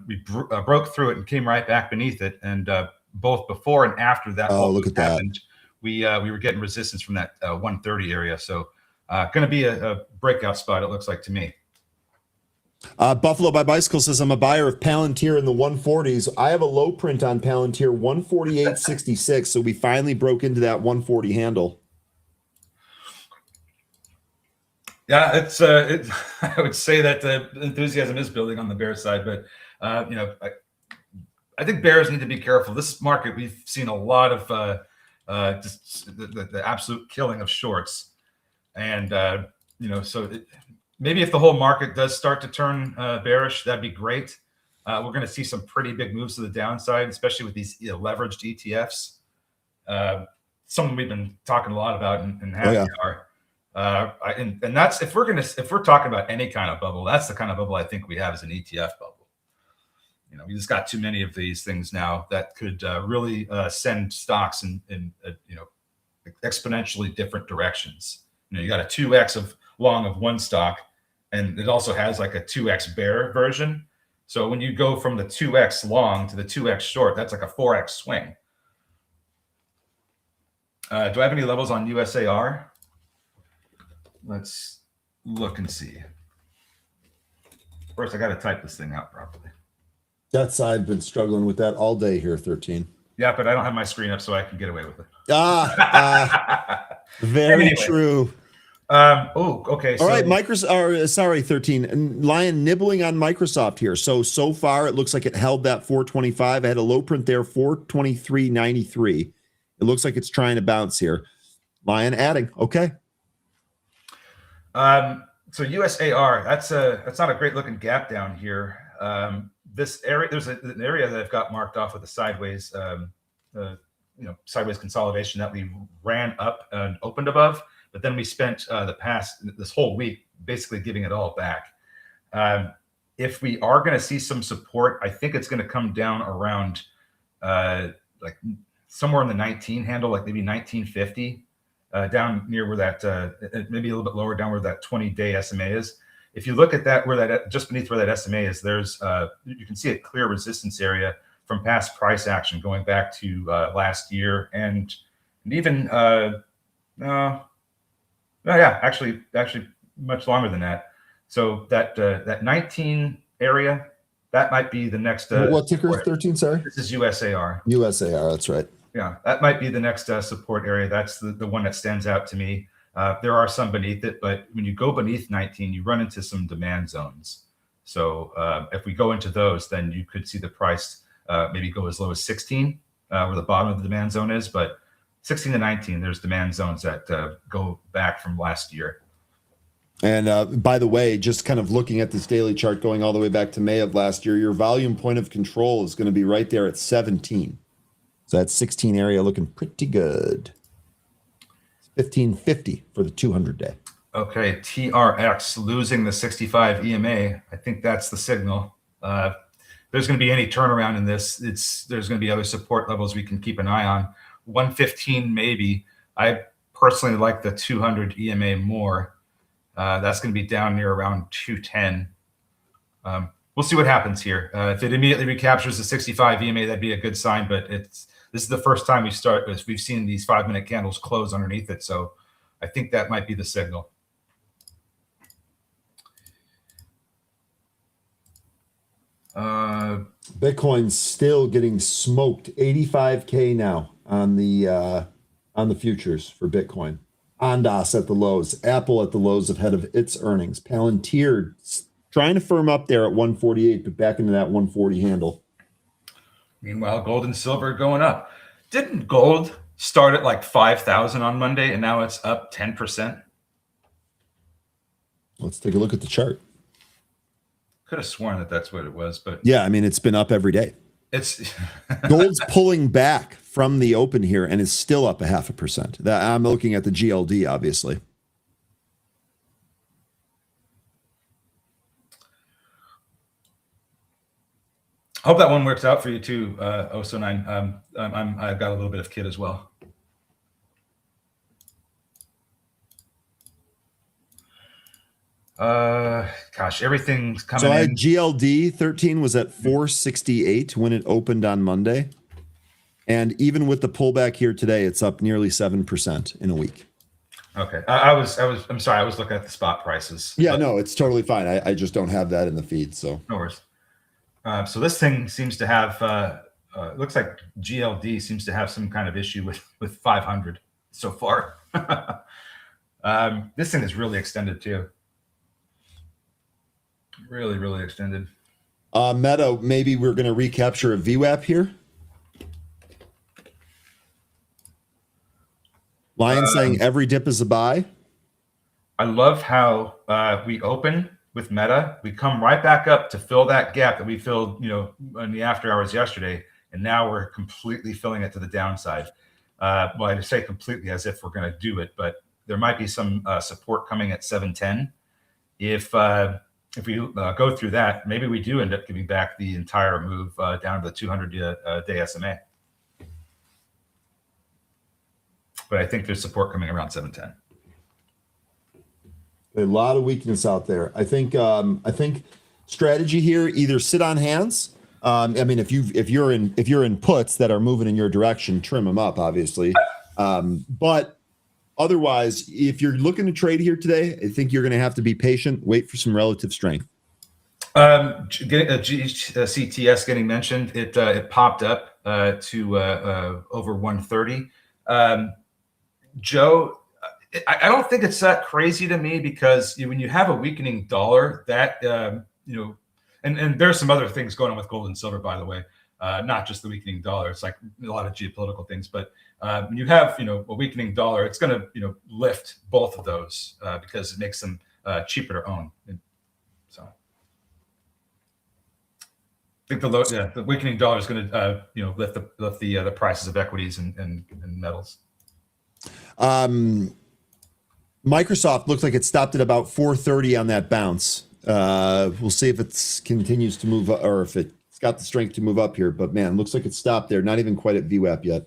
We broke through it and came right back beneath it. And both before and after that look at happened, we were getting resistance from that 130 area. So going to be a breakout spot, it looks like to me. Buffalo by Bicycle says, I'm a buyer of Palantir in the 140s. I have a low print on Palantir, 148.66. So we finally broke into that 140 handle. Yeah, it's I would say that the enthusiasm is building on the bear side, but I think bears need to be careful. This market, we've seen a lot of just the absolute killing of shorts, and so maybe if the whole market does start to turn bearish, that'd be great. We're going to see some pretty big moves to the downside, especially with these leveraged ETFs. Something we've been talking a lot about in Happy Hour. And that's if we're talking about any kind of bubble, that's the kind of bubble I think we have as an ETF bubble. We just got too many of these things now that could really send stocks in exponentially different directions. You got a 2x of long of one stock, and it also has like a 2x bear version. So when you go from the 2x long to the 2x short, that's like a 4x swing. Do I have any levels on USAR? Let's look and see. First, I got to type this thing out properly. I've been struggling with that all day here, 13. Yeah, but I don't have my screen up, so I can get away with it. Very true. Okay. All right, Microsoft. 13. Lion nibbling on Microsoft here. So far, it looks like it held that 425. I had a low print there, 423.93. It looks like it's trying to bounce here. Lion adding. Okay. So USAR, that's not a great looking gap down here. This area, there's an area that I've got marked off with a sideways, sideways consolidation that we ran up and opened above, but then we spent this whole week basically giving it all back. If we are going to see some support, I think it's going to come down around like somewhere in the 19 handle, like maybe 1950. Down near where that, maybe a little bit lower down where that 20-day SMA is. If you look at that, just beneath where that SMA is, there's you can see a clear resistance area from past price action going back to last year and even actually much longer than that. So that 19 area, that might be the next. What ticker is 13? Sorry, this is USAR. USAR, that's right. Yeah, that might be the next support area. That's the one that stands out to me. There are some beneath it, but when you go beneath 19, you run into some demand zones. So if we go into those, then you could see the price maybe go as low as 16, where the bottom of the demand zone is. But 16 to 19, there's demand zones that go back from last year. And by the way, just kind of looking at this daily chart going all the way back to May of last year, your volume point of control is going to be right there at 17. So that 16 area looking pretty good. 1550 for the 200-day. Okay, TRX losing the 65 EMA. I think that's the signal. There's going to be any turnaround in this. There's going to be other support levels we can keep an eye on. 115 maybe. I personally like the 200 EMA more. That's going to be down near around 210. We'll see what happens here. If it immediately recaptures the 65 EMA, that'd be a good sign. But this is the first time we've seen these 5-minute candles close underneath it. So I think that might be the signal. Bitcoin's still getting smoked. 85K now on the futures for Bitcoin. Ondas at the lows, Apple at the lows ahead of its earnings. Palantir trying to firm up there at 148, but back into that 140 handle. Meanwhile, gold and silver going up. Didn't gold start at like 5,000 on Monday, and now it's up 10%? Let's take a look at the chart. Could have sworn that that's what it was, but yeah, I mean, it's been up every day. It's gold's pulling back from the open here and is still up 0.5%. That I'm looking at the GLD, obviously. I hope that one works out for you too, Oso9. I've got a little bit of kit as well. Gosh, everything's coming. So I had GLD 13 was at 468 when it opened on Monday. And even with the pullback here today, it's up nearly 7% in a week. Okay. I'm sorry. I was looking at the spot prices. Yeah, no, it's totally fine. I just don't have that in the feed. So no worries. So this thing seems to have, looks like GLD seems to have some kind of issue with 500 so far. This thing is really extended too. Really, really extended. Meta, maybe we're going to recapture a VWAP here. Lion saying every dip is a buy. I love how we open with Meta. We come right back up to fill that gap that we filled, in the after hours yesterday, and now we're completely filling it to the downside. Well, I say completely as if we're going to do it, but there might be some support coming at 710. If we go through that, maybe we do end up giving back the entire move down to the 200-day SMA. But I think there's support coming around 710. A lot of weakness out there. I think strategy here, either sit on hands. I mean, if you're in puts that are moving in your direction, trim them up, obviously. But otherwise, if you're looking to trade here today, I think you're going to have to be patient, wait for some relative strength. CTS getting mentioned, it popped up to over 130. Joe, I don't think it's that crazy to me because when you have a weakening dollar, that and there's some other things going on with gold and silver, by the way, not just the weakening dollar. It's like a lot of geopolitical things, but when you have a weakening dollar, it's going to lift both of those because it makes them cheaper to own. And so I think the weakening dollar is going to lift the prices of equities and metals. Microsoft looks like it stopped at about 430 on that bounce. We'll see if it continues to move up, or if it's got the strength to move up here. But man, looks like it stopped there. Not even quite at VWAP yet.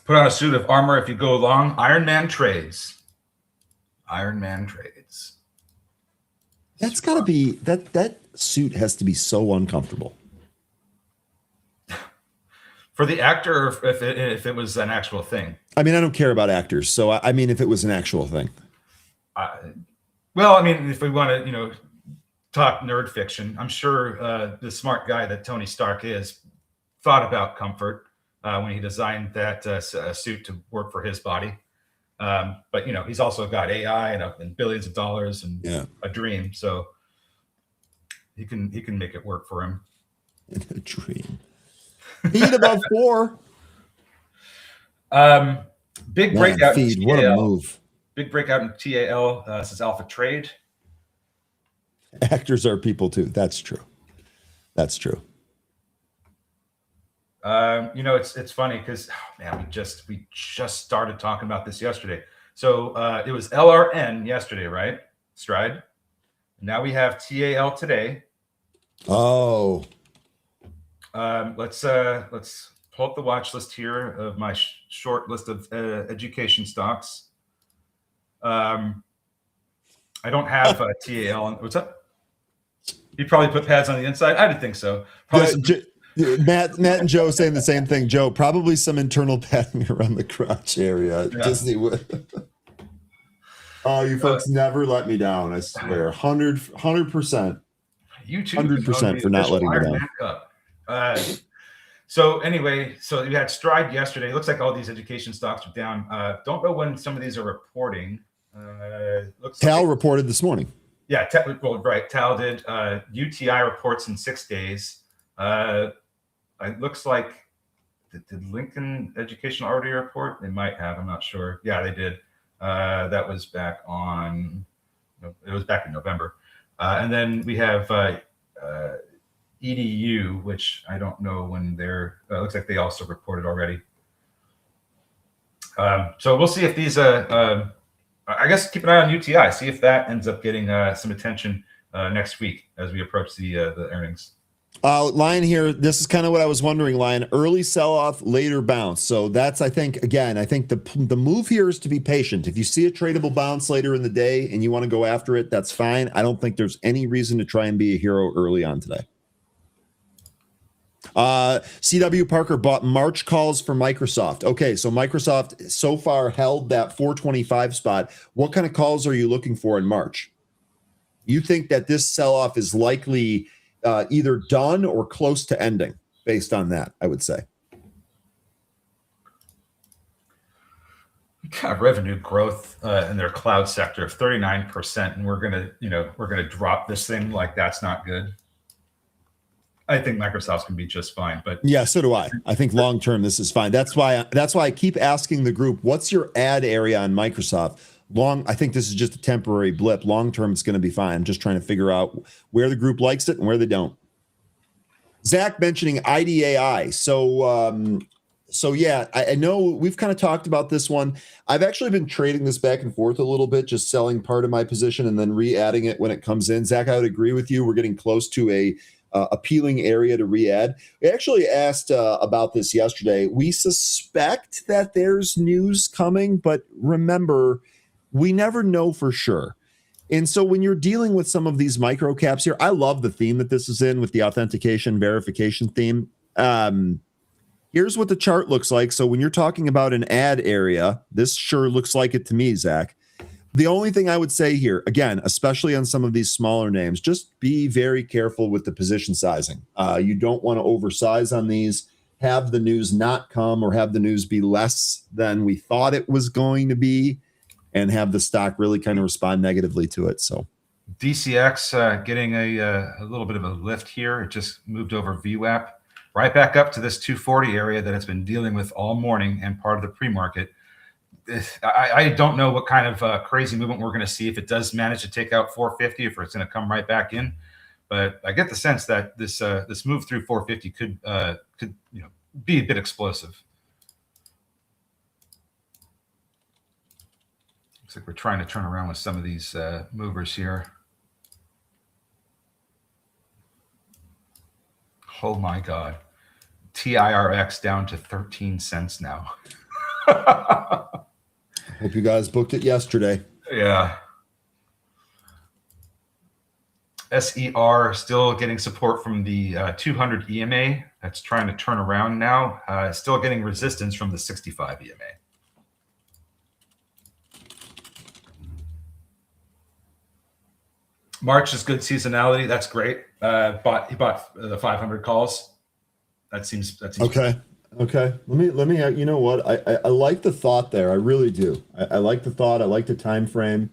Put on a suit of armor if you go long. Iron Man trades. Iron Man trades. That's got to be that suit has to be so uncomfortable. For the actor, or if it was an actual thing. I mean, I don't care about actors, so I mean, if it was an actual thing. Well, I mean, if we want to, talk nerd fiction, I'm sure the smart guy that Tony Stark is thought about comfort when he designed that suit to work for his body. But he's also got AI and billions of dollars and a dream, so he can make it work for him. In a dream. Heat above 4. Big breakout. Feed, what a move. Big breakout in TAL since Alpha Trade. Actors are people too. That's true. That's true. It's funny because we just started talking about this yesterday. So it was LRN yesterday, right? Stride. Now we have TAL today. Oh. Let's pull up the watch list here of my short list of education stocks. I don't have TAL. What's up? You probably put pads on the inside. I didn't think so. Matt and Joe saying the same thing. Joe, probably some internal padding around the crotch area. Yeah. Disney would. Oh, you folks never let me down. I swear, 100%. You too. 100% for not letting me down. So anyway, so you had Stride yesterday. It looks like all these education stocks are down. Don't know when some of these are reporting. Looks Tal like reported this morning. Yeah, well, right. Tal did. UTI reports in 6 days. It looks like did Lincoln Education already report? They might have. I'm not sure. Yeah, they did. That was back on. It was back in November. And then we have EDU, which I don't know when they're. Looks like they also reported already. So we'll see if these. I guess keep an eye on UTI. See if that ends up getting some attention next week as we approach the earnings. Lion here, this is kind of what I was wondering, Lion. Early sell-off, later bounce. So that's, I think the move here is to be patient. If you see a tradable bounce later in the day and you want to go after it, that's fine. I don't think there's any reason to try and be a hero early on today. CW Parker bought March calls for Microsoft. Okay, so Microsoft so far held that 425 spot. What kind of calls are you looking for in March? You think that this sell-off is likely either done or close to ending based on that, I would say. Kind of revenue growth in their cloud sector of 39%, and we're gonna drop this thing like that's not good. I think Microsoft's gonna be just fine, but yeah, so do I. I think long term this is fine. That's why I keep asking the group, what's your ad area on Microsoft? I think this is just a temporary blip. Long term, it's going to be fine. I'm just trying to figure out where the group likes it and where they don't. Zach mentioning IDAI. So yeah, I know we've kind of talked about this one. I've actually been trading this back and forth a little bit, just selling part of my position and then re-adding it when it comes in. Zach, I would agree with you. We're getting close to a appealing area to re-add. We actually asked about this yesterday. We suspect that there's news coming, but remember, we never know for sure. And so when you're dealing with some of these micro caps here, I love the theme that this is in with the authentication verification theme. Here's what the chart looks like. So when you're talking about an ad area, this sure looks like it to me, Zach. The only thing I would say here, again, especially on some of these smaller names, just be very careful with the position sizing. You don't want to oversize on these, have the news not come or have the news be less than we thought it was going to be, and have the stock really kind of respond negatively to it. So DCX getting a little bit of a lift here. It just moved over VWAP right back up to this 240 area that it's been dealing with all morning and part of the pre-market. I don't know what kind of crazy movement we're going to see if it does manage to take out 450, if it's going to come right back in. But I get the sense that this move through 450 could be a bit explosive. Looks like we're trying to turn around with some of these movers here. Oh my God. TIRX down to 13 cents now. Hope you guys booked it yesterday. Yeah. SER still getting support from the 200 EMA. That's trying to turn around now. Still getting resistance from the 65 EMA. March is good seasonality. That's great. He bought the 500 calls. That seems okay. Okay. Let me. You know what? I like the thought there. I really do. I like the thought. I like the time frame.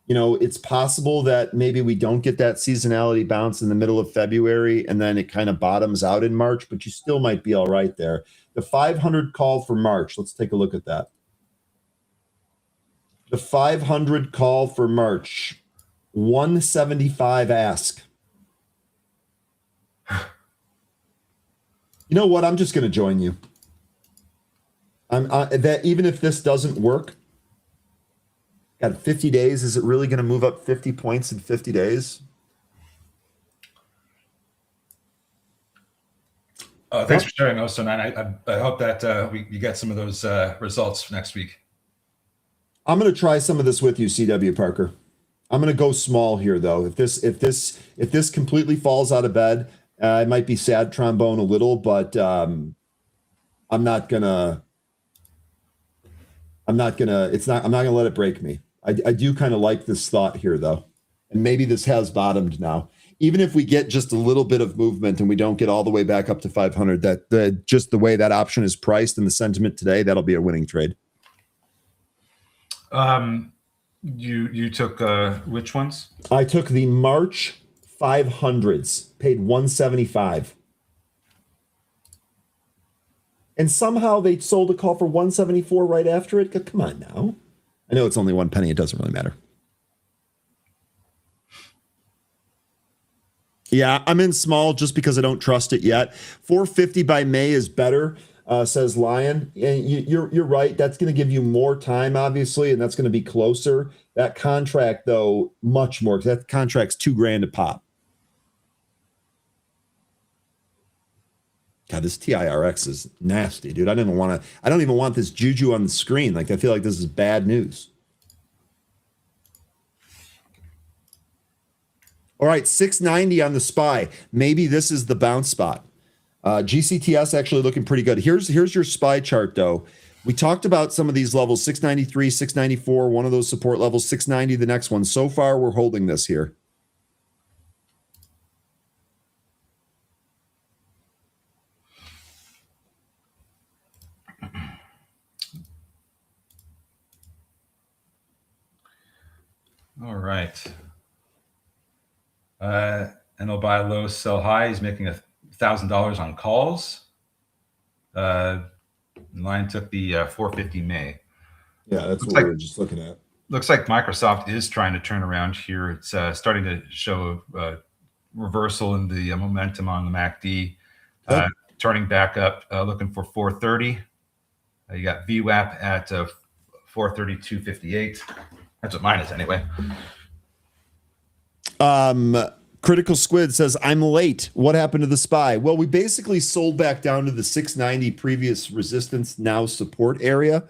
It's possible that maybe we don't get that seasonality bounce in the middle of February, and then it kind of bottoms out in March. But you still might be all right there. The 500 call for March. Let's take a look at that. The 500 call for March. 175 ask. You know what? I'm just going to join you. That even if this doesn't work, got 50 days. Is it really going to move up 50 points in 50 days? Thanks for sharing those, Sonan. I hope that you get some of those results next week. I'm going to try some of this with you, CW Parker. I'm going to go small here, though. If this completely falls out of bed, it might be sad trombone a little, but I'm not gonna let it break me. I do kind of like this thought here, though, and maybe this has bottomed now. even if we get just a little bit of movement and we don't get all the way back up to 500, that just the way that option is priced and the sentiment today, that'll be a winning trade. You took which ones? I took the March 500s, paid 175. And somehow they sold a call for 174 right after it. Come on now. I know it's only 1 penny. It doesn't really matter. Yeah, I'm in small just because I don't trust it yet. 450 by May is better, says Lion. And you're right. That's going to give you more time, obviously, and that's going to be closer. That contract, though, much more. That contract's $2,000 a pop. God, this TIRX is nasty, dude. I don't even want this juju on the screen. Like, I feel like this is bad news. All right, 690 on the SPY. Maybe this is the bounce spot. GCTS actually looking pretty good. Here's your SPY chart, though. We talked about some of these levels, 693, 694, one of those support levels, 690, the next one. So far, we're holding this here. All right. And they'll buy low, sell high. He's making $1,000 on calls. Line took the 450 May. Yeah, that's what we were just looking at. Looks like Microsoft is trying to turn around here. It's starting to show a reversal in the momentum on the MACD. Turning back up, looking for 430. You got VWAP at 432.58. That's what mine is anyway. Critical Squid says, I'm late. What happened to the SPY? Well, we basically sold back down to the 690 previous resistance, now support area.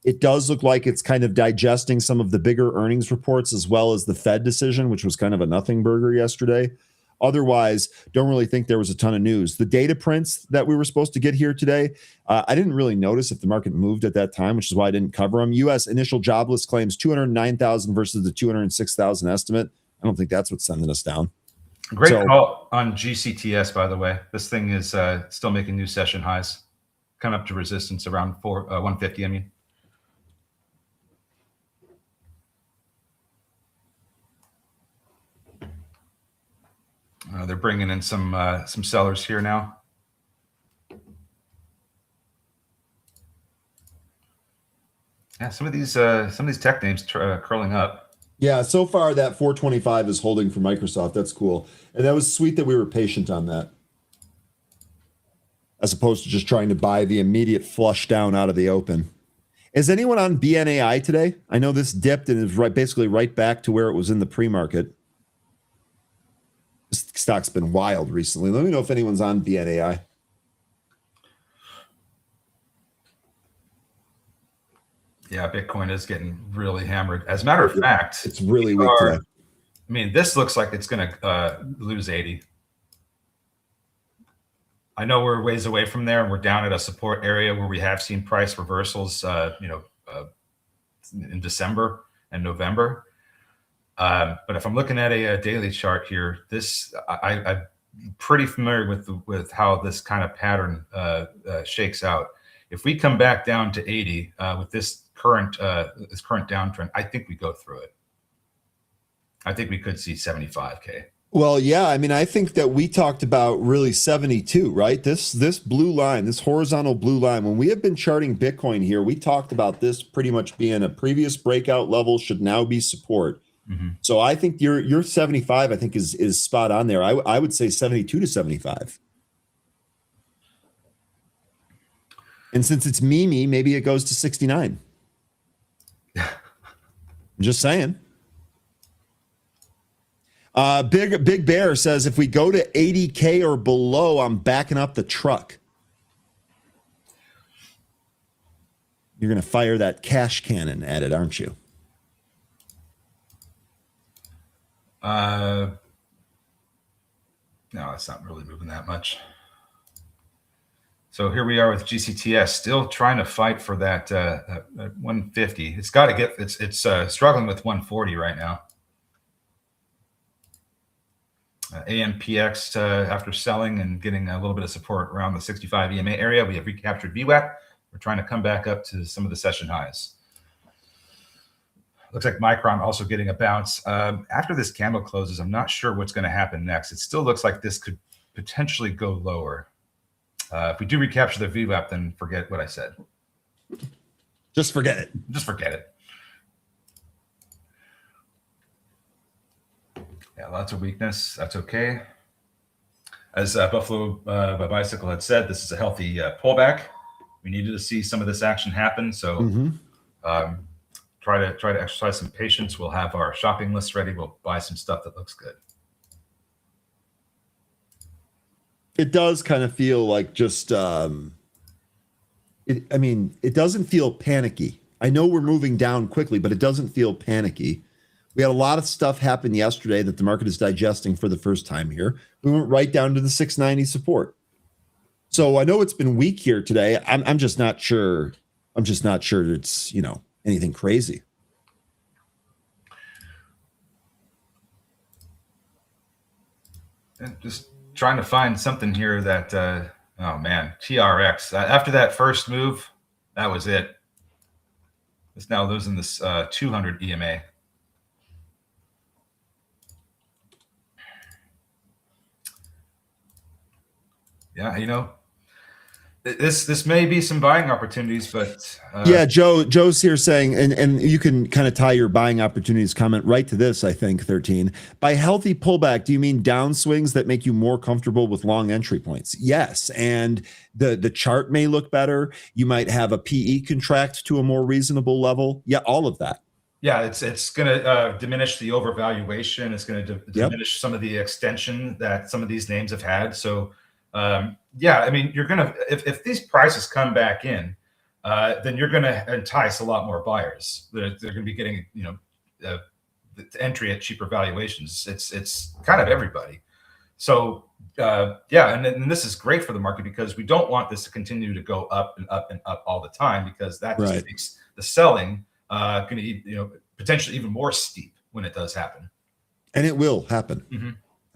It does look like it's kind of digesting some of the bigger earnings reports as well as the Fed decision, which was kind of a nothing burger yesterday. Otherwise, don't really think there was a ton of news. The data prints that we were supposed to get here today, I didn't really notice if the market moved at that time, which is why I didn't cover them. U.S. initial jobless claims 209,000 versus the 206,000 estimate. I don't think that's what's sending us down. Great call on GCTS, by the way. This thing is still making new session highs, coming up to resistance around 150. I mean, they're bringing in some sellers here now. Yeah, some of these tech names curling up. Yeah, so far that 425 is holding for Microsoft. That's cool. And that was sweet that we were patient on that, as opposed to just trying to buy the immediate flush down out of the open. Is anyone on BNAI today? I know this dipped and is basically right back to where it was in the pre-market. This stock's been wild recently. Let me know if anyone's on BNAI. Yeah, Bitcoin is getting really hammered. As a matter of fact, it's really weak today. I mean, this looks like it's going to lose 80. I know we're ways away from there, and we're down at a support area where we have seen price reversals, in December and November. But if I'm looking at a daily chart here, I'm pretty familiar with how this kind of pattern shakes out. If we come back down to 80 with this current downtrend, I think we go through it. I think we could see 75K. Well, yeah, I mean, I think that we talked about really 72, right? This blue line, this horizontal blue line, when we have been charting Bitcoin here, we talked about this pretty much being a previous breakout level, should now be support. Mm-hmm. So I think your 75, I think, is spot on there. I would say 72 to 75. And since it's Mimi, maybe it goes to 69. I'm just saying. Big Bear says, if we go to 80K or below, I'm backing up the truck. You're going to fire that cash cannon at it, aren't you? No, it's not really moving that much. So here we are with GCTS, still trying to fight for that 150. It's got to get. It's struggling with 140 right now. AMPX after selling and getting a little bit of support around the 65 EMA area. We have recaptured VWAP. We're trying to come back up to some of the session highs. Looks like Micron also getting a bounce. After this candle closes, I'm not sure what's going to happen next. It still looks like this could potentially go lower. If we do recapture the VWAP, then forget what I said. Just forget it. Just forget it. Yeah, lots of weakness. That's okay. As Buffalo by Bicycle had said, this is a healthy pullback. We needed to see some of this action happen. So try to exercise some patience. We'll have our shopping list ready. We'll buy some stuff that looks good. It does kind of feel like just, it doesn't feel panicky. I know we're moving down quickly, but it doesn't feel panicky. We had a lot of stuff happen yesterday that the market is digesting for the first time here. We went right down to the 690 support. So I know it's been weak here today. I'm just not sure. I'm just not sure it's, anything crazy. And just trying to find something here that, oh man, TRX. After that first move, that was it. It's now losing this 200 EMA. Yeah, this may be some buying opportunities, but yeah, Joe's here saying, and you can kind of tie your buying opportunities comment right to this. I think 13 by healthy pullback. Do you mean downswings that make you more comfortable with long entry points? Yes, and the chart may look better. You might have a PE contract to a more reasonable level. Yeah, all of that. Yeah, it's going to diminish the overvaluation. It's going to diminish some of the extension that some of these names have had. So. Yeah, you're gonna if these prices come back in, then you're gonna entice a lot more buyers. They're gonna be getting the entry at cheaper valuations. It's kind of everybody. So yeah, and this is great for the market because we don't want this to continue to go up and up and up all the time because that just makes the selling going to be potentially even more steep when it does happen. And it will happen. Mm-hmm.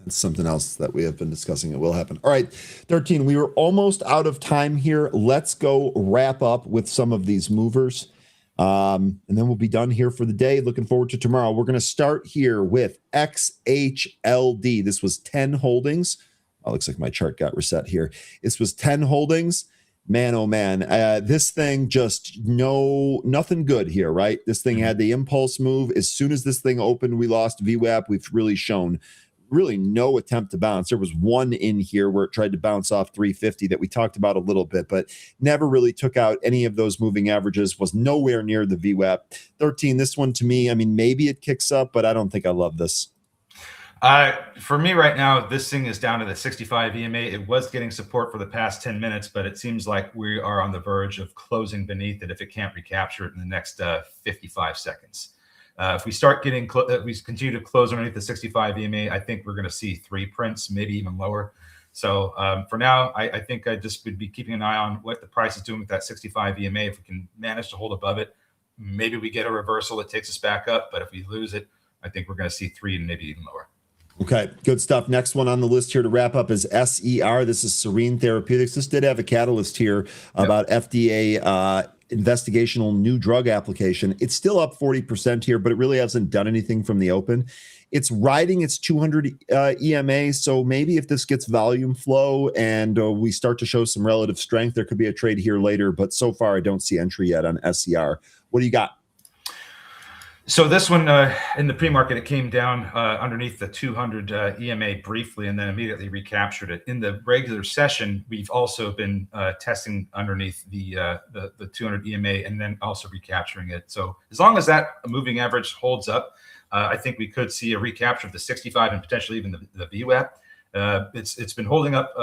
It's something else that we have been discussing. It will happen. All right, 13. We were almost out of time here. Let's go wrap up with some of these movers. And then we'll be done here for the day. Looking forward to tomorrow. We're going to start here with XHLD. This was 10 holdings. Oh, looks like my chart got reset here. This was 10 holdings. Man, oh man, this thing just nothing good here, right? This thing had the impulse move. As soon as this thing opened, we lost VWAP. We've really shown really no attempt to bounce. There was one in here where it tried to bounce off 350 that we talked about a little bit, but never really took out any of those moving averages, was nowhere near the VWAP. 13, this one to me, maybe it kicks up, but I don't think I love this. For me right now, this thing is down to the 65 EMA. It was getting support for the past 10 minutes, but it seems like we are on the verge of closing beneath it if it can't recapture it in the next 55 seconds. If we start getting, we continue to close underneath the 65 EMA, I think we're going to see 3 prints, maybe even lower. So for now, I think I just would be keeping an eye on what the price is doing with that 65 EMA. If we can manage to hold above it, maybe we get a reversal that takes us back up. But if we lose it, I think we're going to see 3 and maybe even lower. Okay, good stuff. Next one on the list here to wrap up is SER. This is Serene Therapeutics. This did have a catalyst here about FDA investigational new drug application. It's still up 40% here, but it really hasn't done anything from the open. It's riding its 200 EMA, so maybe if this gets volume flow and we start to show some relative strength, there could be a trade here later, but so far I don't see entry yet on SER. What do you got? So this one in the pre-market, it came down underneath the 200 EMA briefly and then immediately recaptured it. In the regular session, we've also been testing underneath the 200 EMA and then also recapturing it. So as long as that moving average holds up, I think we could see a recapture of the 65 and potentially even the VWAP. It's been holding up,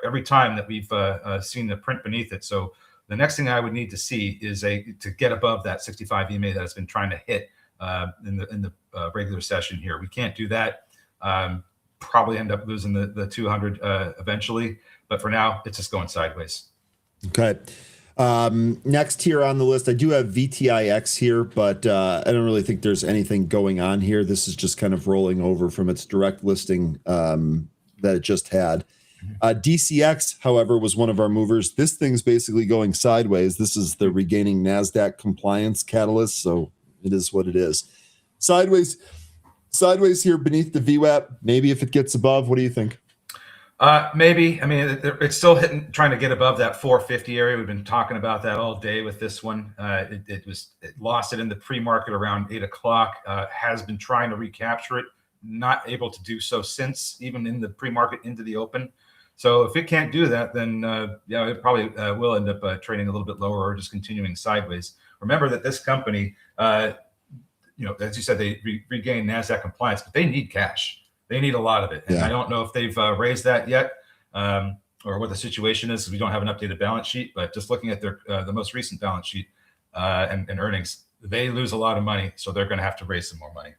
every time that we've seen the print beneath it. So the next thing I would need to see is to get above that 65 EMA that it's been trying to hit in the regular session here. We can't do that. Probably end up losing the 200 eventually, but for now, it's just going sideways. Okay. Next here on the list, I do have VTIX here, but I don't really think there's anything going on here. This is just kind of rolling over from its direct listing that it just had. DCX, however, was one of our movers. This thing's basically going sideways. This is the regaining NASDAQ compliance catalyst, so it is what it is. Sideways here beneath the VWAP. Maybe if it gets above, what do you think? Maybe. I mean, it's still trying to get above that 450 area. We've been talking about that all day with this one. It lost it in the pre-market around 8 o'clock. Has been trying to recapture it, not able to do so since, even in the pre-market into the open. So if it can't do that, then yeah, it probably will end up trading a little bit lower or just continuing sideways. Remember that this company, as you said, they regained NASDAQ compliance, but they need cash. They need a lot of it. And I don't know if they've raised that yet or what the situation is. We don't have an updated balance sheet, but just looking at their the most recent balance sheet and earnings, they lose a lot of money. So they're going to have to raise some more money.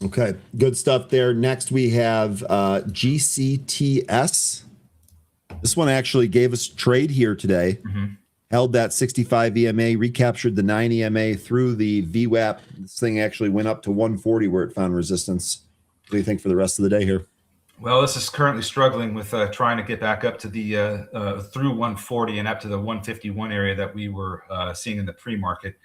Okay, good stuff there. Next, we have GCTS. This one actually gave us trade here today. Held that 65 EMA, recaptured the 9 EMA through the VWAP. This thing actually went up to 140 where it found resistance. What do you think for the rest of the day here? Well, this is currently struggling with trying to get back up to the through 140 and up to the 151 area that we were seeing in the pre-market.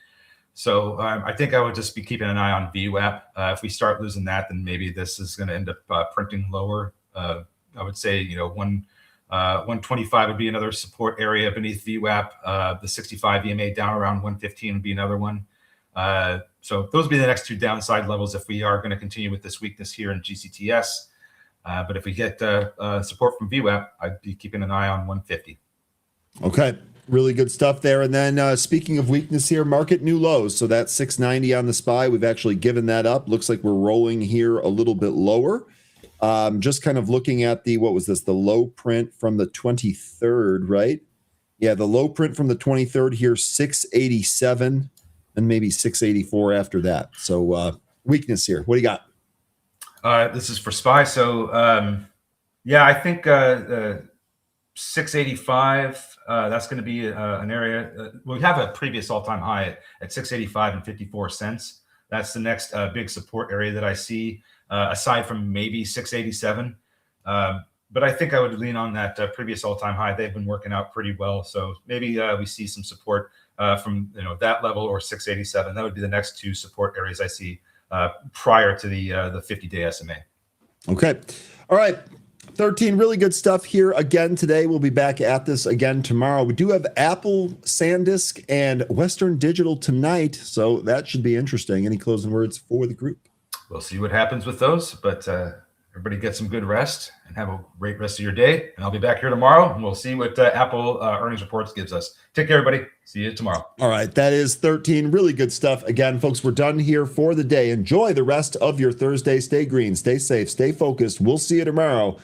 So I think I would just be keeping an eye on VWAP. If we start losing that, then maybe this is going to end up printing lower. I would say 125 would be another support area beneath VWAP. The 65 EMA down around 115 would be another one. So those would be the next two downside levels if we are going to continue with this weakness here in GCTS. But if we get support from VWAP, I'd be keeping an eye on 150. Okay, really good stuff there. And then speaking of weakness here, market new lows. So that's 690 on the SPY. We've actually given that up. Looks like we're rolling here a little bit lower. Just kind of looking at the, what was this? The low print from the 23rd, right? Yeah, the low print from the 23rd here, 687. And maybe 684 after that. So weakness here. What do you got? This is for SPY. So yeah, I think 685. That's going to be an area. We have a previous all-time high at 685 and 54 cents. That's the next big support area that I see, aside from maybe 687. But I think I would lean on that previous all-time high. They've been working out pretty well. So maybe we see some support from that level or 687. That would be the next two support areas I see prior to the 50-day SMA. Okay. All right. 13 really good stuff here again today. We'll be back at this again tomorrow. We do have Apple, SanDisk, and Western Digital tonight, so that should be interesting. Any closing words for the group? We'll see what happens with those, but everybody get some good rest and have a great rest of your day. And I'll be back here tomorrow, and we'll see what Apple earnings reports gives us. Take care, everybody. See you tomorrow. All right. That is 13 really good stuff. Again, folks, we're done here for the day. Enjoy the rest of your Thursday. Stay green, stay safe, stay focused. We'll see you tomorrow.